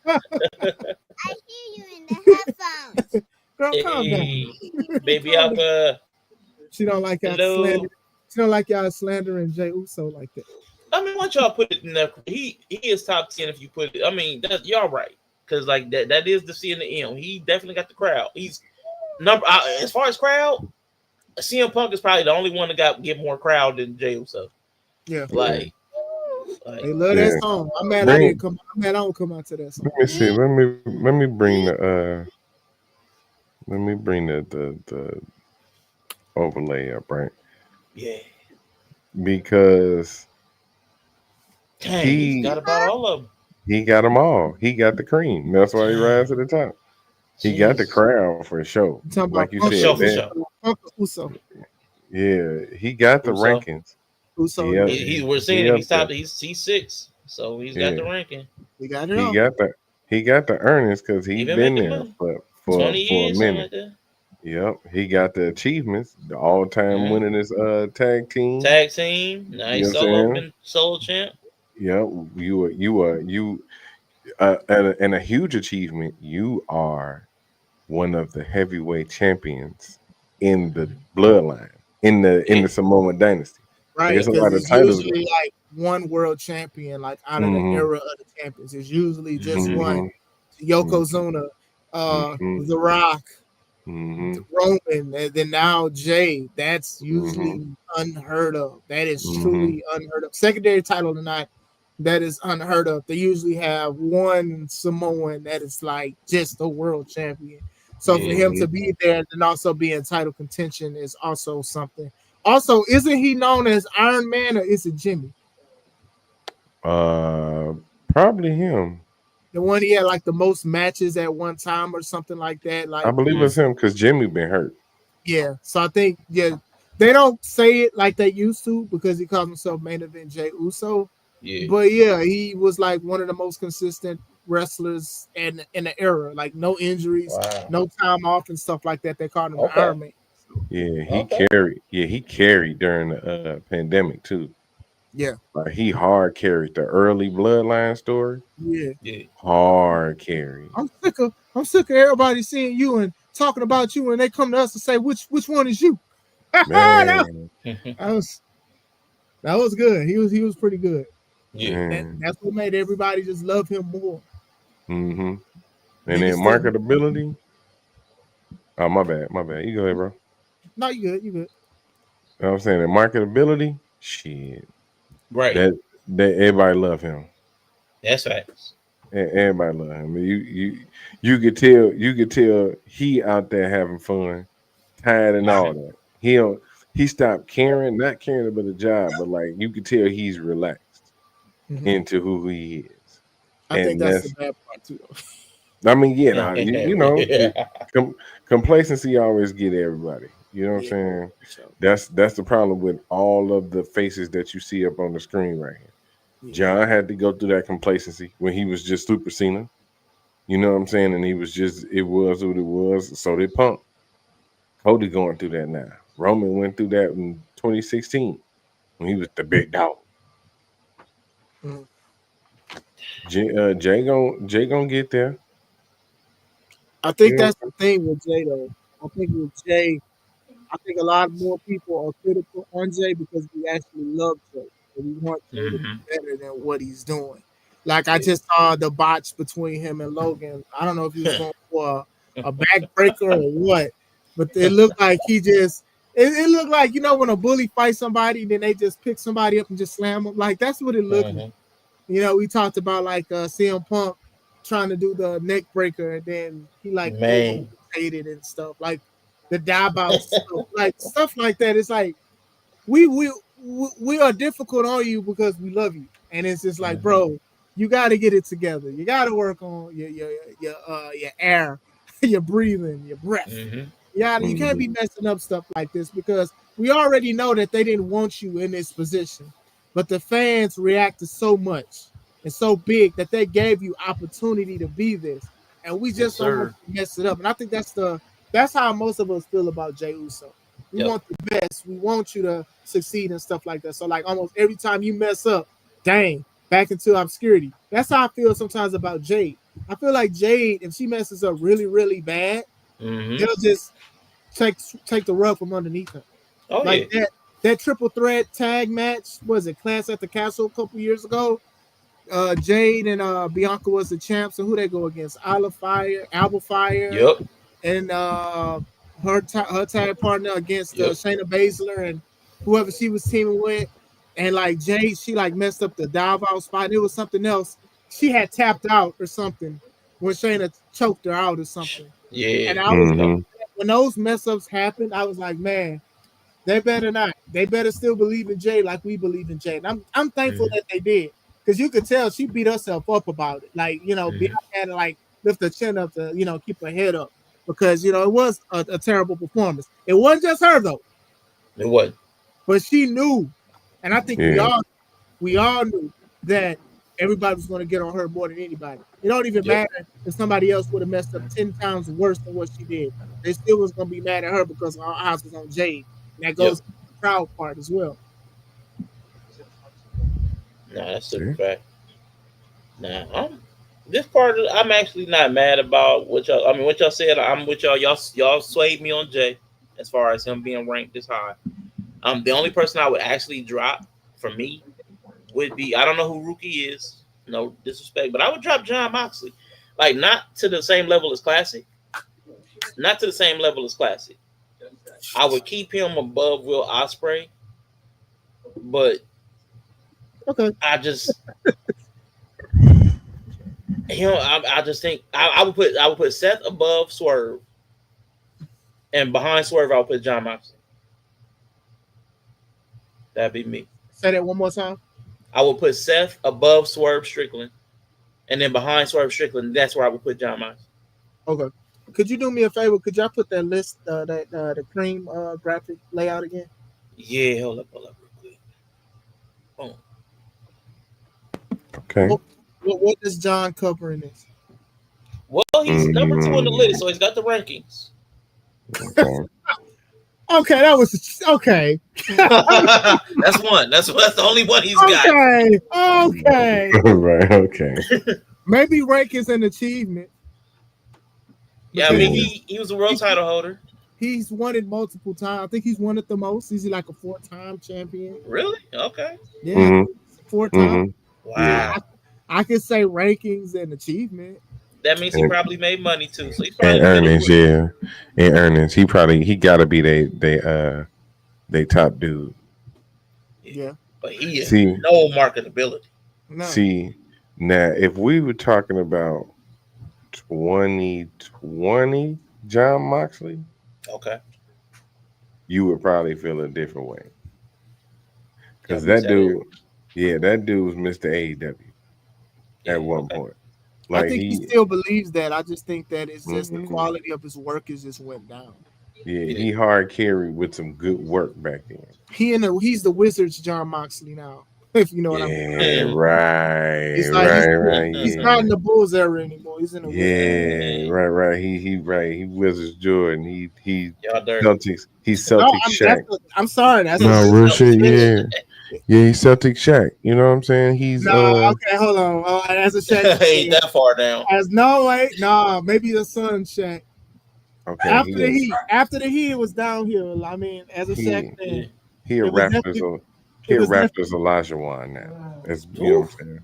I hear you in the headphones. Girl, calm down. Baby up. She don't like y'all slander. She don't like y'all slandering Jey Uso like that. I mean, why y'all put it in there? He is top 10 if you put it. I mean, y'all right. Because like that is the C and the M. He definitely got the crowd. He's number as far as crowd, CM Punk is probably the only one that get more crowd than Jey Uso. Yeah. Like they love that song. I'm mad I didn't come. I'm mad I don't come out to that song. Let me see. Let me bring the the overlay up, right? Yeah. Because he got about all of them. He got them all. He got the cream. That's why he rides to the top. He got the crowd for sure. Like you said, Uso. Yeah, he got the rankings. Uso. We're seeing him. He's top. He's C6, so he's got the ranking. He got it. He got the earnings because he's been there for 20 years, a minute. Like yep, he got the achievements, the all-time winningest tag team. Now he's solo champ. Yep, and a huge achievement. You are one of the heavyweight champions in the bloodline in the Samoan dynasty. Right, there's a lot of titles. Usually like one world champion, like out of the era of the champions. It's usually just one. Yokozuna, The Rock, Roman, and then now Jey. That's usually unheard of. That is truly unheard of. Secondary title tonight. That is unheard of. They usually have one Samoan that is like just a world champion. So for him to be there and also be in title contention is also something. Also, isn't he known as Iron Man or is it Jimmy? Probably him. The one he had like the most matches at one time or something like that. Like I believe it's him because Jimmy been hurt. Yeah, so I think they don't say it like they used to because he calls himself Main Event Jey Uso. Yeah. But yeah, he was like one of the most consistent wrestlers in the era. Like no injuries, no time off and stuff like that. They called him the Iron Man. Yeah, he carried during the pandemic too. Yeah, like he hard carried the early bloodline story. Yeah, hard carry. I'm sick of everybody seeing you and talking about you, and they come to us and say which one is you. that was good. He was pretty good. Yeah, that's what made everybody just love him more. And then marketability. Oh, my bad. You go ahead, bro. No, you good. You know what I'm saying? The marketability, shit. Right. That everybody love him. That's right. Everybody love him. You could tell he out there having fun, tired and all that. He stopped caring, not caring about the job, but like you could tell he's relaxed into who he is. I think that's the bad part too. I mean, complacency always get everybody. You know what I'm saying? Sure. That's the problem with all of the faces that you see up on the screen right here. Yeah. John had to go through that complacency when he was just Super Cena. You know what I'm saying? And he was just, it was what it was. So did Punk. Cody going through that now. Roman went through that in 2016 when he was the big dog. Mhm. Jey gonna get there. I think that's the thing with Jey though. I think with Jey, I think a lot more people are critical on Jey because we actually love Jey. And we want Jey to be better than what he's doing. Like I just saw the botch between him and Logan. I don't know if he was going for a backbreaker or what, but it looked like he just. It looked like, you know, when a bully fights somebody, then they just pick somebody up and just slam them. Like that's what it looked like. You know, we talked about like C.R.E.A.M Punk trying to do the neck breaker, and then he like overstated and stuff. Like the dive out stuff like that. It's like we are difficult on you because we love you, and it's just like, bro, you got to get it together. You got to work on your air, your breathing, your breath. You can't be messing up stuff like this because we already know that they didn't want you in this position, but the fans reacted so much and so big that they gave you opportunity to be this, and we just don't want to mess it up. And I think that's how most of us feel about Jey Uso. We want the best. We want you to succeed and stuff like that. So like almost every time you mess up, dang, back into obscurity. That's how I feel sometimes about Jade. I feel like Jade, if she messes up really, really bad, they'll just take the rug from underneath her. That triple threat tag match, was it Clash at the Castle a couple years ago? Jade and Bianca was the champs, and who they go against? Alba Fire, and her tag partner against Shayna Baszler and whoever she was teaming with. And like Jade, she like messed up the dive out spot. It was something else. She had tapped out or something when Shayna choked her out or something. Yeah. And I was when those mess ups happened, I was like, man, they better not. They better still believe in Jay like we believe in Jay. And I'm thankful that they did, because you could tell she beat herself up about it. Like, you know, Bianca had to like lift her chin up to, you know, keep her head up, because, you know, it was a terrible performance. It wasn't just her though. It wasn't. But she knew, and I think we all knew that everybody was going to get on her more than anybody. It don't even matter if somebody else would have messed up 10 times worse than what she did. They still was going to be mad at her because our eyes was on Jade. And that goes to the crowd part as well. Nah, that's a fact. Nah, this part I'm actually not mad about what y'all. I mean, what y'all said. I'm with y'all. Y'all swayed me on Jay as far as him being ranked this high. The only person I would actually drop for me would be, I don't know who Rookie is. No disrespect, but I would drop Jon Moxley. Like, not to the same level as Classic. Not to the same level as Classic. I would keep him above Will Ospreay, but I just I just think I would put Seth above Swerve, and behind Swerve I would put Jon Moxley. That'd be me. Say that one more time. I would put Seth above Swerve Strickland, and then behind Swerve Strickland, that's where I would put Jon Moxley. Okay. Could you do me a favor? Could y'all put that list, the cream graphic layout again? Yeah, hold up real quick. Boom. Okay. What does John cover in this? Well, he's number 2 on the list, so he's got the rankings. Okay, that was okay. That's one. That's the only one he's got. Okay. Right. Okay. Maybe rank is an achievement. Yeah, I mean he was a world title holder. He's won it multiple times. I think he's won it the most. He's like a 4-time champion. Really? Okay. Yeah, 4 times. Wow. I could say rankings and achievement. That means he probably made money too. So he's probably earnings, in earnings. He got to be they top dude. Yeah. But he has no marketability. No. See, now if we were talking about 2020 Jon Moxley, okay, you would probably feel a different way. Because that dude was Mr. AEW at one point. Like I think he still believes that. I just think that it's just the quality of his work is just went down. Yeah, he hard carried with some good work back then. He's the Wizards John Moxley now, if you know what I mean. Yeah, right, He's like right. he's not in the Bulls era anymore. He's in the Wizards. Right. He Wizards Jordan. He Y'all Celtics. He's No, Celtics Shaq. I'm sorry. That's No real shit. Yeah. He's Celtics Shaq. You know what I'm saying? He's okay. Hold on. Oh, as a Shaq. Ain't that far down. As no way. No, maybe the Sun Shaq. Okay. After the Heat was downhill. I mean, as a Shaq fan, he a Raptors. He a Raptors Olajuwon now. That's, you know what I'm saying.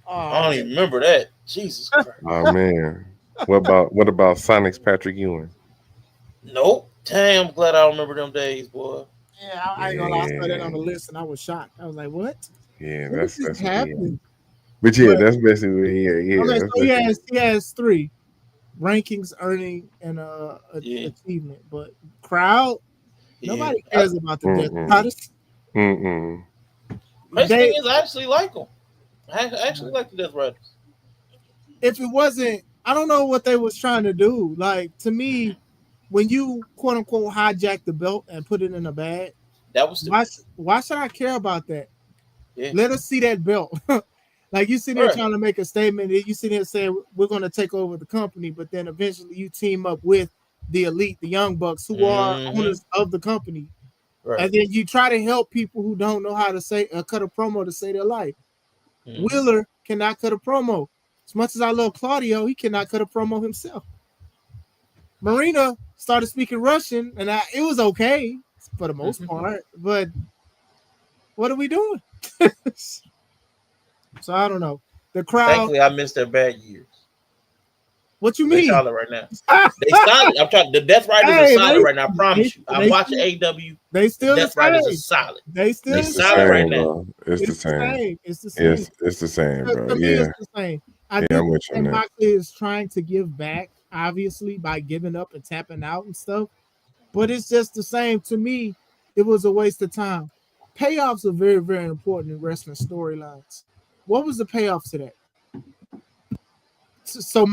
I don't even remember that. Jesus Christ. Oh man. What about Sonic's Patrick Ewing? Nope. Damn, I'm glad I don't remember them days, boy. Yeah, I ain't gonna lie. I saw that on the list and I was shocked. I was like, what? Yeah, what that's happening. But yeah, that's basically Okay, so he has 3 rankings, earning, and achievement. But crowd, nobody cares about the Death Goddess. First thing is, I actually like them. I actually like the Death Riders. If it wasn't, I don't know what they was trying to do. Like, to me, when you quote unquote hijack the belt and put it in a bag, that was why should I care about that? Yeah. Let us see that belt. Like, you sit there trying to make a statement, you sit there saying we're going to take over the company, but then eventually you team up with the elite, the Young Bucks, who are owners of the company. Right. And then you try to help people who don't know how to say cut a promo to say their life. Wheeler cannot cut a promo. As much as I love Claudio, he cannot cut a promo himself. Marina started speaking Russian, and it was okay for the most part. But what are we doing? So I don't know. The crowd. Thankfully, I missed their bad years. What you mean? They solid right now. They solid. I'm trying. The Death Riders are solid right now. I promise you. I'm watching AW. They still Death Riders are solid. They solid right now. It's the same. It's the same. It's the same, bro. To me, it's the same. I think Moxley is trying to give back, obviously, by giving up and tapping out and stuff. But it's just the same. To me, it was a waste of time. Payoffs are very, very important in wrestling storylines. What was the payoff to that? So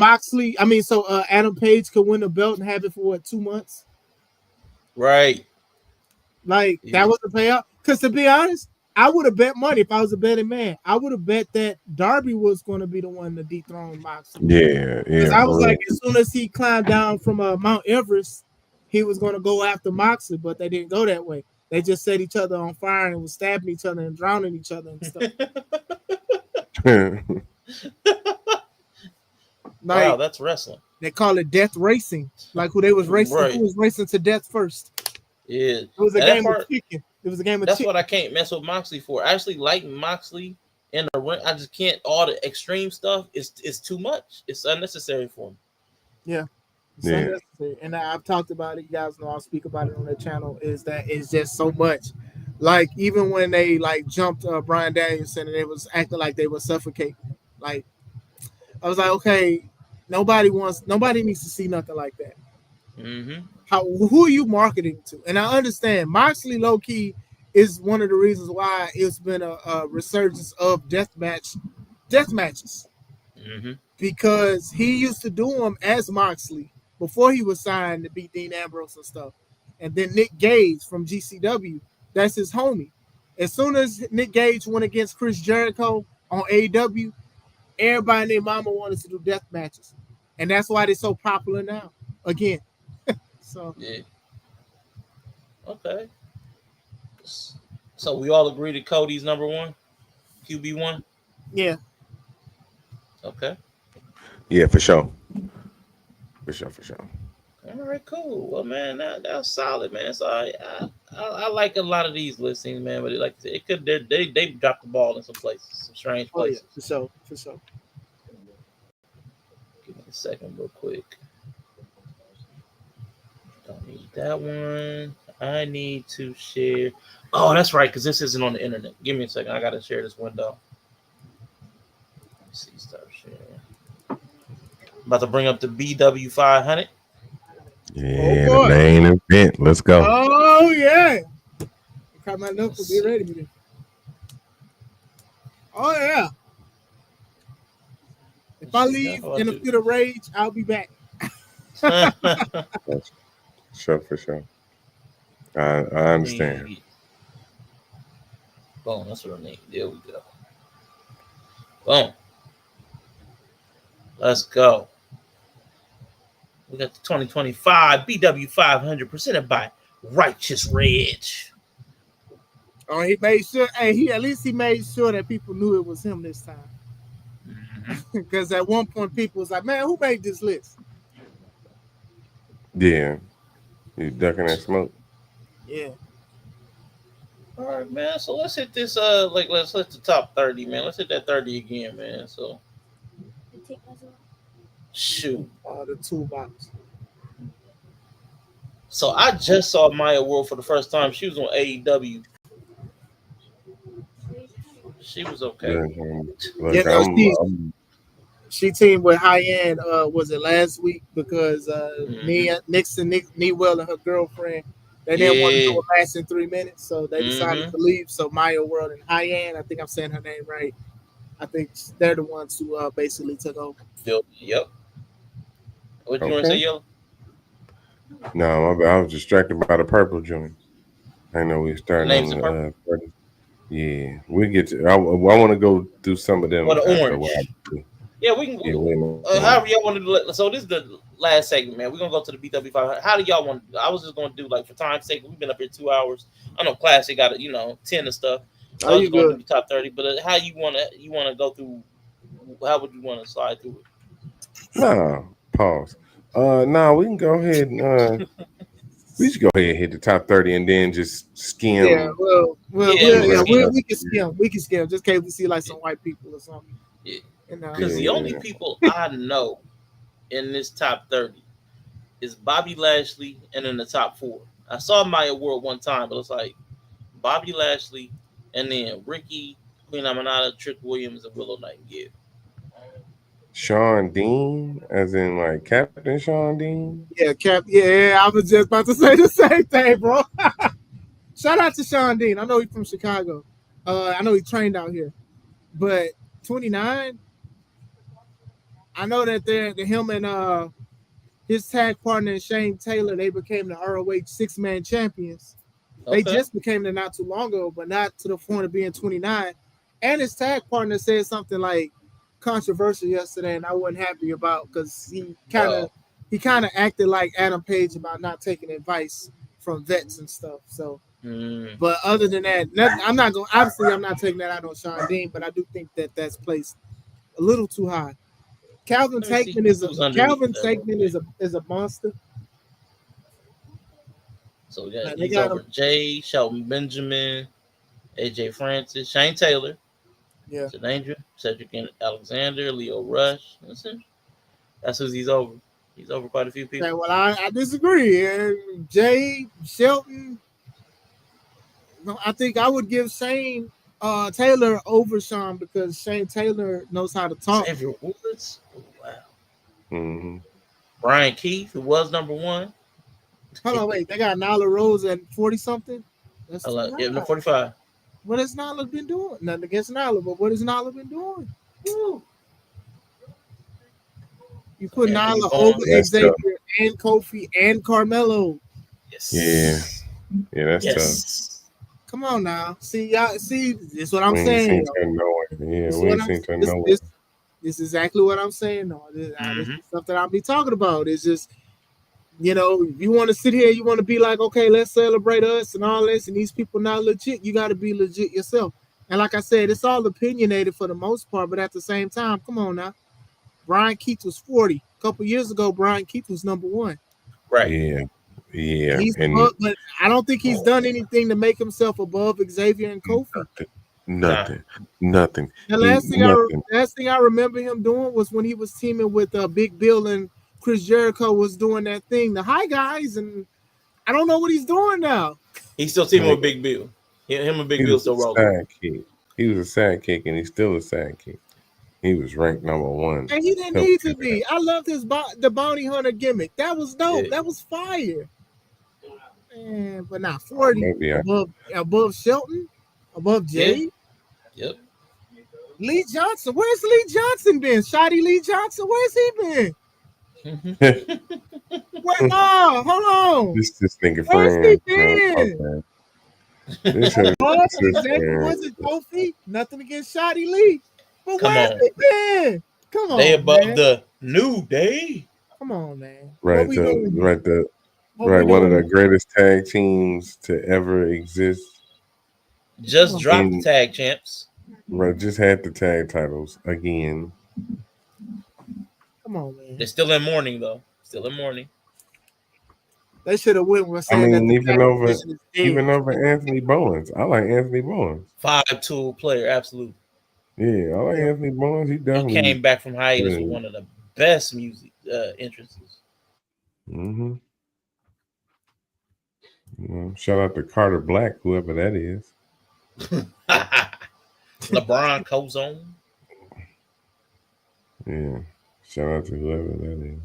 Adam Page could win a belt and have it for 2 months? Right. Like, that was the payoff? Because to be honest, I would have bet money if I was a betting man. I would have bet that Darby was going to be the one to dethrone Moxley. Yeah. Because I was like, as soon as he climbed down from Mount Everest, he was going to go after Moxley, but they didn't go that way. They just set each other on fire and was stabbing each other and drowning each other and stuff. Wow, that's wrestling. They call it death racing, like who they was racing. Right. Who was racing to death first? Yeah, it was a game of chicken. It was a game of. That's what I can't mess with Moxley for. I actually like Moxley in the ring. I just can't. All the extreme stuff is too much. It's unnecessary for me. Yeah. Unnecessary. And I've talked about it. You guys know I'll speak about it on the channel. Is that it's just so much. Like, even when they jumped Bryan Danielson and they was acting like they were suffocating. Like, I was like, okay, nobody needs to see nothing like that. Who are you marketing to? And I understand Moxley low key is one of the reasons why it's been a resurgence of death matches. Because he used to do them as Moxley before he was signed to beat Dean Ambrose and stuff. And then Nick Gage from GCW, that's his homie. As soon as Nick Gage went against Chris Jericho on AEW, everybody and their mama wanted to do death matches. And that's why they're so popular now. Again. So yeah. Okay. So we all agree that Cody's number 1? QB1? Yeah. Okay. Yeah, for sure. For sure. All right, cool. Well, man, that's solid, man. So I like a lot of these listings, man. But they dropped the ball in some places, some strange places. Yeah, for sure. Give me a second, real quick. Don't need that one. I need to share. Oh, that's right, because this isn't on the internet. Give me a second. I gotta share this window. Let's see, start sharing. About to bring up the BW 500. Yeah, the main event. Let's go. Oh yeah. Got my knuckles. Be ready for this. Oh yeah. If I leave in a fit of rage, I'll be back. Sure, for sure. I understand. Boom, that's what I need. There we go. Boom. Let's go. We got the 2025 BW 500 presented by Righteous Reg. Oh, he made sure. Hey, he made sure that people knew it was him this time. Because at one point, people was like, "Man, who made this list?" Yeah, you ducking that smoke. Yeah. All right, man. So let's hit this. Let's hit the top 30, man. Let's hit that 30 again, man. So shoot. The toolbox. So I just saw Maya World for the first time. She was on AEW. She was okay. She teamed with High End. Was it last week? Because Newell and her girlfriend, they didn't want to do a match in 3 minutes, so they decided to leave. So Maya World and High End, I think I'm saying her name right. I think they're the ones who basically took over. Yep. What you want to say, Yellow? No, I was distracted by the purple joint. I know we starting on 30. Yeah, we get to. I want to go through some of them. Or the orange. Yeah, we can. However y'all want to do it. So this is the last segment, man. We're gonna go to the BW 500. How do y'all want to do? I was just gonna do for time's sake. We've been up here 2 hours. I know Classic got 10 and stuff. So I was gonna do the top 30. But how you wanna go through? How would you want to slide through it? No, pause. No, we can go ahead and we should go ahead and hit the top 30 and then just skim. Yeah, we can skim. We can skim just in case we see some white people or something. Yeah. Because the only people I know in this top 30 is Bobby Lashley and in the top 4. I saw Maya World one time, but it's like Bobby Lashley and then Ricky, Queen Aminata, Trick Williams, and Willow Nightingale. Sean Dean, as in Captain Sean Dean? Yeah, I was just about to say the same thing, bro. Shout out to Sean Dean. I know he's from Chicago. I know he trained out here. But 29, I know that him and his tag partner Shane Taylor, they became the ROH 6-man champions. Okay. They just became it not too long ago, but not to the point of being 29. And his tag partner said something controversial yesterday, and I wasn't happy about because he kind of acted like Adam Page about not taking advice from vets and stuff. So, but other than that, I'm not taking that out on Sean Dean, but I do think that that's placed a little too high. Calvin Tankman is a monster. So he's over Jay, Shelton Benjamin, AJ Francis, Shane Taylor. Yeah. Danger, Cedric Alexander, Leo Rush. That's who he's over. He's over quite a few people. Okay, well, I disagree. Jay, Shelton. I think I would give Shane Taylor over Sean because Shane Taylor knows how to talk. Xavier Woods. Oh, wow. Mm-hmm. Brian Keith, who was number 1. Hold on, wait. They got Nyla Rose at 40-something? That's 45. What has Nyla been doing? Nothing against Nyla, but what has Nyla been doing? Woo. You put Nyla over Xavier and Kofi and Carmelo. Yes. Yeah, that's tough. Come on now. See, this is what I'm saying. This is exactly what I'm saying. No, this is stuff that I'll be talking about. It's just, you want to sit here, you want to be like, okay, let's celebrate us and all this, and these people not legit. You got to be legit yourself. And like I said, it's all opinionated for the most part, but at the same time, come on now. Brian Keith was 40. A couple years ago, Brian Keith was number 1. Right. Yeah. But I don't think he's done anything to make himself above Xavier and Kofi. Nothing. The last thing I remember him doing was when he was teaming with Big Bill and Chris Jericho was doing that thing, the Hi Guys, and I don't know what he's doing now. He's still teaming with Big Bill. Him and Big Bill still rolling. He was a sidekick, and he's still a sidekick. He was ranked number 1. And he didn't need to be. I loved the bounty hunter gimmick. That was dope. Yeah. That was fire. Man, but not 40 above Shelton, above Jay. Yep. Lee Johnson. Where's Lee Johnson been? Shotty Lee Johnson. Where's he been? Wait, no, hold on. This nigga Where's he friend. been? This wasn't Kofi. Nothing against Shotty Lee. But Come where's on. he been? Come on, They above man. the New Day. Come on, man. Right, one of the greatest tag teams to ever exist. Just dropped the tag champs. Right, just had the tag titles again. Come on, man. They're still in mourning, though. Still in mourning. They should have went with saying even over Anthony Bowens. I like Anthony Bowens. 5-tool player, absolutely. Yeah, I like Anthony Bowens. He definitely came back from hiatus with one of the best music entrances. Mm-hmm. Well, shout out to Carter Black, whoever that is. LeBron Cozone. Yeah. Shout out to whoever that is.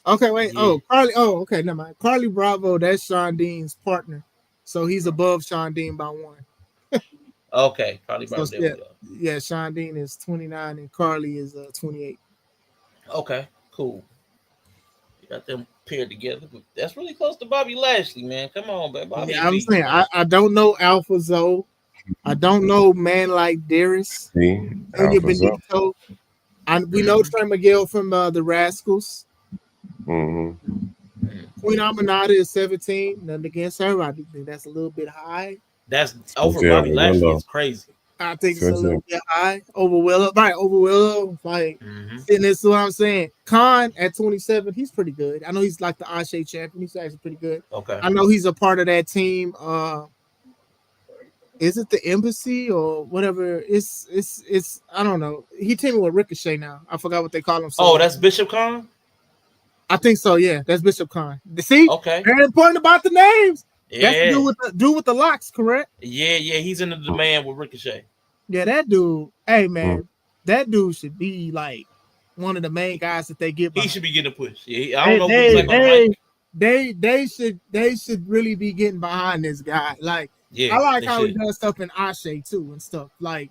Okay, wait. Yeah. Oh, Carly. Oh, okay, never mind. Carly Bravo, that's Sean Dean's partner. So he's above Sean Dean by one. Okay, Carly Bravo. So, yeah, Sean Dean is 29 and Carly is 28. Okay, cool. You got them paired together. That's really close to Bobby Lashley, man. Come on, man. Bobby I'm saying I don't know Alpha Zoe. I don't know Man Like Darius. Junior Benito. We know Trey Miguel from the Rascals. Mm-hmm. Queen Aminata is 17. Nothing against her. I do think that's a little bit high. That's over Bobby Lashley. It's crazy. I think it's a little bit high. Over Willow. Right, over Willow. Like, and this is what I'm saying. Khan at 27, he's pretty good. I know he's like the Ashe champion. He's actually pretty good. Okay. I know he's a part of that team. Is it the Embassy or whatever? It's I don't know. He teaming with Ricochet now. I forgot what they call him. Oh, that's Bishop Khan? I think so, yeah. That's Bishop Khan. See? Okay. Very important about the names. Yeah. That's the dude with the locks, correct? Yeah, he's in the demand with Ricochet. Yeah, that dude. Hey, man, that dude should be like one of the main guys that they get behind. He should be getting a push. Yeah, I don't know what he's like on the mic. They should really be getting behind this guy. Like, yeah, I like how he does stuff in Ashe too and stuff. Like,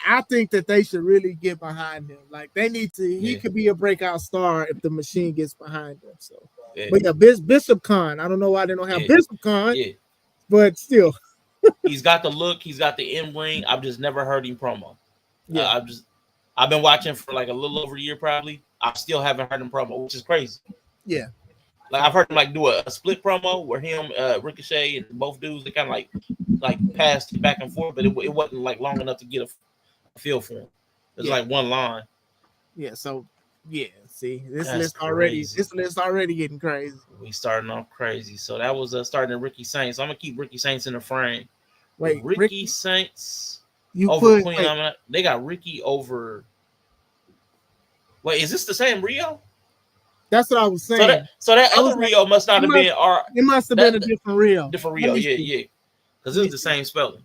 I think that they should really get behind him. Like, they need to. He could be a breakout star if the machine gets behind him. So, but yeah, Bishop Khan. I don't know why they don't have Bishop Khan. Yeah, but still, he's got the look. He's got the in-ring. I've just never heard him promo. Yeah, I've been watching for like a little over a year probably. I still haven't heard him promo, which is crazy. Yeah. Like I've heard him like do a split promo where him, Ricochet, and both dudes they kind of like passed back and forth, but it wasn't like long enough to get a feel for him. It's like one line. Yeah. So see this list already getting crazy. We starting off crazy. So that was starting at Ricky Saints. I'm gonna keep Ricky Saints in the frame. Wait, Ricky Saints you over Queen. They got Ricky over. Wait, is this the same Rio? That's what I was saying. So that other Rio must not have been our. It must have been a different Rio. Different Rio, yeah. Because it's the same spelling.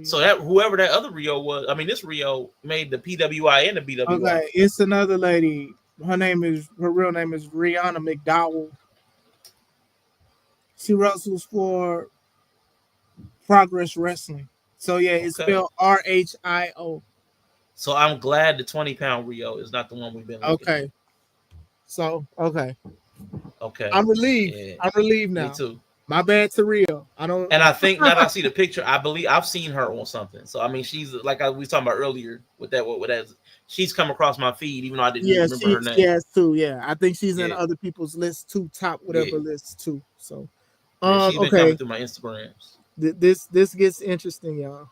So that whoever that other Rio was, I mean, this Rio made the PWI and the BWI. Okay, it's another lady. Her real name is Rihanna McDowell. She wrestles for Progress Wrestling. So yeah, it's spelled RHIO. So I'm glad the 20-pound Rio is not the one we've been looking at. So, okay. I'm relieved. Yeah. I'm relieved now. Me too. My bad to Rio. I don't. And I think now that I see the picture, I believe I've seen her on something. So I mean, she's like we was talking about earlier with that. She's come across my feed, even though I didn't remember her name. Yes, too. Yeah, I think she's in other people's lists too, top whatever lists too. So, she's been coming through my Instagrams. This gets interesting, y'all.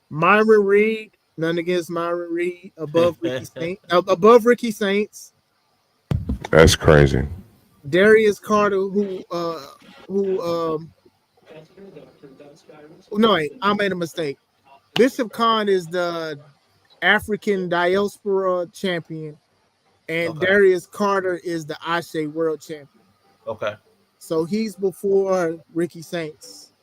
Myron Reed. None against Myron Reed above Ricky Saints. Above Ricky Saints. That's crazy. Darius Carter, no, wait, I made a mistake. Bishop Khan is the African diaspora champion, and Darius Carter is the Ashe world champion. Okay. So he's before Ricky Saints.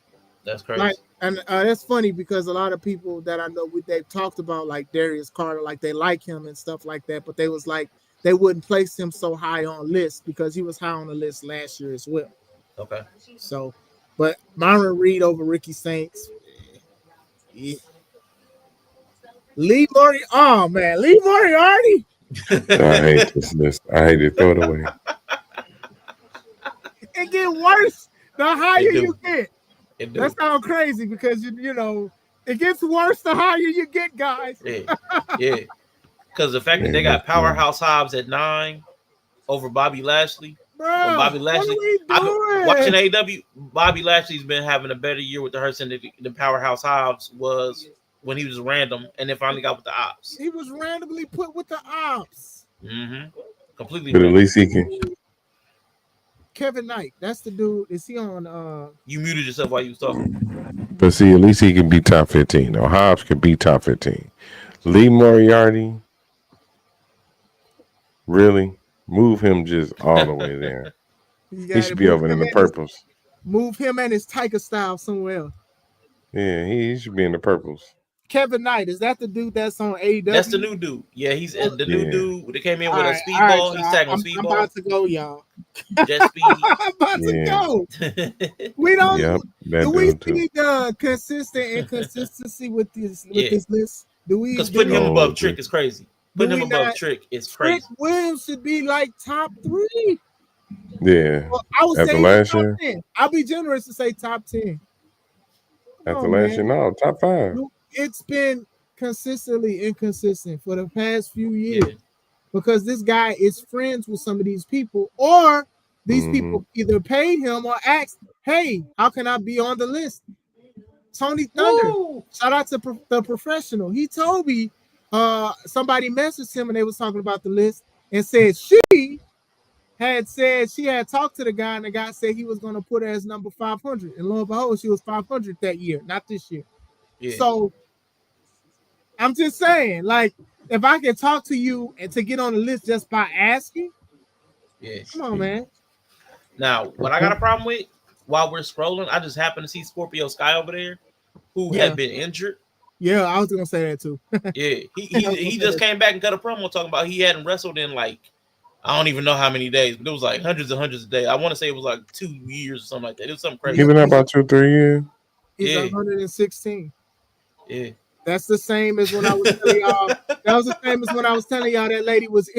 That's crazy. And that's funny because a lot of people that I know they've talked about like Darius Carter, like they like him and stuff like that, but they was like they wouldn't place him so high on lists because he was high on the list last year as well. Okay. So, but Myron Reed over Ricky Saints, Lee Moriarty. Oh man, Lee Moriarty. I hate this list. I hate to throw it away. It get worse the higher you get. That sounds crazy because you know it gets worse the higher you get, guys. Yeah. Because the fact that they got Powerhouse Hobbs at 9 over Bobby Lashley. Bro, Bobby Lashley, what are we doing? Watching AEW, Bobby Lashley's been having a better year with the Hurts than the Powerhouse Hobbs was when he was random and then finally got with the Ops. He was randomly put with the Ops. Completely. But at least he can. Kevin Knight, that's the dude. Is he on? You muted yourself while you was talking. But see, at least he can be top 15. Or Hobbs can be top 15. Lee Moriarty, really? Move him just all the way there. He should be over in the purples. Move him and his Tiger style somewhere else. Yeah, he should be in the purples. Kevin Knight, is that the dude that's on AEW? That's the new dude. Yeah, he's the new dude that came in with a speedball. He's tagging speedball. I'm about to go, y'all. Jet speed. I'm about to go. We don't. Yep, do we see the consistent inconsistency with this list? Do we? Because putting him above Trick is crazy. Putting him above Trick is crazy. Trick Williams should be like top 3. Yeah. Well, I would say last top year. 10. I'll be generous to say top 10. After last year, no, top 5. It's been consistently inconsistent for the past few years because this guy is friends with some of these people, or these people either paid him or asked, "Hey, how can I be on the list?" Tony Thunder, shout out to the professional. He told me somebody messaged him and they was talking about the list and said she had talked to the guy and the guy said he was going to put her as number 500, and lo and behold, she was 500 that year, not this year. Yeah. So I'm just saying, like, if I can talk to you and to get on the list just by asking, come on, man. Now, what I got a problem with while we're scrolling, I just happened to see Scorpio Sky over there, who had been injured. Yeah, I was gonna say that too. Yeah, he just came back and cut a promo talking about he hadn't wrestled in like I don't even know how many days, but it was like hundreds and hundreds of days. I want to say it was like 2 years or something like that. It was something crazy. He's been about 2-3 years. He's 116. Yeah. That's the same as when I was telling y'all. That was the same as when I was telling y'all that lady was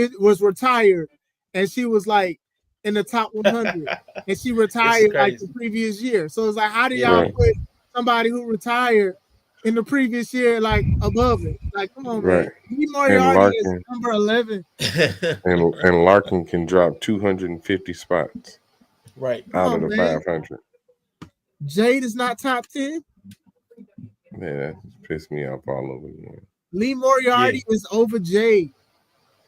retired, and she was like in the top 100, and she retired like the previous year. So it's like, how do y'all put somebody who retired in the previous year like above it? Like, come on, man. Lee Moriarty is number 11, and Larkin can drop 250 spots. Out of the 500. Jade is not top 10. Man, that just pissed me off all over again. Lee Moriarty is over Jade.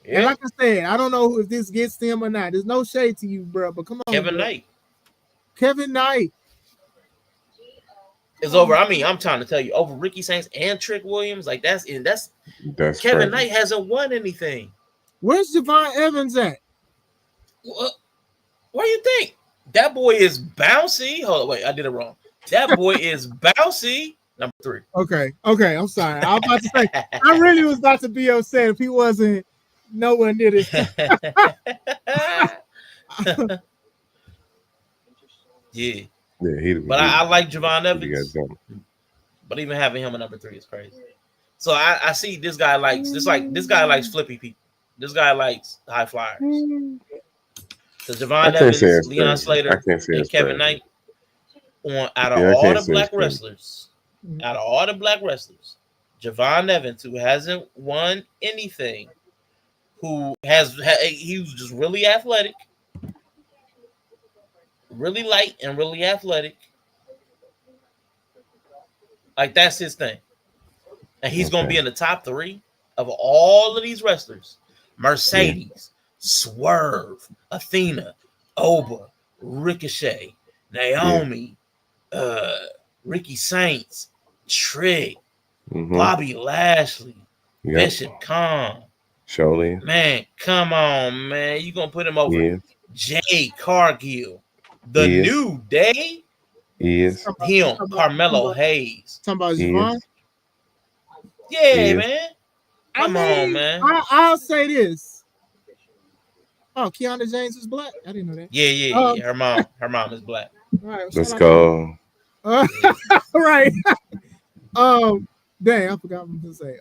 Yeah. And like I said, I don't know if this gets to him or not. There's no shade to you, bro. But come on, Kevin Knight is over. I mean, I'm trying to tell you, over Ricky Saints and Trick Williams. Like that's Kevin crazy. Knight hasn't won anything. Where's Javon Evans at? What do you think? That boy is bouncy. Hold on, wait, I did it wrong. That boy is bouncy. Number 3. Okay. I'm sorry. I was about to say, I really was about to be upset if he wasn't nowhere near this. Yeah, but I like Javon Evans. But even having him at number 3 is crazy. So I see this guy likes this guy likes flippy people. This guy likes high flyers. So Javon Evans, Leon Slater, and Kevin Knight out of all the black wrestlers. Out of all the black wrestlers, Javon Evans, who hasn't won anything, he was just really athletic, really light and really athletic. Like that's his thing. And he's going to be in the top 3 of all of these wrestlers. Mercedes, Swerve, Athena, Oba, Ricochet, Naomi, Ricky Saints, Trick, Bobby Lashley, Bishop Khan. Surely. Man, come on, man. You going to put him over Jay Cargill, the New Day? Him, Carmelo Hayes. Talking about Javon? Yeah, man. Come on, man. I'll say this. Oh, Kiana James is black? I didn't know that. Yeah. Her mom is black. All right, let's go. Right. Dang, I forgot what to say.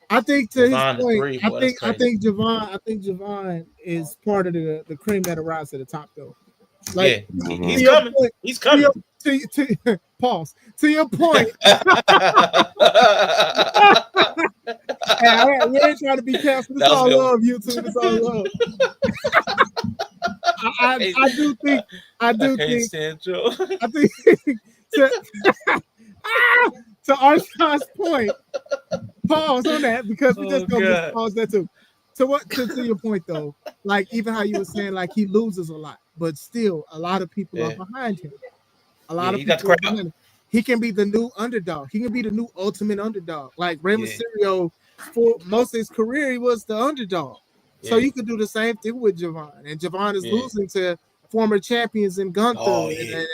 I think to Javon his point, three, boy, I crazy. think Javon is part of the cream that arrives to the top though. Like he's coming. Point, he's coming. Pause. To your point. We ain't trying to be canceled. It's all love, YouTube. It's all love. I do think. I think to Arshawn's point. Pause on that because we just gonna pause that too. To your point though, like even how you were saying, like he loses a lot, but still a lot of people are behind him. A lot of people are behind him. He can be the new underdog. He can be the new ultimate underdog. Like Rey Mysterio, for most of his career, he was the underdog. Yeah. So you could do the same thing with Javon. And Javon is losing to former champions in Gunther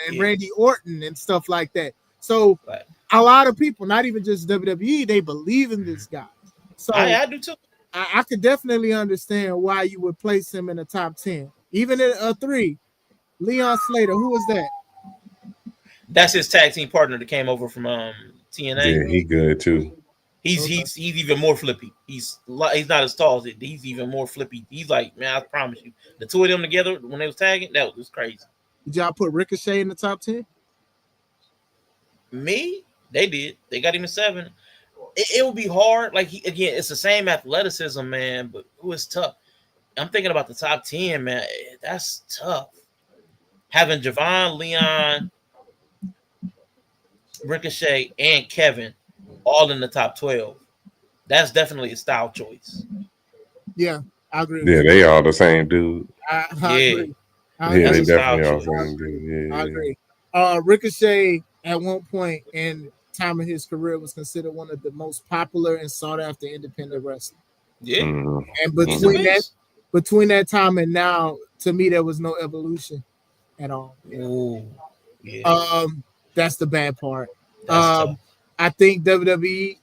and Randy Orton and stuff like that. So a lot of people, not even just WWE, they believe in this guy. So I do too. I could definitely understand why you would place him in the top 10. Even in a 3, Leon Slater, who was that? That's his tag team partner that came over from TNA. Yeah, he good too. He's even more flippy. He's not as tall as it. He's even more flippy. He's like, man, I promise you, the two of them together when they was tagging, that was crazy. Did y'all put Ricochet in the top 10? Me? They did. They got him in 7. It would be hard. Like again, it's the same athleticism, man, but it was tough. I'm thinking about the top 10, man. That's tough. Having Javon, Leon, Ricochet, and Kevin all in the top 12. That's definitely a style choice. Yeah, I agree. Yeah, they all the same dude. I agree. They definitely all the same dude. Yeah, I agree. Ricochet at one point in time of his career was considered one of the most popular and sought after independent wrestlers. Yeah. And between that time and now, to me, there was no evolution at all. Ooh, yeah. That's the bad part. I think WWE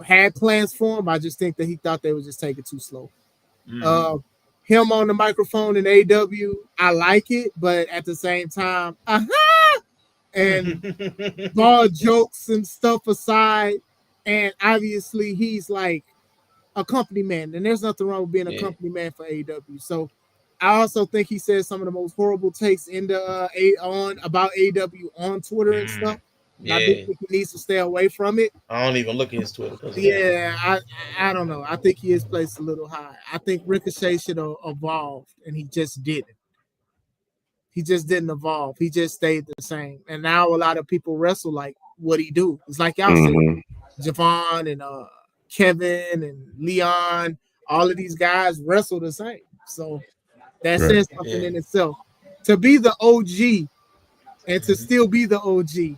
had plans for him. I just think that he thought they would just take it too slow. Him on the microphone in AEW, I like it, but at the same time, and all jokes and stuff aside, and obviously he's like a company man, and there's nothing wrong with being a company man for AEW. So I also think he said some of the most horrible takes in the about AEW on Twitter and stuff. Yeah. I think he needs to stay away from it. I don't even look at his Twitter. I don't know. I think he is placed a little high. I think Ricochet should have evolved, and he just didn't. He just didn't evolve. He just stayed the same. And now a lot of people wrestle like what he do. It's like y'all said, Javon and Kevin and Leon, all of these guys wrestle the same. So that says something in itself. To be the OG and to still be the OG,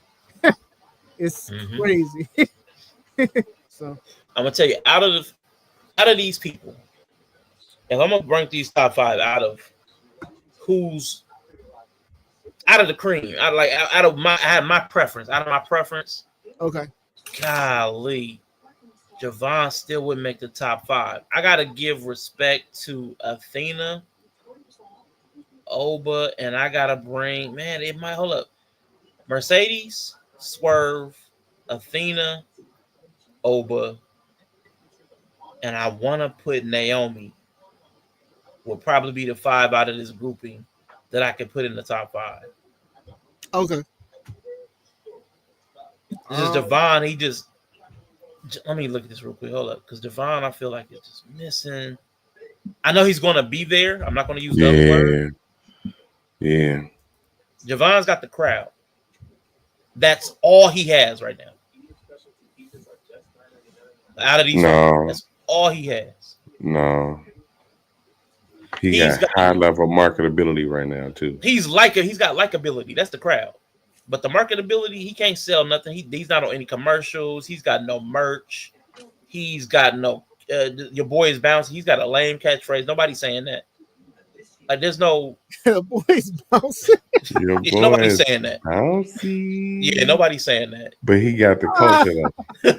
it's crazy. So I'm gonna tell you, out of these people, if I'm gonna rank these top 5 out of who's out of the cream, out of my preference. Okay. Golly, Javon still would make the top 5. I gotta give respect to Athena, Oba, and I gotta bring hold up. Mercedes, Swerve, Athena, Oba, and I want to put Naomi. Will probably be the 5 out of this grouping that I could put in the top 5. Okay. This is Javon. He just let me look at this real quick. Hold up, because Javon, I feel like it's just missing. I know he's going to be there. I'm not going to use the other word. Yeah. Javon's got the crowd. That's all he has right now. Out of these, that's all he has. No. He got high level marketability right now too. He's got likability. That's the crowd. But the marketability, he can't sell nothing. He's not on any commercials. He's got no merch. He's got no your boy is bouncing. He's got a lame catchphrase. Nobody's saying that. Like there's no boys bouncing. Nobody's saying that. Bouncy. Yeah, nobody's saying that. But he got the culture though.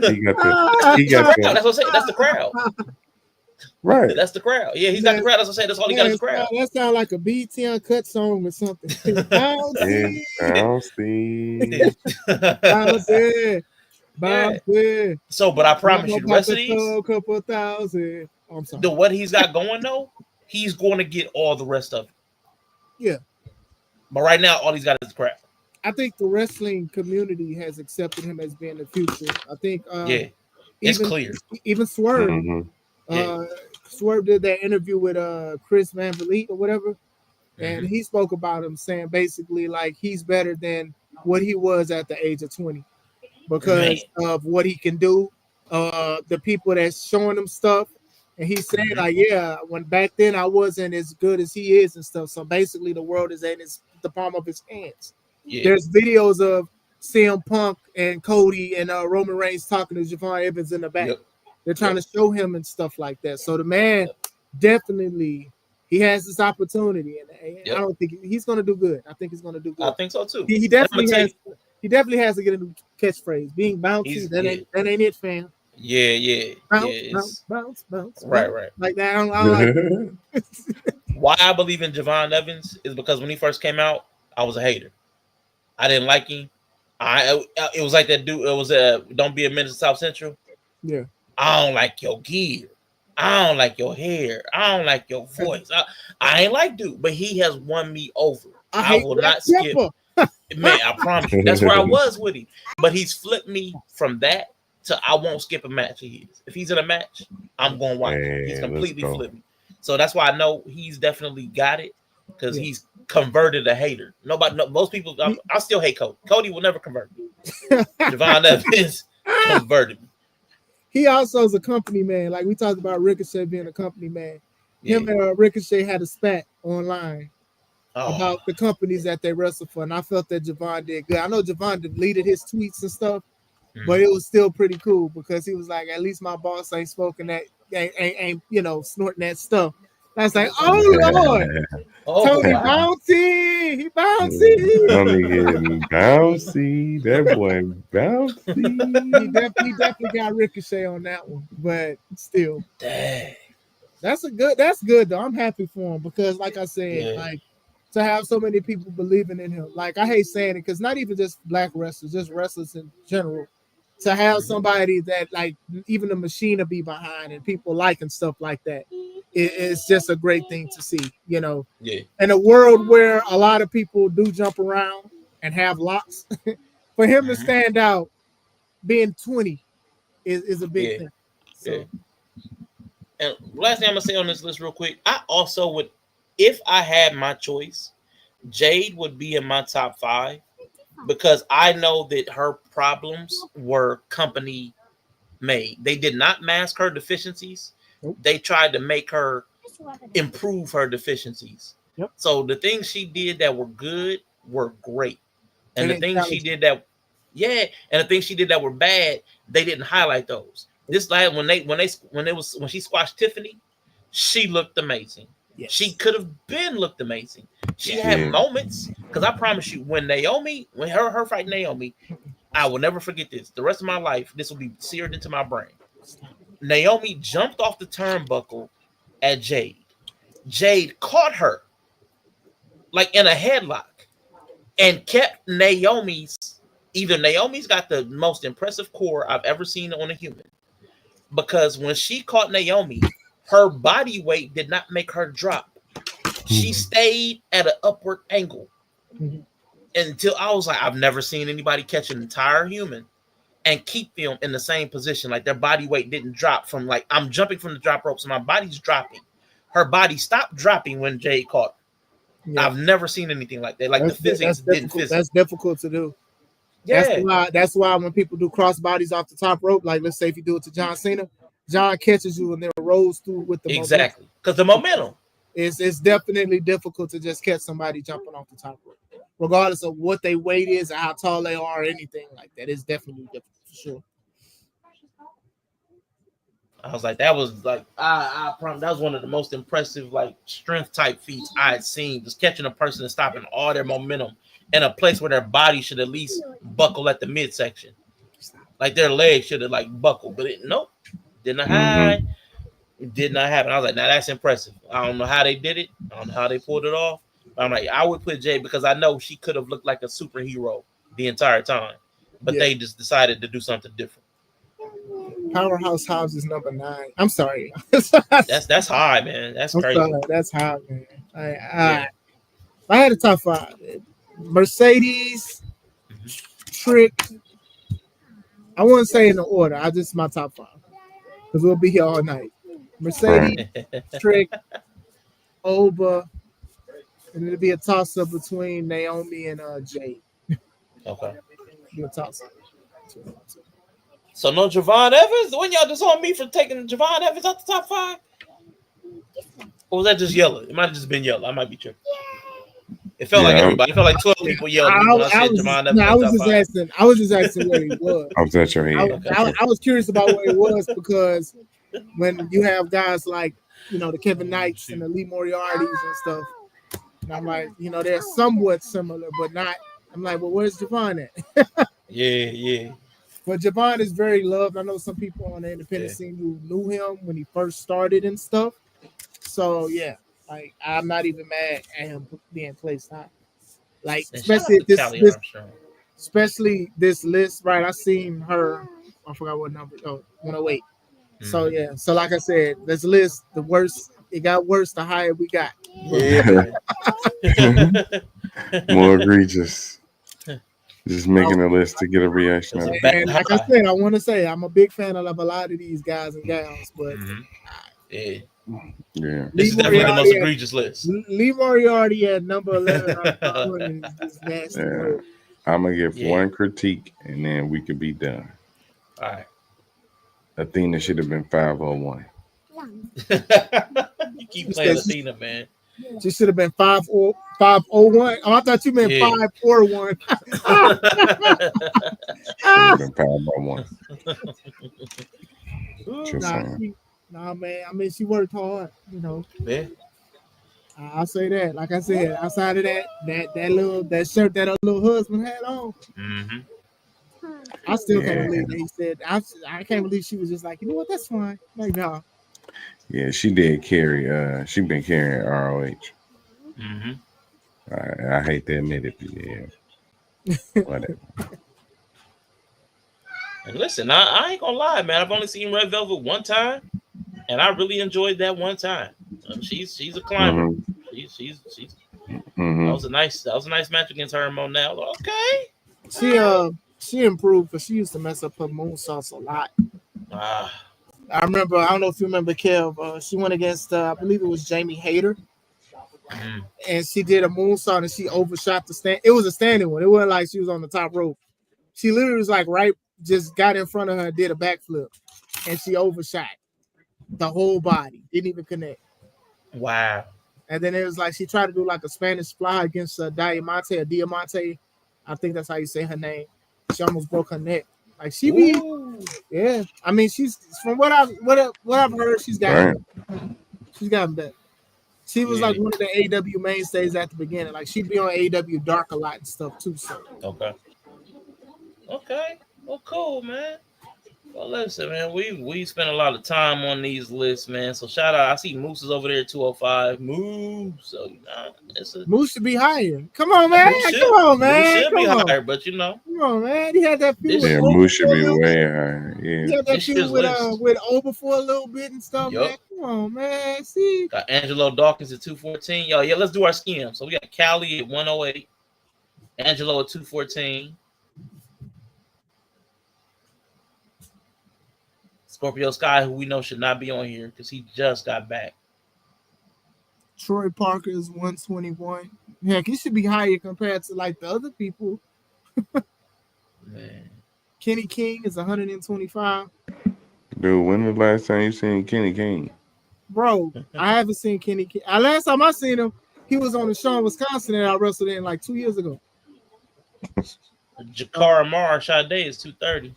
He got the that's what I'm saying. That's the crowd. Right. That's the crowd. Yeah, he's got the crowd. That's what I'm saying. That's all he got is the crowd. That sounds like a BT Uncut song or something. Bouncy. Yeah. So, but I promise you, the rest of these, a couple thousand. Oh, I'm sorry. what he's got going though, he's going to get all the rest of it. Yeah. But right now, all he's got is crap. I think the wrestling community has accepted him as being the future. I think it's clear. Even Swerve. Mm-hmm. Swerve did that interview with Chris Van Vliet or whatever. And he spoke about him saying basically like he's better than what he was at the age of 20 because of what he can do. The people that's showing him stuff. And he said like, yeah, when back then I wasn't as good as he is and stuff. So basically the world is in the palm of his hands. Yeah. There's videos of CM Punk and Cody and Roman Reigns talking to Javon Evans in the back. They're trying to show him and stuff like that. So the man definitely he has this opportunity, and I don't think he's going to do good. I think he's going to do good. I think so too. He definitely has. He definitely has to get a new catchphrase. Being bouncy, that ain't it, fam. Yeah. Bounce. Right. Like that. I don't like Why I believe in Javon Evans is because when he first came out, I was a hater. I didn't like him. It was like that dude. It was Don't Be a Menace to South Central. Yeah. I don't like your gear. I don't like your hair. I don't like your voice. I ain't like dude, but he has won me over. I will not skip. Man, I promise you. That's where I was with him. But he's flipped me from that to I won't skip a match of his. If he's in a match, I'm going to watch it. He's completely flipped me. So that's why I know he's definitely got it because he's converted a hater. Most people, I still hate Cody. Cody will never convert me. Javon Evans converted me. He also is a company man. Like we talked about Ricochet being a company man. Him and Ricochet had a spat online about the companies that they wrestle for. And I felt that Javon did good. I know Javon deleted his tweets and stuff, but it was still pretty cool because he was like, at least my boss ain't spoken that, ain't snorting that stuff. I was like, oh Lord. Tony bouncy, he bouncy. Tony getting bouncy. That boy bouncy. He definitely got Ricochet on that one, but still, dang, that's good though. I'm happy for him because, like I said, like to have so many people believing in him. Like I hate saying it because not even just black wrestlers, just wrestlers in general. To have somebody that like even the machine to be behind and people like and stuff like that. It's just a great thing to see, in a world where a lot of people do jump around and have locks. For him to stand out, being 20 is a big thing. So. And last thing I'm gonna say on this list real quick, I also would, if I had my choice, Jade would be in my top 5 because I know that her problems were company made. They did not mask her deficiencies. They tried to make her improve her deficiencies. So the things she did that were good were great. And the things she did that were bad, they didn't highlight those. This like when she squashed Tiffany, she looked amazing. Yes. She could have looked amazing. She had moments, because I promise you, when her fight Naomi, I will never forget this. The rest of my life, this will be seared into my brain. Naomi jumped off the turnbuckle at Jade. Jade caught her like in a headlock and kept Naomi's got the most impressive core I've ever seen on a human. Because when she caught Naomi, her body weight did not make her drop. She stayed at an upward angle until I was like, I've never seen anybody catch an entire human and keep them in the same position. Like their body weight didn't drop from like, I'm jumping from the drop rope, so my body's dropping. Her body stopped dropping when Jade caught her. I've never seen anything like that. Like the physics didn't physics. That's difficult to do. Yeah. That's why when people do cross bodies off the top rope, like let's say if you do it to John Cena, John catches you and then rolls through with the exactly because the momentum. It's definitely difficult to just catch somebody jumping off the top rope, regardless of what their weight is or how tall they are or anything like that. It's definitely difficult for sure. I was like, that was like, I promise, that was one of the most impressive like strength type feats I had seen. Just catching a person and stopping all their momentum in a place where their body should at least buckle at the midsection, like their legs should have like buckled, but did not hide. It did not happen. I was like, now that's impressive. I don't know how they did it. I don't know how they pulled it off. But I'm like, I would put Jay because I know she could have looked like a superhero the entire time. but they just decided to do something different. Powerhouse Hobbs is number 9. I'm sorry. That's high, man. That's crazy. Sorry. That's high, man. I had a top 5. Mercedes, Trick. I wouldn't say in the order. I just my top 5 because we'll be here all night. Mercedes, Trick, Oba, and it'll be a toss up between Naomi and Jey. Okay. Be a toss up. So no Javon Evans? When y'all just on me for taking Javon Evans out the top 5? Or was that just yellow? It might have just been yellow. I might be tripping. It felt like everybody. It felt like 12 people yelled at me when I said Javon Evans. I was just asking where he was. I was at your head. I was curious about where he was because when you have guys like, the Kevin Knights and the Lee Moriartys and stuff, and I'm like, they're somewhat similar, but not. I'm like, well, where's Javon at? Yeah. But Javon is very loved. I know some people on the independent scene who knew him when he first started and stuff. So yeah, like I'm not even mad at him being placed high. Like especially this list, right? I seen her. I forgot what number. 108. So yeah. So like I said, this list, the worse it got worse, the higher we got. Yeah. More egregious. Just making a list to get a reaction. And like I said, I want to say I'm a big fan of a lot of these guys and gals, but yeah. This is definitely the most egregious list. Lee Moriarty at number 11 is nasty. Yeah. I'm gonna give one critique and then we could be done. All right. Athena should have been 501. You keep playing Athena, man. She should have been 501. Oh, I thought you meant 541. Been 501. Nah, man. I mean, she worked hard, Yeah. I'll say that. Like I said, outside of that shirt that her little husband had on. I still can't believe that he said. I can't believe she was just like, you know what? That's fine. Like, no. Yeah, she did carry. She been carrying ROH. I hate to admit it, but yeah. Whatever. And listen, I ain't gonna lie, man. I've only seen Red Velvet one time, and I really enjoyed that one time. She's a climber. She's that was a nice match against her and Monel. Okay. She improved because she used to mess up her moonsaults a lot. I remember, I don't know if you remember, Kev, she went against, I believe it was Jamie Hayter. And she did a moonsault and she overshot the stand. It was a standing one. It wasn't like she was on the top rope. She literally was like just got in front of her and did a backflip. And she overshot the whole body. Didn't even connect. Wow. And then it was like she tried to do like a Spanish fly against Diamante. I think that's how you say her name. She almost broke her neck. Like she be, yeah. I mean, she's from what I've heard, she's gotten better. She was like one of the AEW mainstays at the beginning. Like she'd be on AEW Dark a lot and stuff too. So okay. Well, cool, man. Well, listen, man, we spent a lot of time on these lists, man. So shout out. I see Moose is over there at 205. Moose. So Moose should be higher. Come on, man. Moose should be higher, but Come on, man. He had that feud. Yeah, Moose should be way higher. Yeah. He had that feud with Oba for a little bit and stuff, man. Come on, man. See. Got Angelo Dawkins at 214. Yo, yeah, let's do our scheme. So we got Callie at 108, Angelo at 214. Scorpio Sky, who we know should not be on here because he just got back. Troy Parker is 121. Heck, he should be higher compared to like the other people. Man. Kenny King is 125. Dude, when was the last time you seen Kenny King? Bro, I haven't seen Kenny King. Last time I seen him, he was on the show in Wisconsin that I wrestled in like 2 years ago. Jakara Mar Sade is 230.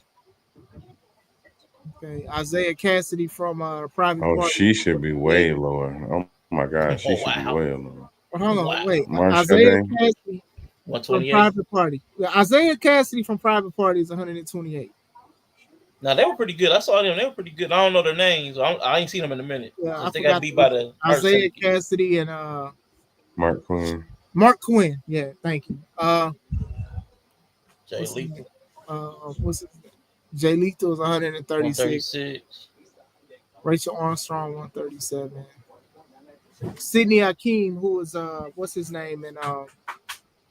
Okay, Isaiah Cassidy from Private Party. Oh, she should be way lower. Oh my God, she should be way lower. Hold on, wait. March Isaiah Cassidy from 128. Private Party. Isaiah Cassidy from Private Party is 128. Now they were pretty good. I saw them. They were pretty good. I don't know their names. I ain't seen them in a minute. Yeah, they got beat by the Isaiah Cassidy and Mark Quinn. Mark Quinn. Yeah, thank you. Jay Lethal. What's it? Jay Lethal is 136. 136. Rachel Armstrong 137. Sidney Akeem, who was what's his name in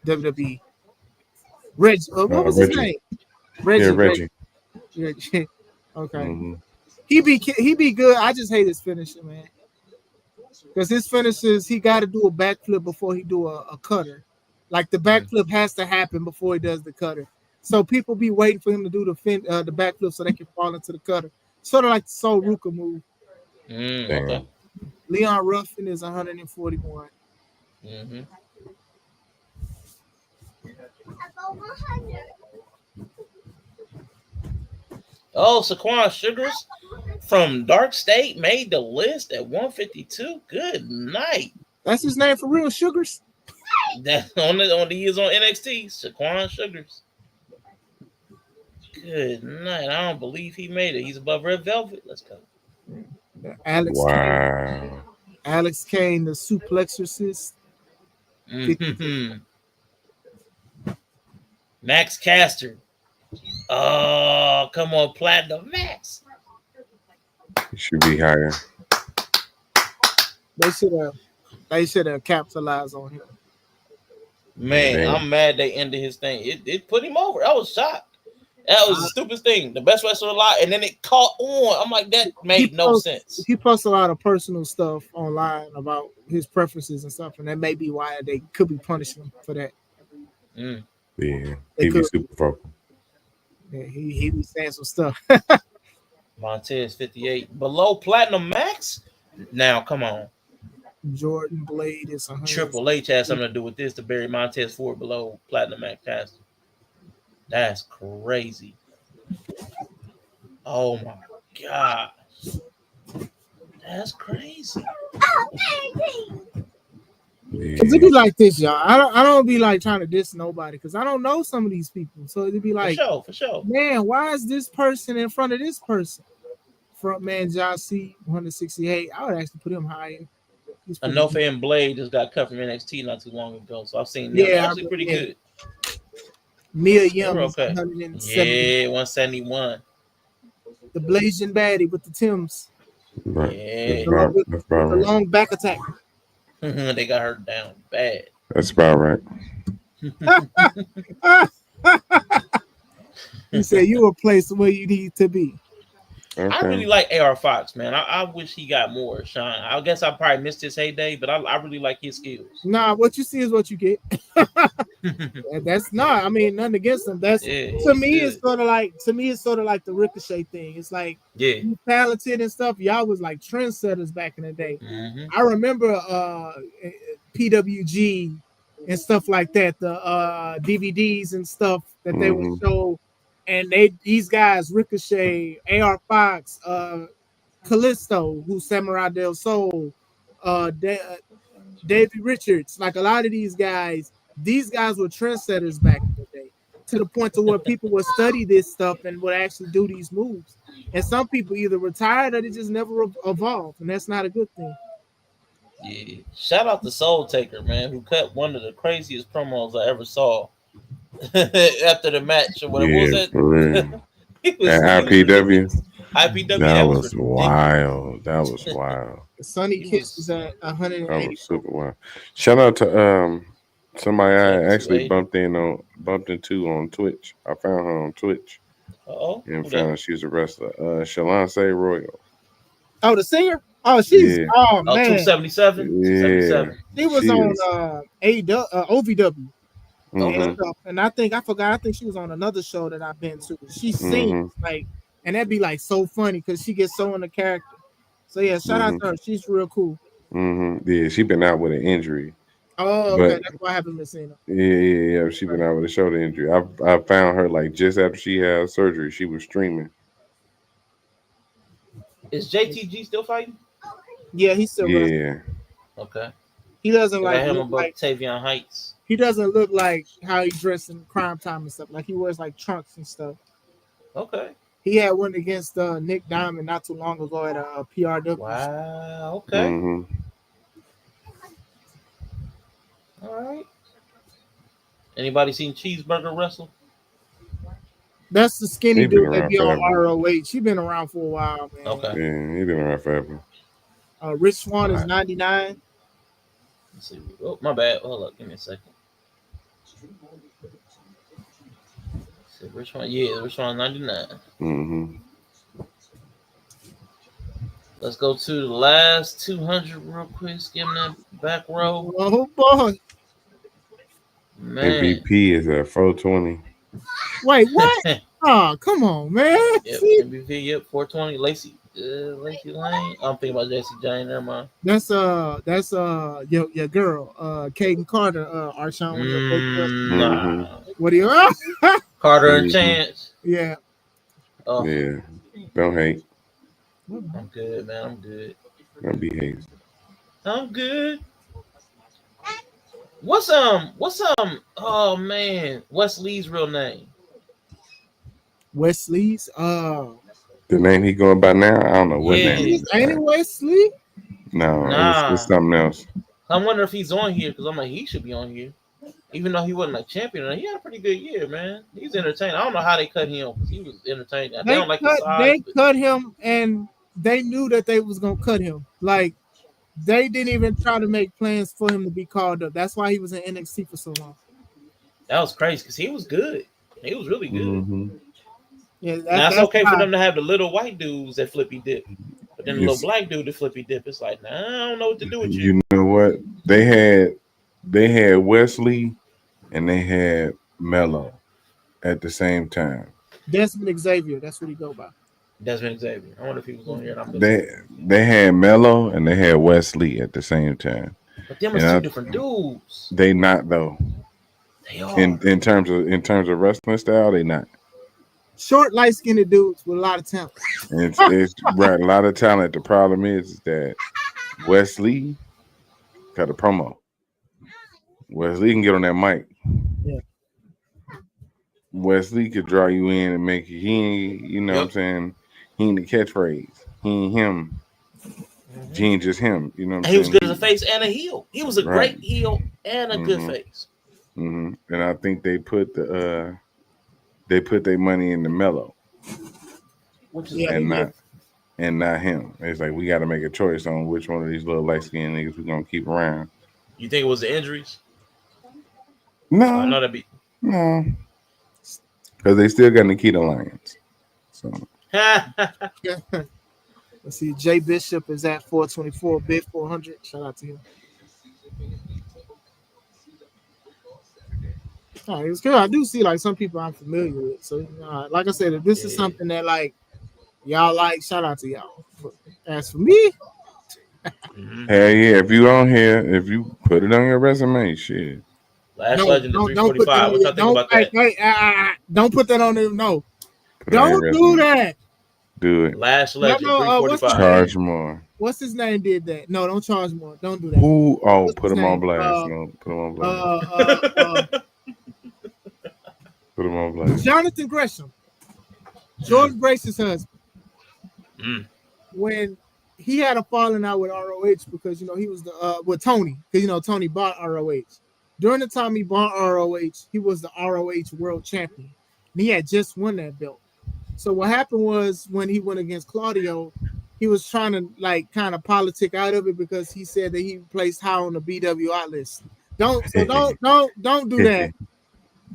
WWE? Reggie. What was his Reggie. name? Yeah, Reggie. Reggie. Okay. He be good. I just hate his finisher, man. Because his finishes, he got to do a backflip before he do a cutter. Like the backflip has to happen before he does the cutter. So people be waiting for him to do the backflip so they can fall into the cutter. Sort of like the Sol Ruka move. Okay. Leon Ruffin is 141. Oh, Saquon Sugars from Dark State made the list at 152. Good night. That's his name for real, Sugars. That on the years on NXT, Saquon Sugars. Good night. I don't believe he made it. He's above Red Velvet. Let's go. Alex Wow. Kane. Alex Kane, the suplexorcist. Max Caster. Oh, come on, Platinum Max. He should be higher. They should have capitalized on him. Man, I'm mad they ended his thing. It put him over. I was shocked. That was the stupidest thing. The best wrestler alive, and then it caught on. I'm like, that made no sense. He posts a lot of personal stuff online about his preferences and stuff, and that may be why they could be punishing him for that. Yeah, he be super vocal. Yeah, he be saying some stuff. Montez 58 below Platinum Max. Now, come on. Jordan Blade is 100. Triple H has something to do with this to bury Montez Ford below Platinum Max Caster. That's crazy. Oh my gosh. That's crazy. Cause it be like this, y'all. I don't be like trying to diss nobody because I don't know some of these people. So it'd be like, for sure. Man, why is this person in front of this person? Frontman John C. 168. I would actually put him higher. Enough and Blade just got cut from NXT not too long ago, so I've seen them. Actually pretty good. Mia Yim is okay. 170. Yeah, 171. The Blazing Baddie with the Tims. Right. Yeah. With the long back attack. They got her down bad. That's about right. You said you were placed where you need to be. Okay. I really like AR Fox, man. I wish he got more shine. I guess I probably missed his heyday, but I really like his skills. Nah, what you see is what you get. That's not. I mean, nothing against him. That's to me. It's sort of like the Ricochet thing. It's like you talented and stuff. Y'all was like trendsetters back in the day. I remember PWG and stuff like that. The DVDs and stuff that they would show. And these guys, Ricochet, AR Fox, Callisto, who's Samurai Del Sol, David Richards, like a lot of these guys were trendsetters back in the day, to the point to where people would study this stuff and would actually do these moves. And some people either retired or they just never evolved, and that's not a good thing. Yeah, shout out to Soul Taker, man, who cut one of the craziest promos I ever saw. After the match or whatever. Yeah, was that? For real. At IPW. That was wild. That was wild. Sonny Kiss is at 180. That was super wild. Shout out to somebody I actually bumped into on Twitch. I found her on Twitch. And found out she was a wrestler. Shalance Royal. Oh, the singer? Oh, she's man. 277. Yeah. She was on OVW. And I think she was on another show that I've been to. She sings like, and that'd be like so funny because she gets so in the character. So yeah, shout out to her. She's real cool. Yeah, she been out with an injury. Oh, okay. That's why I haven't been seeing her. Yeah. She been out with a shoulder injury. I found her like just after she had surgery. She was streaming. Is JTG still fighting? Yeah, he's still wrestling. Okay. He doesn't look like Tavion Heights. He doesn't look like how he dressed in Crime Time and stuff. Like he wears like trunks and stuff. Okay. He had one against Nick Diamond not too long ago at PRW. Wow. Okay. All right. Anybody seen Cheeseburger wrestle? That's the skinny He been dude that around be on forever. ROH. He been around for a while, man. Okay. Yeah, he been around forever. Rich Swann is 99. Let's see. Oh, my bad. Hold up. Give me a second. See, which one? Yeah, which one? 99. Mm-hmm. Let's go to the last 200 real quick. Skim that back row. Oh boy. Man. MVP is at 420. Wait, what? Oh, come on, man. Yep, See? MVP. Yep, 420. Lacey Lane. I'm thinking about Jesse Jane. Never mind. That's your girl, Kaden Carter, Arshawn, one of your big girls. Nah. What do you Carter and Chance. Yeah. Oh, Yeah. Don't hate. I'm good, man. I'm good. Don't be hate. I'm good. What's oh man, Wesley's real name? Wesley's The name he going by now, I don't know what Yeah. name. Ain't it Wesley? No, Nah. it's something else. I wonder if he's on here because I'm like, he should be on here. Even though he wasn't a champion, he had a pretty good year, man. He's entertaining. I don't know how they cut him because he was entertaining. They don't like the size. They cut him, and they knew that they was gonna cut him. Like they didn't even try to make plans for him to be called up. That's why he was in NXT for so long. That was crazy because he was good. He was really good. Mm-hmm. Yeah, that's okay for them to have the little white dudes that flippy dip, but then the little black dude that flippy dip. It's like, nah, I don't know what to do with you. You know what? They had Wesley and they had Mello at the same time. Desmond Xavier, that's what he go by. Desmond Xavier. I wonder if he was on here. They had Mello and they had Wesley at the same time. But them are two different dudes. They not though. They are. In terms of wrestling style, they not. Short, light-skinned dudes with a lot of talent. It's right, a lot of talent. The problem is that Wesley got a promo. Wesley can get on that mic. Yeah. Wesley could draw you in and make you. You know what I'm saying? He ain't the catchphrase. He ain't him. Mm-hmm. He ain't just him. You know what I'm saying? He was good as a face and a heel. He was a great heel and a good face. Mm-hmm. And I think they put their money in the Mello, and not him. It's like we got to make a choice on which one of these little light skinned niggas we're gonna keep around. You think it was the injuries? No, no, no, because they still got Nikita Lyons. So let's see. Jay Bishop is at 424, bid 400. Shout out to him. Oh, it was good. I do see like some people I'm familiar with. So like I said, if this is something that like y'all like, shout out to y'all. But as for me, hell yeah, if you on here, if you put it on your resume, shit. Last Legend is 345. What y'all think about that? Don't put that on there. No. Don't do that. Do it. Last Legend 345. Charge more. What's his name did that? No, don't charge more. Don't do that. Who? Oh, put him on blast. No, put him on blast. Put him on blast. Jonathan Gresham, George Brace's husband. When he had a falling out with ROH because he was with Tony, because Tony bought ROH. During the time he bought ROH, he was the ROH world champion. And he had just won that belt. So what happened was when he went against Claudio, he was trying to kind of politic out of it because he said that he placed high on the BWI list. Don't do that.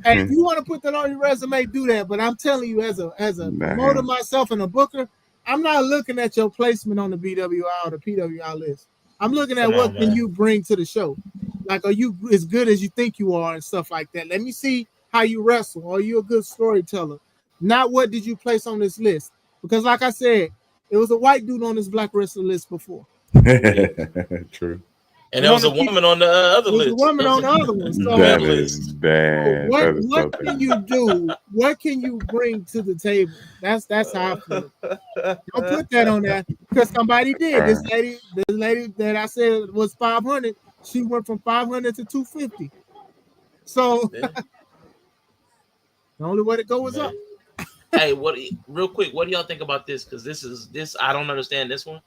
And if you want to put that on your resume, do that. But I'm telling you, as a promoter myself and a booker, I'm not looking at your placement on the BWI or the PWI list. I'm looking at what can you bring to the show. Like, are you as good as you think you are and stuff like that? Let me see how you wrestle. Are you a good storyteller? Not what did you place on this list? Because like I said, it was a white dude on this black wrestler list before. True. And there was a woman on the other list. There was a woman on the other one. So that is bad. What can you do? What can you bring to the table? That's how I feel. Don't put that on there because somebody did. This lady that I said was 500, she went from 500 to 250. So the only way to go is up. Hey, real quick, what do y'all think about this? Because this I don't understand this one.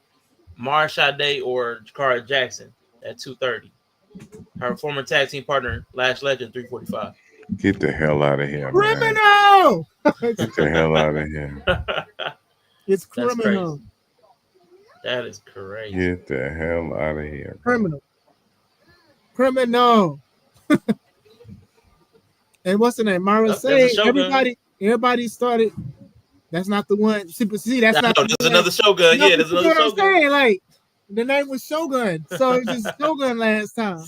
Marsha Day or Jakara Jackson at 230. Her former tag team partner, Lash Legend, 345. Get the hell out of here, Criminal! man. criminal. Get the hell out of here. It's That's criminal. crazy. That is crazy. Get the hell out of here. Criminal. Criminal. And what's the name? Myra say everybody started. That's not the one. See, that's not. No, there's another Shogun. No, Yeah, there's another Shogun. Shogun. I'm saying, like, the name was Shogun, so it's just Shogun last time.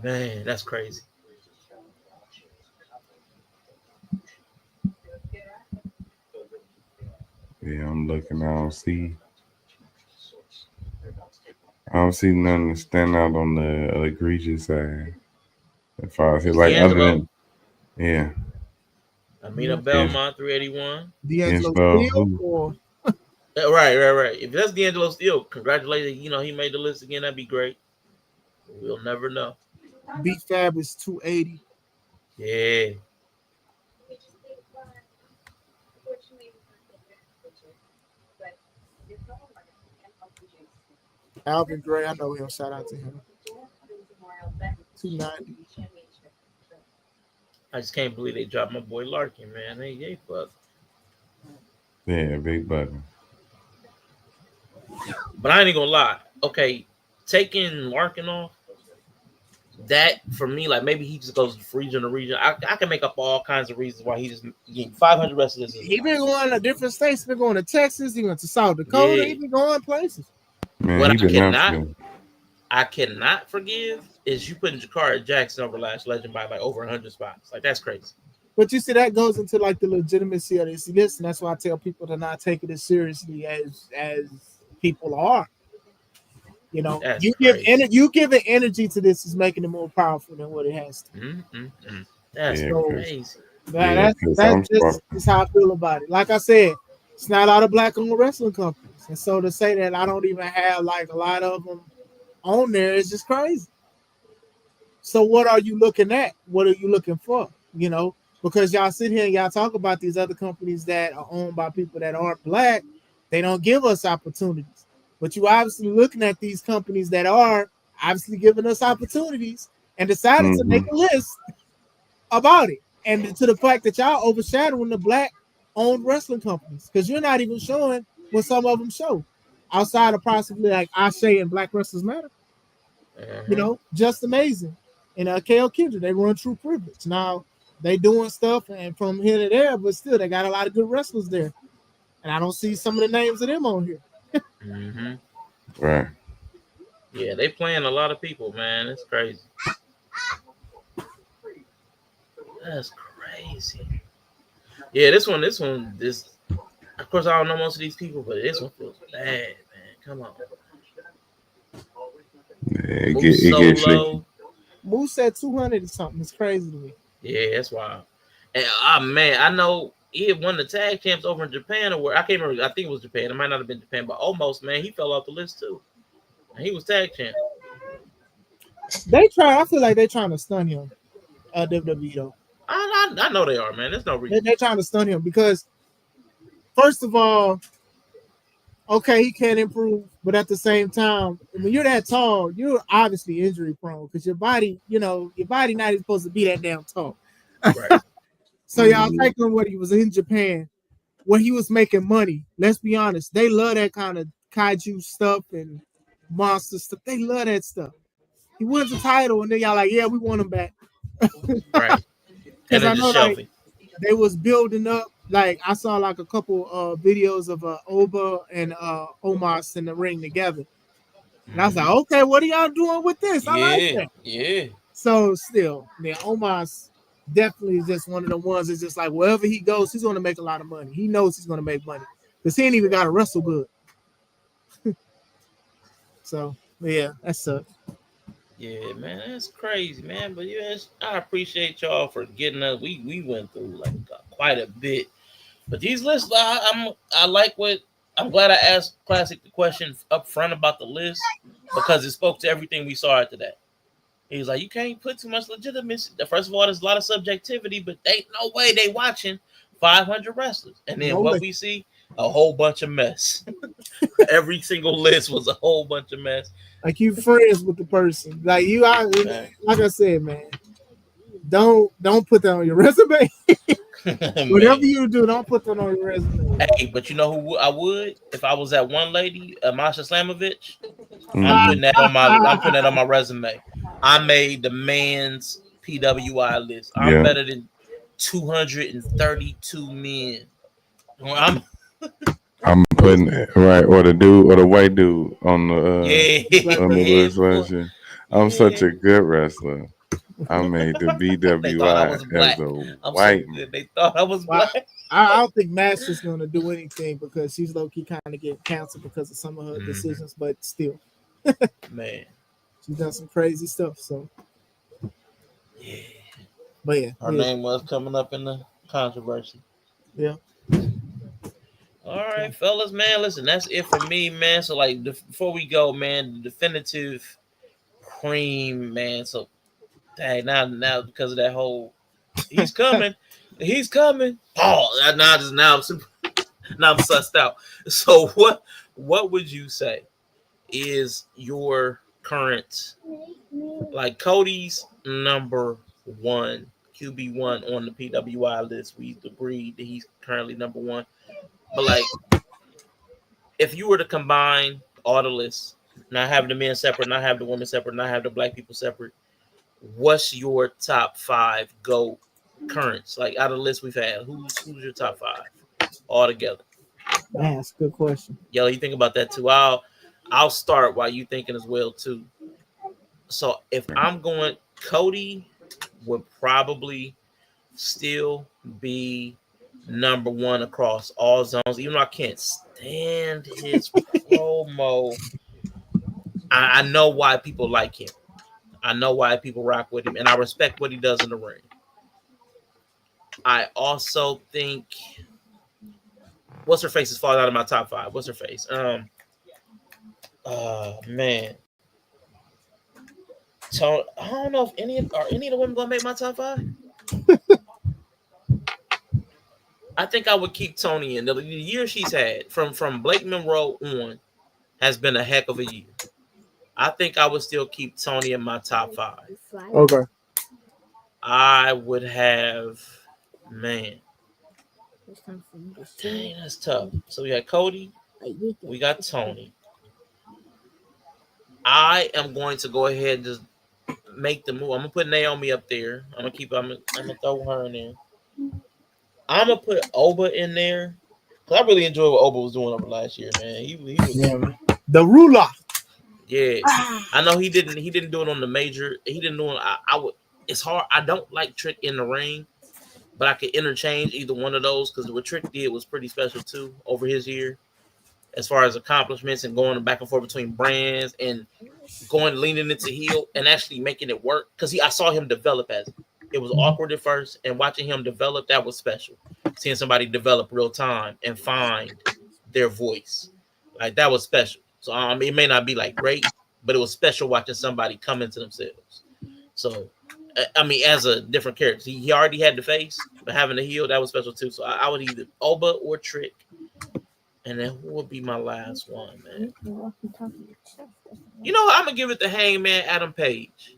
Man, that's crazy. Yeah, I'm looking. I don't see nothing to stand out on the egregious side. As far as it, like, other than, yeah. Amina Belmont, 381. D'Angelo Steele, or right. If that's D'Angelo Steele, congratulations. You know, he made the list again. That'd be great. We'll never know. Beat Fab is 280. Yeah. Alvin Gray, I know him. Shout out to him. 290. I just can't believe they dropped my boy Larkin, man. They fuck. Yeah, big button. But I ain't gonna lie. Okay, taking Larkin off, that for me, like maybe he just goes from region to region. I can make up all kinds of reasons why he just getting 500 wrestlers. He been going to different states. He been going to Texas. He went to South Dakota. He been going places. Man, what I cannot forgive is you putting Jakara Jackson over Last Legend by like over 100 spots. Like, that's crazy. But you see, that goes into like the legitimacy of this list, and that's why I tell people to not take it as seriously as people are. You know, that's you giving energy to this is making it more powerful than what it has to. That's crazy. That's just how I feel about it. Like I said, it's not a lot of black-owned wrestling companies, and so to say that I don't even have like a lot of them on there is just crazy. So what are you looking at? What are you looking for? You know, because y'all sit here and y'all talk about these other companies that are owned by people that aren't black. They don't give us opportunities. But you obviously looking at these companies that are obviously giving us opportunities and decided to make a list about it. And to the fact that y'all overshadowing the black-owned wrestling companies, because you're not even showing what some of them show outside of possibly like Ashe and Black Wrestlers Matter. You know, just amazing. And KO Kendrick, they run True Privilege. Now they doing stuff and from here to there, but still they got a lot of good wrestlers there. And I don't see some of the names of them on here. Right. Yeah, they playing a lot of people, man. It's crazy. That's crazy. Yeah, this one. Of course, I don't know most of these people, but this one feels bad, man. Come on. Yeah, it gets Moose said 200 or something. It's crazy to me. Yeah, that's wild. And man, I know he had won the tag champs over in Japan, or where I can't remember. I think it was Japan. It might not have been Japan, but almost, man, he fell off the list too. And he was tag champ. I feel like they're trying to stun him. WWE though. I know they are, man. There's no reason. They're trying to stun him because, first of all, okay, he can't improve, but at the same time, when you're that tall, you're obviously injury prone because your body not even supposed to be that damn tall. Right. So y'all take him when he was in Japan, where he was making money. Let's be honest, they love that kind of kaiju stuff and monster stuff. They love that stuff. He wins the title, and then y'all like, yeah, we want him back. Right. Because I know like they was building up. Like I saw like a couple videos of Oba and Omos in the ring together, and I was like, okay, what are y'all doing with this? I like that. Yeah. So still, man, Omos definitely is just one of the ones that's just like wherever he goes, he's going to make a lot of money. He knows he's going to make money because he ain't even got to wrestle good. So yeah, that sucks. Yeah, man, that's crazy, man. But yes, I appreciate y'all for getting us. We went through like quite a bit, but these lists, I like what. I'm glad I asked Classic the question up front about the list because it spoke to everything we saw after that. He was like, you can't put too much legitimacy. First of all, there's a lot of subjectivity, but they no way they watching 500 wrestlers, and then we see a whole bunch of mess. Every single list was a whole bunch of mess. Like you friends with the person, like I said, man. don't put that on your resume. Whatever you do, don't put that on your resume. Hey, but you know who I would if I was that one lady, Masha Slamovich. Mm-hmm. I'm putting that on my resume. I made the man's PWI list. I'm better than 232 men. I'm putting right, or the dude or the white dude on the on the list last year. I'm such a good wrestler. I made the BWI as a white man. They thought I was black. I don't think Master's going to do anything because she's low-key kind of getting canceled because of some of her decisions, but still. Man. She's done some crazy stuff, so. Yeah. But yeah. Her name was coming up in the controversy. Yeah. All right, fellas, man. Listen, that's it for me, man. So, like, before we go, man, the definitive cream, man. So, dang, now because of that whole, he's coming. Oh, now I'm sussed out. So, what would you say is your current, like Cody's number one, QB1 on the PWI list? We agreed that he's currently number one. But like, if you were to combine all the lists, not have the men separate, not have the women separate, not have the black people separate, what's your top 5 GOAT currents? Like out of the list we've had, who's your top 5 all together? Man, that's a good question. Yo, you think about that too. I'll start while you thinking as well too. So if I'm going, Cody would probably still be number one across all zones, even though I can't stand his promo. I know why people like him. I know why people rock with him, and I respect what he does in the ring. I think what's her face is falling out of my top 5. What's her face? Man. So I don't know if any of the women gonna make my top 5. I think I would keep Tony in. The year she's had from Blake Monroe on has been a heck of a year. I think I would still keep Tony in my top 5. Okay. I would have, man. Dang, that's tough. So we got Cody. We got Tony. I am going to go ahead and just make the move. I'm gonna put Naomi up there. I'm gonna throw her in there. I'm gonna put Oba in there because I really enjoyed what Oba was doing over last year, man. He was the ruler. Yeah, I know he didn't do it on the major. He didn't do it. I would. It's hard. I don't like Trick in the ring, but I could interchange either one of those because what Trick did was pretty special too over his year, as far as accomplishments and going back and forth between brands and leaning into heel and actually making it work. Because I saw him develop as it was awkward at first, and watching him develop, that was special. Seeing somebody develop real time and find their voice, like that was special. So it may not be like great, but it was special watching somebody come into themselves. So I mean, as a different character, he already had the face, but having the heel, that was special too. So I would either Oba or Trick. And then who would be my last one, man? You know what? I'm going to give it to Hangman Adam Page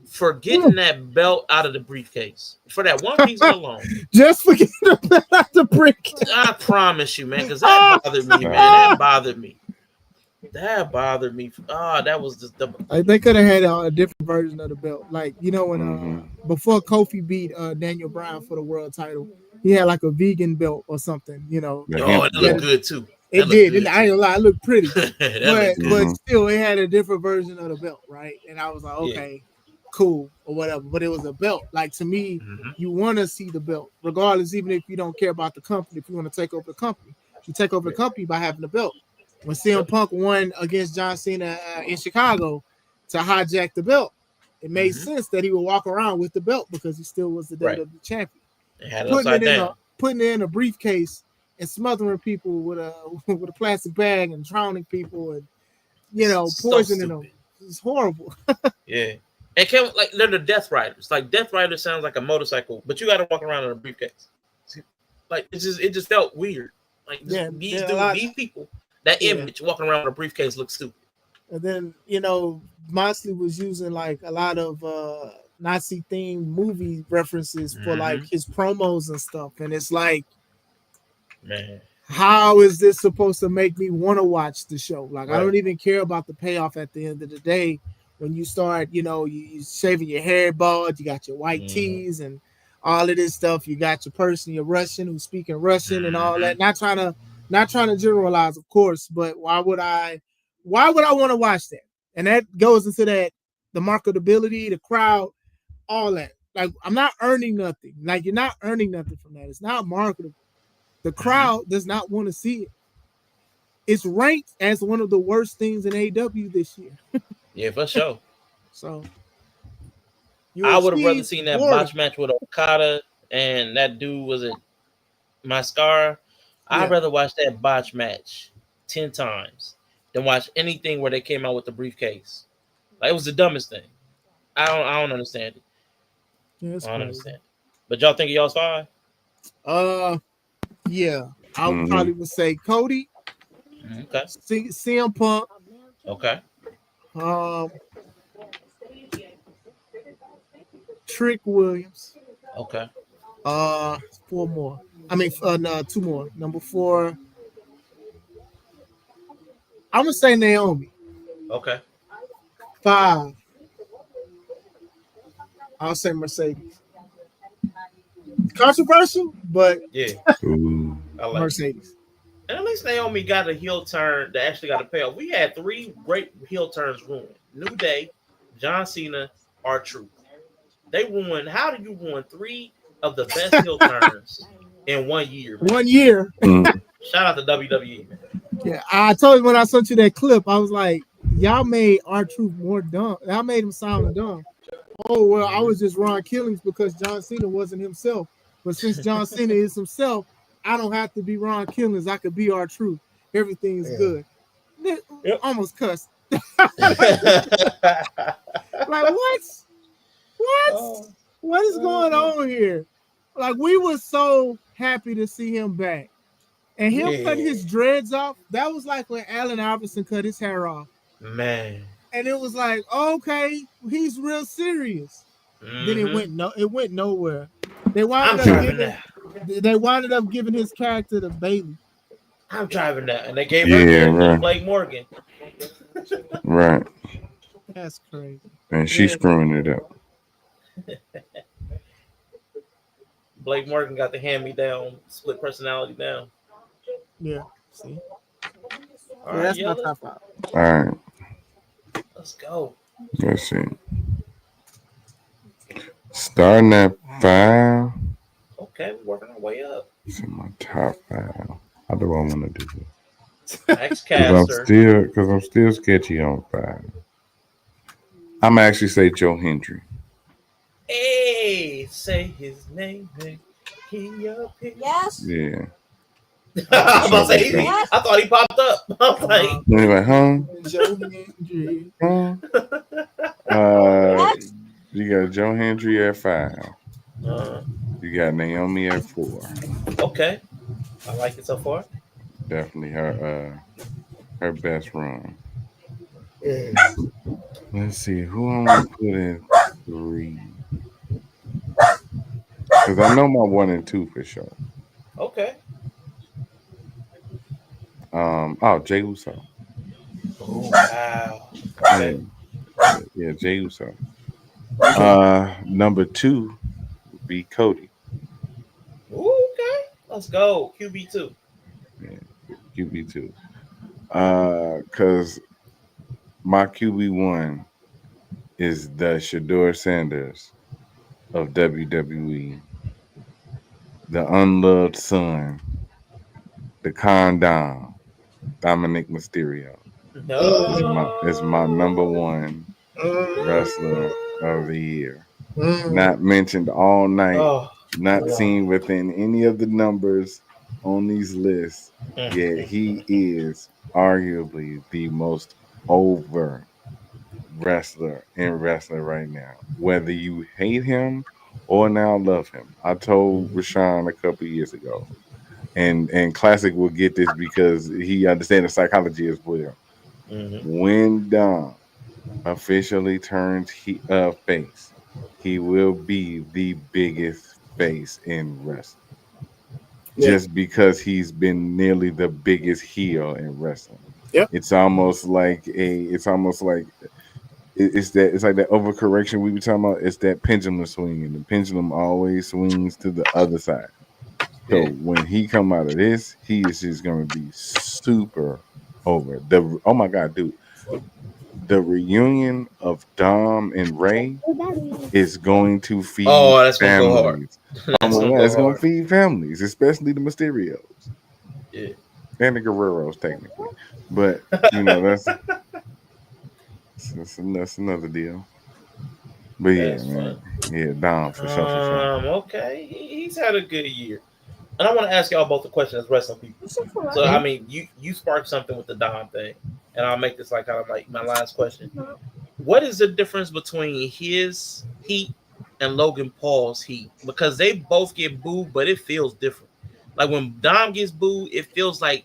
for getting that belt out of the briefcase. For that one piece alone. Just forget the belt out the briefcase. I promise you, man, because that bothered me, man. That bothered me. That was just the. They could have had a different version of the belt. Like, you know, when before Kofi beat Daniel Bryan for the world title, he had like a vegan belt or something, you know. Oh, it looked good too. It did. I ain't gonna lie, it looked pretty. but still, it had a different version of the belt, right? And I was like, okay, cool, or whatever. But it was a belt. Like, to me, you want to see the belt, regardless, even if you don't care about the company. If you want to take over the company, you take over the company by having the belt. When CM Punk won against John Cena in Chicago to hijack the belt, it made sense that he would walk around with the belt because he still was the WWE champion. Putting it in a briefcase and smothering people with a plastic bag and drowning people and, you know, poisoning them. It's horrible. Yeah. And they're the Death Riders. Like, Death Rider sounds like a motorcycle, but you got to walk around in a briefcase. Like, it just felt weird. Like, these people. That image walking around with a briefcase looks stupid. And then, you know, Moxley was using like a lot of Nazi themed movie references for like his promos and stuff, and it's like, man, how is this supposed to make me want to watch the show? Like, Right. I don't even care about the payoff at the end of the day. When you start, you shaving your hair bald, you got your white tees and all of this stuff. You got your person, you're Russian, who's speaking Russian and all that. Not trying to generalize, of course, but why would I want to watch that? And that goes into that, the marketability, the crowd, all that. Like, I'm not earning nothing. Like, you're not earning nothing from that. It's not marketable. The crowd does not want to see it. It's ranked as one of the worst things in AEW this year. Yeah, for sure. So I would have rather seen that botch match with Okada and that dude, was it Mascara? I'd rather watch that botch match 10 times than watch anything where they came out with the briefcase. Like, it was the dumbest thing. I don't understand it. Yeah, I don't understand. But y'all think y'all's fine? Yeah. I would probably would say Cody. Okay. CM Punk. Okay. Trick Williams. Okay. 4 more. I mean, no, 2 more. Number 4. I'm gonna say Naomi. Okay. 5. I'll say Mercedes. Controversial, but yeah, I like Mercedes. And at least Naomi got a heel turn that actually got a payoff. We had 3 great heel turns ruined: New Day, John Cena, R-Truth. They ruined. How do you ruin 3 of the best heel turns in 1 year? Man? 1 year. Shout out to WWE, man. Yeah, I told you when I sent you that clip, I was like, y'all made R-Truth more dumb. Y'all made him sound dumb. Oh, well, I was just Ron Killings because John Cena wasn't himself. But since John Cena is himself, I don't have to be Ron Killings. I could be R-Truth. Everything is good. Yep. Almost cussed. Like, what? What? What is going on here? Like, we were so happy to see him back. And him cutting his dreads off, that was like when Allen Iverson cut his hair off. Man. And it was like, okay, he's real serious. Then it went nowhere. They wound up giving his character to Bailey. I'm driving that. And they gave her to Blake Morgan. Right. That's crazy. And she's screwing it up. Blake Morgan got the hand-me-down, split personality down. Yeah. See? All right, that's my top 5. All right. Let's go. Let's see. Starting at 5. Okay, we're working our way up. It's in my top 5. How do I want to do this? Because I'm still sketchy on 5. I'm actually say Joe Hendry. Hey, say his name. Yes. Yeah. I thought he popped up. I was like, anyway, you got Joe Hendry at 5. You got Naomi at 4. Okay, I like it so far. Definitely her best run. Let's see who I'm gonna put in 3. Because I know my 1 and 2 for sure. Okay. Jey Uso. Oh, wow. Okay. Yeah, Jey Uso. Number 2 would be Cody. Ooh, okay. Let's go. QB2. Yeah, QB2. Because my QB1 is the Shador Sanders of WWE. The unloved son. The condom. Dominic Mysterio. No. It's my number 1 wrestler of the year. Not mentioned all night. Not seen within any of the numbers on these lists. Yet he is arguably the most over wrestler in wrestling right now. Whether you hate him or now love him. I told Rashawn a couple years ago. And Classic will get this because he understands the psychology as well. When Dom officially turns face, he will be the biggest face in wrestling. Yeah. Just because he's been nearly the biggest heel in wrestling. Yep. It's almost like it's like that overcorrection we were talking about. It's that pendulum swing, and the pendulum always swings to the other side. So when he come out of this, he is just gonna be super over. Oh my god, dude. The reunion of Dom and Ray is going to feed that's gonna go hard. families. Oh That's my gonna god, go it's gonna hard. feed families, especially the Mysterios. Yeah. And the Guerreros, technically. But you know, that's another deal. But yeah, That's man. fun. Yeah, Dom for sure, for sure. Okay, he's had a good year, and I want to ask y'all both the question as wrestling people. So I mean, you sparked something with the Dom thing, and I'll make this like kind of like my last question. What is the difference between his heat and Logan Paul's heat? Because they both get booed, but it feels different. Like when Dom gets booed, it feels like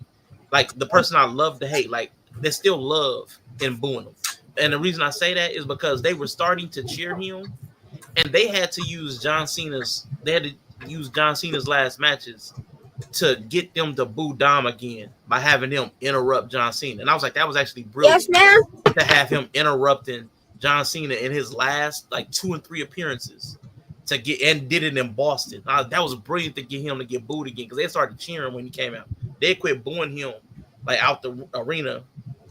the person I love to hate. Like there's still love in booing him. And the reason I say that is because they were starting to cheer him, and they had to use John Cena's. They had to use John Cena's last matches to get them to boo Dom again by having him interrupt John Cena. And I was like, that was actually brilliant. Yes, ma'am. To have him interrupting John Cena in his last like 2 and 3 appearances to get, and did it in Boston. That was brilliant to get him to get booed again because they started cheering when he came out. They quit booing him like out the arena.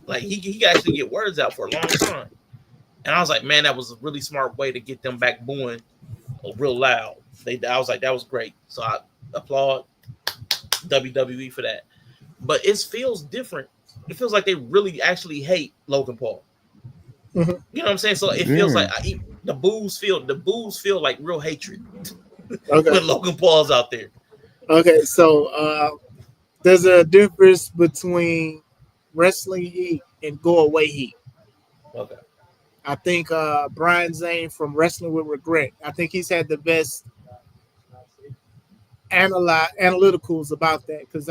Like he could actually get words out for a long time. And I was like, man, that was a really smart way to get them back booing real loud. I was like, that was great. So I applaud WWE for that. But it feels different. It feels like they really actually hate Logan Paul. Mm-hmm. You know what I'm saying? So it feels like the boos feel like real hatred when Logan Paul's out there. Okay, so there's a difference between wrestling heat and go away heat. Okay. I think Brian Zane from Wrestling with Regret, I think he's had the best analyticals about that because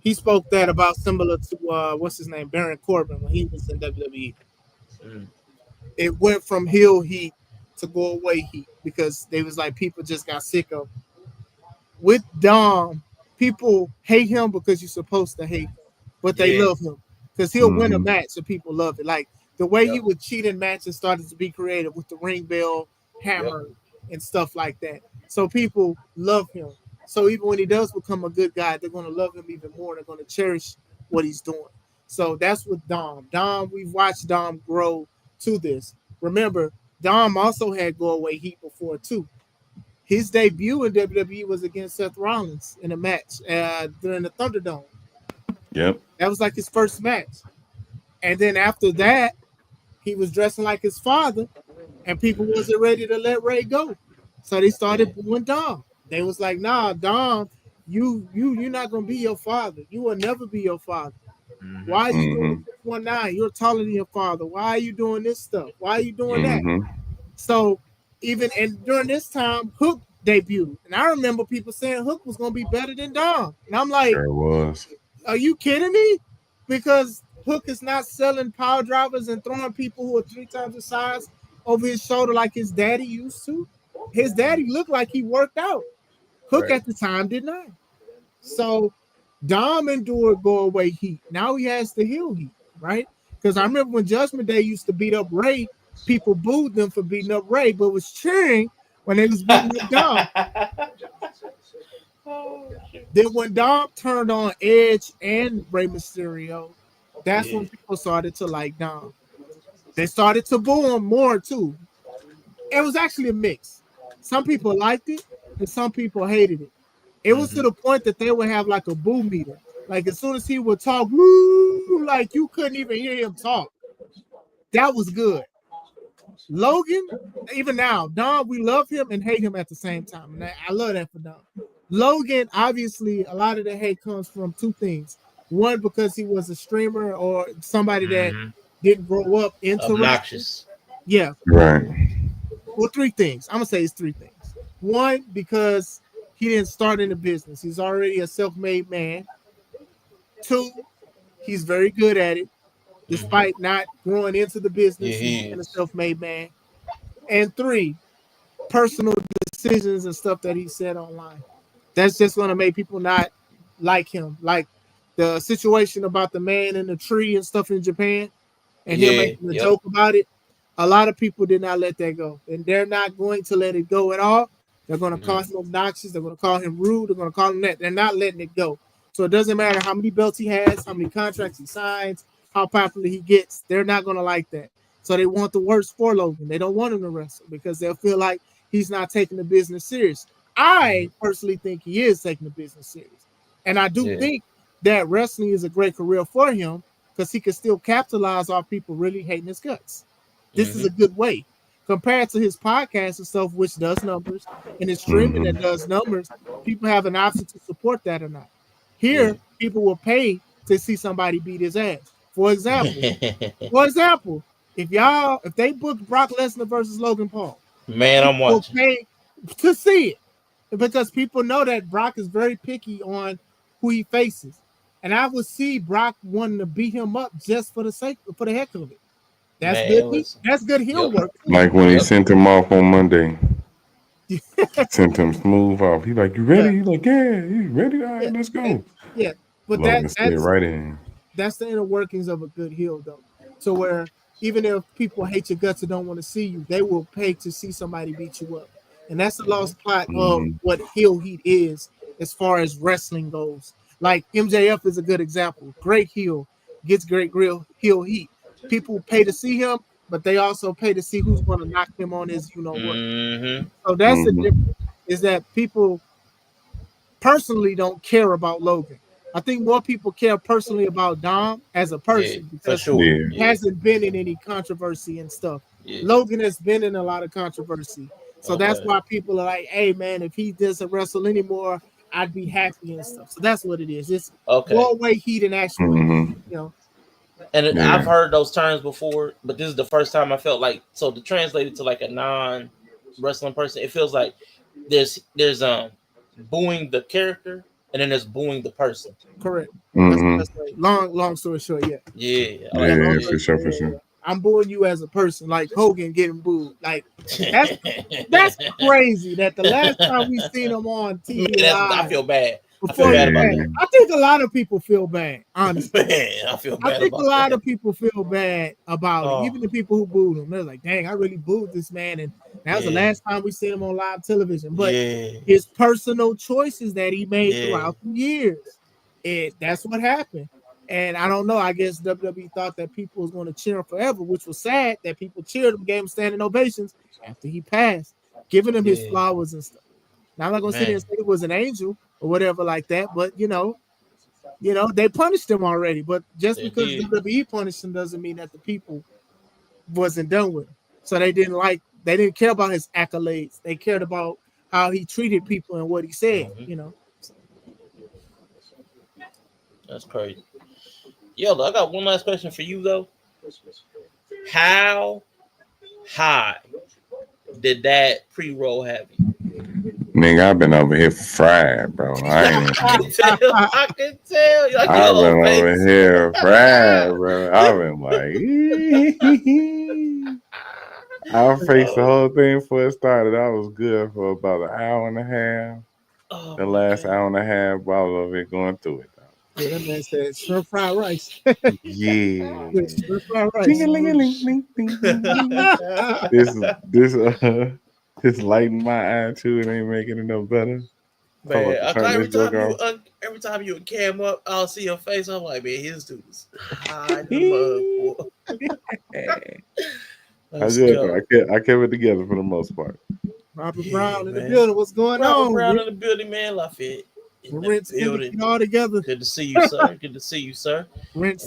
he spoke that about similar to what's his name, Baron Corbin when he was in WWE. It went from heel heat to go away heat because they was like people just got sick of. With Dom, people hate him because you're supposed to hate him, but they love him because he'll win a match and people love it. Like the way he would cheat in matches started to be creative with the ring bell hammer and stuff like that. So people love him. So even when he does become a good guy, they're going to love him even more. They're going to cherish what he's doing. So that's with Dom. Dom, we've watched Dom grow to this. Remember, Dom also had go away heat before too. His debut in WWE was against Seth Rollins in a match during the Thunderdome. Yep. That was like his first match. And then after that, he was dressing like his father, and people wasn't ready to let Ray go. So they started booing Dom. They was like, nah, Dom, you're not gonna be your father. You will never be your father. Why are you doing 619? You're taller than your father. Why are you doing this stuff? Why are you doing that? So and during this time, Hook debuted. And I remember people saying Hook was gonna be better than Dom. And I'm like, sure was. Are you kidding me? Because Hook is not selling power drivers and throwing people who are 3 times the size over his shoulder like his daddy used to. His daddy looked like he worked out. Hook at the time did not. So Dom endured go away heat. Now he has the heel heat, right? Because I remember when Judgment Day used to beat up Ray, people booed them for beating up Ray, but was cheering when they was beating up Dom. Then when Dom turned on Edge and Rey Mysterio, that's when people started to like Dom. They started to boo him more too. It was actually a mix. Some people liked it and some people hated it. It was to the point that they would have like a boo meter. Like as soon as he would talk, woo, like you couldn't even hear him talk. That was good. Logan, even now, Dom, we love him and hate him at the same time. And I love that for Dom. Logan, obviously, a lot of the hate comes from 2 things. One, because he was a streamer or somebody that didn't grow up into obnoxious. Yeah. Right. Well, 3 things. I'm going to say it's 3 things. 1, because he didn't start in the business. He's already a self-made man. 2, he's very good at it, despite not growing into the business. He's been a self-made man. And 3, personal decisions and stuff that he said online. That's just going to make people not like him. Like the situation about the man in the tree and stuff in Japan, and him making a joke about it. A lot of people did not let that go, and they're not going to let it go at all. They're going to call him obnoxious. They're going to call him rude. They're going to call him that. They're not letting it go. So it doesn't matter how many belts he has, how many contracts he signs, how popular he gets. They're not going to like that. So they want the worst for Logan. They don't want him to wrestle because they'll feel like he's not taking the business serious. I personally think he is taking the business serious. And I do think that wrestling is a great career for him because he can still capitalize off people really hating his guts. This is a good way. Compared to his podcast and stuff, which does numbers, and his streaming that does numbers, people have an option to support that or not. Here, people will pay to see somebody beat his ass. For example, if they booked Brock Lesnar versus Logan Paul, man, I'm watching. Pay to see it because people know that Brock is very picky on who he faces, and I would see Brock wanting to beat him up just for the heck of it. That's good. That's good heel work. Like when he sent him off on Monday. Sent him smooth off. He's like, "You ready?" He's like, "Yeah, he's ready. All right, let's go." But that's right in. That's the inner workings of a good heel, though. So where even if people hate your guts and don't want to see you, they will pay to see somebody beat you up, and that's the lost plot of what heel heat is as far as wrestling goes. Like MJF is a good example. Great heel, gets great heel heat. People pay to see him, but they also pay to see who's going to knock him on his, what. So that's the difference. Is that people personally don't care about Logan. I think more people care personally about Dom as a person because he hasn't been in any controversy and stuff. Logan has been in a lot of controversy. So that's why people are like, hey, man, if he doesn't wrestle anymore, I'd be happy and stuff. So that's what it is. It's more way heat and actually, And I've heard those terms before, but this is the first time I felt like, so to translate it to like a non-wrestling person, it feels like there's booing the character and then there's booing the person. Correct. That's right. Long story short, for sure. I'm booing you as a person, like Hogan getting booed. Like that's crazy. That the last time we seen him on TV, I feel bad. I think a lot of people feel bad, honestly. Man, I feel bad. I think a lot of people feel bad about it. Even the people who booed him, they're like, "Dang, I really booed this man," and that was the last time we seen him on live television. But his personal choices that he made throughout the years, that's what happened. And I don't know. I guess WWE thought that people was going to cheer him forever, which was sad that people cheered him, gave him standing ovations after he passed, giving him his flowers and stuff. Now I'm not going to sit here and say it was an angel or whatever like that, but they punished him already. But just because WWE punished him doesn't mean that the people wasn't done with him. So they didn't care about his accolades. They cared about how he treated people and what he said. That's crazy. Yo, I got one last question for you though. How high did that pre-roll have you? Nigga, I've been over here fried, bro. I can tell. I've been over here fried, bro. I've been like, I faced the whole thing before it started. I was good for about an hour and a half. The last hour and a half, I was over here going through it. Yeah, that man said shrimp fried rice. Shrimp fried rice. This lighting my eye too. It ain't making it no better. Man, every time you would cam up, I'll see your face. I'm like, man, his dudes hide the mug. I kept it together for the most part. Robert Brown in the building. What's going on? Robert Brown in the building, man. Lafayette. All together. Good to see you, sir. Good to see you, sir. We was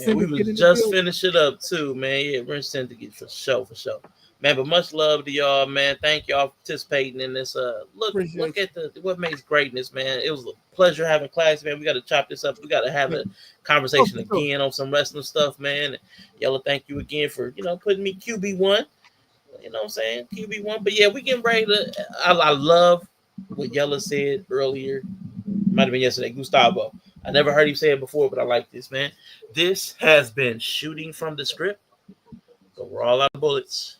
just finishing up too, man. Yeah, Rinse tend to get for sure. Man, but much love to y'all, man. Thank y'all for participating in this. Look at what makes greatness, man. It was a pleasure having class, man. We got to chop this up. We got to have a conversation again on some wrestling stuff, man. Yella, thank you again for putting me QB1. You know what I'm saying? QB1. But yeah, we getting ready to. I love what Yella said earlier. Might have been yesterday, Gustavo. I never heard him say it before, but I like this, man. This has been Shooting from the Script. So we're all out of bullets.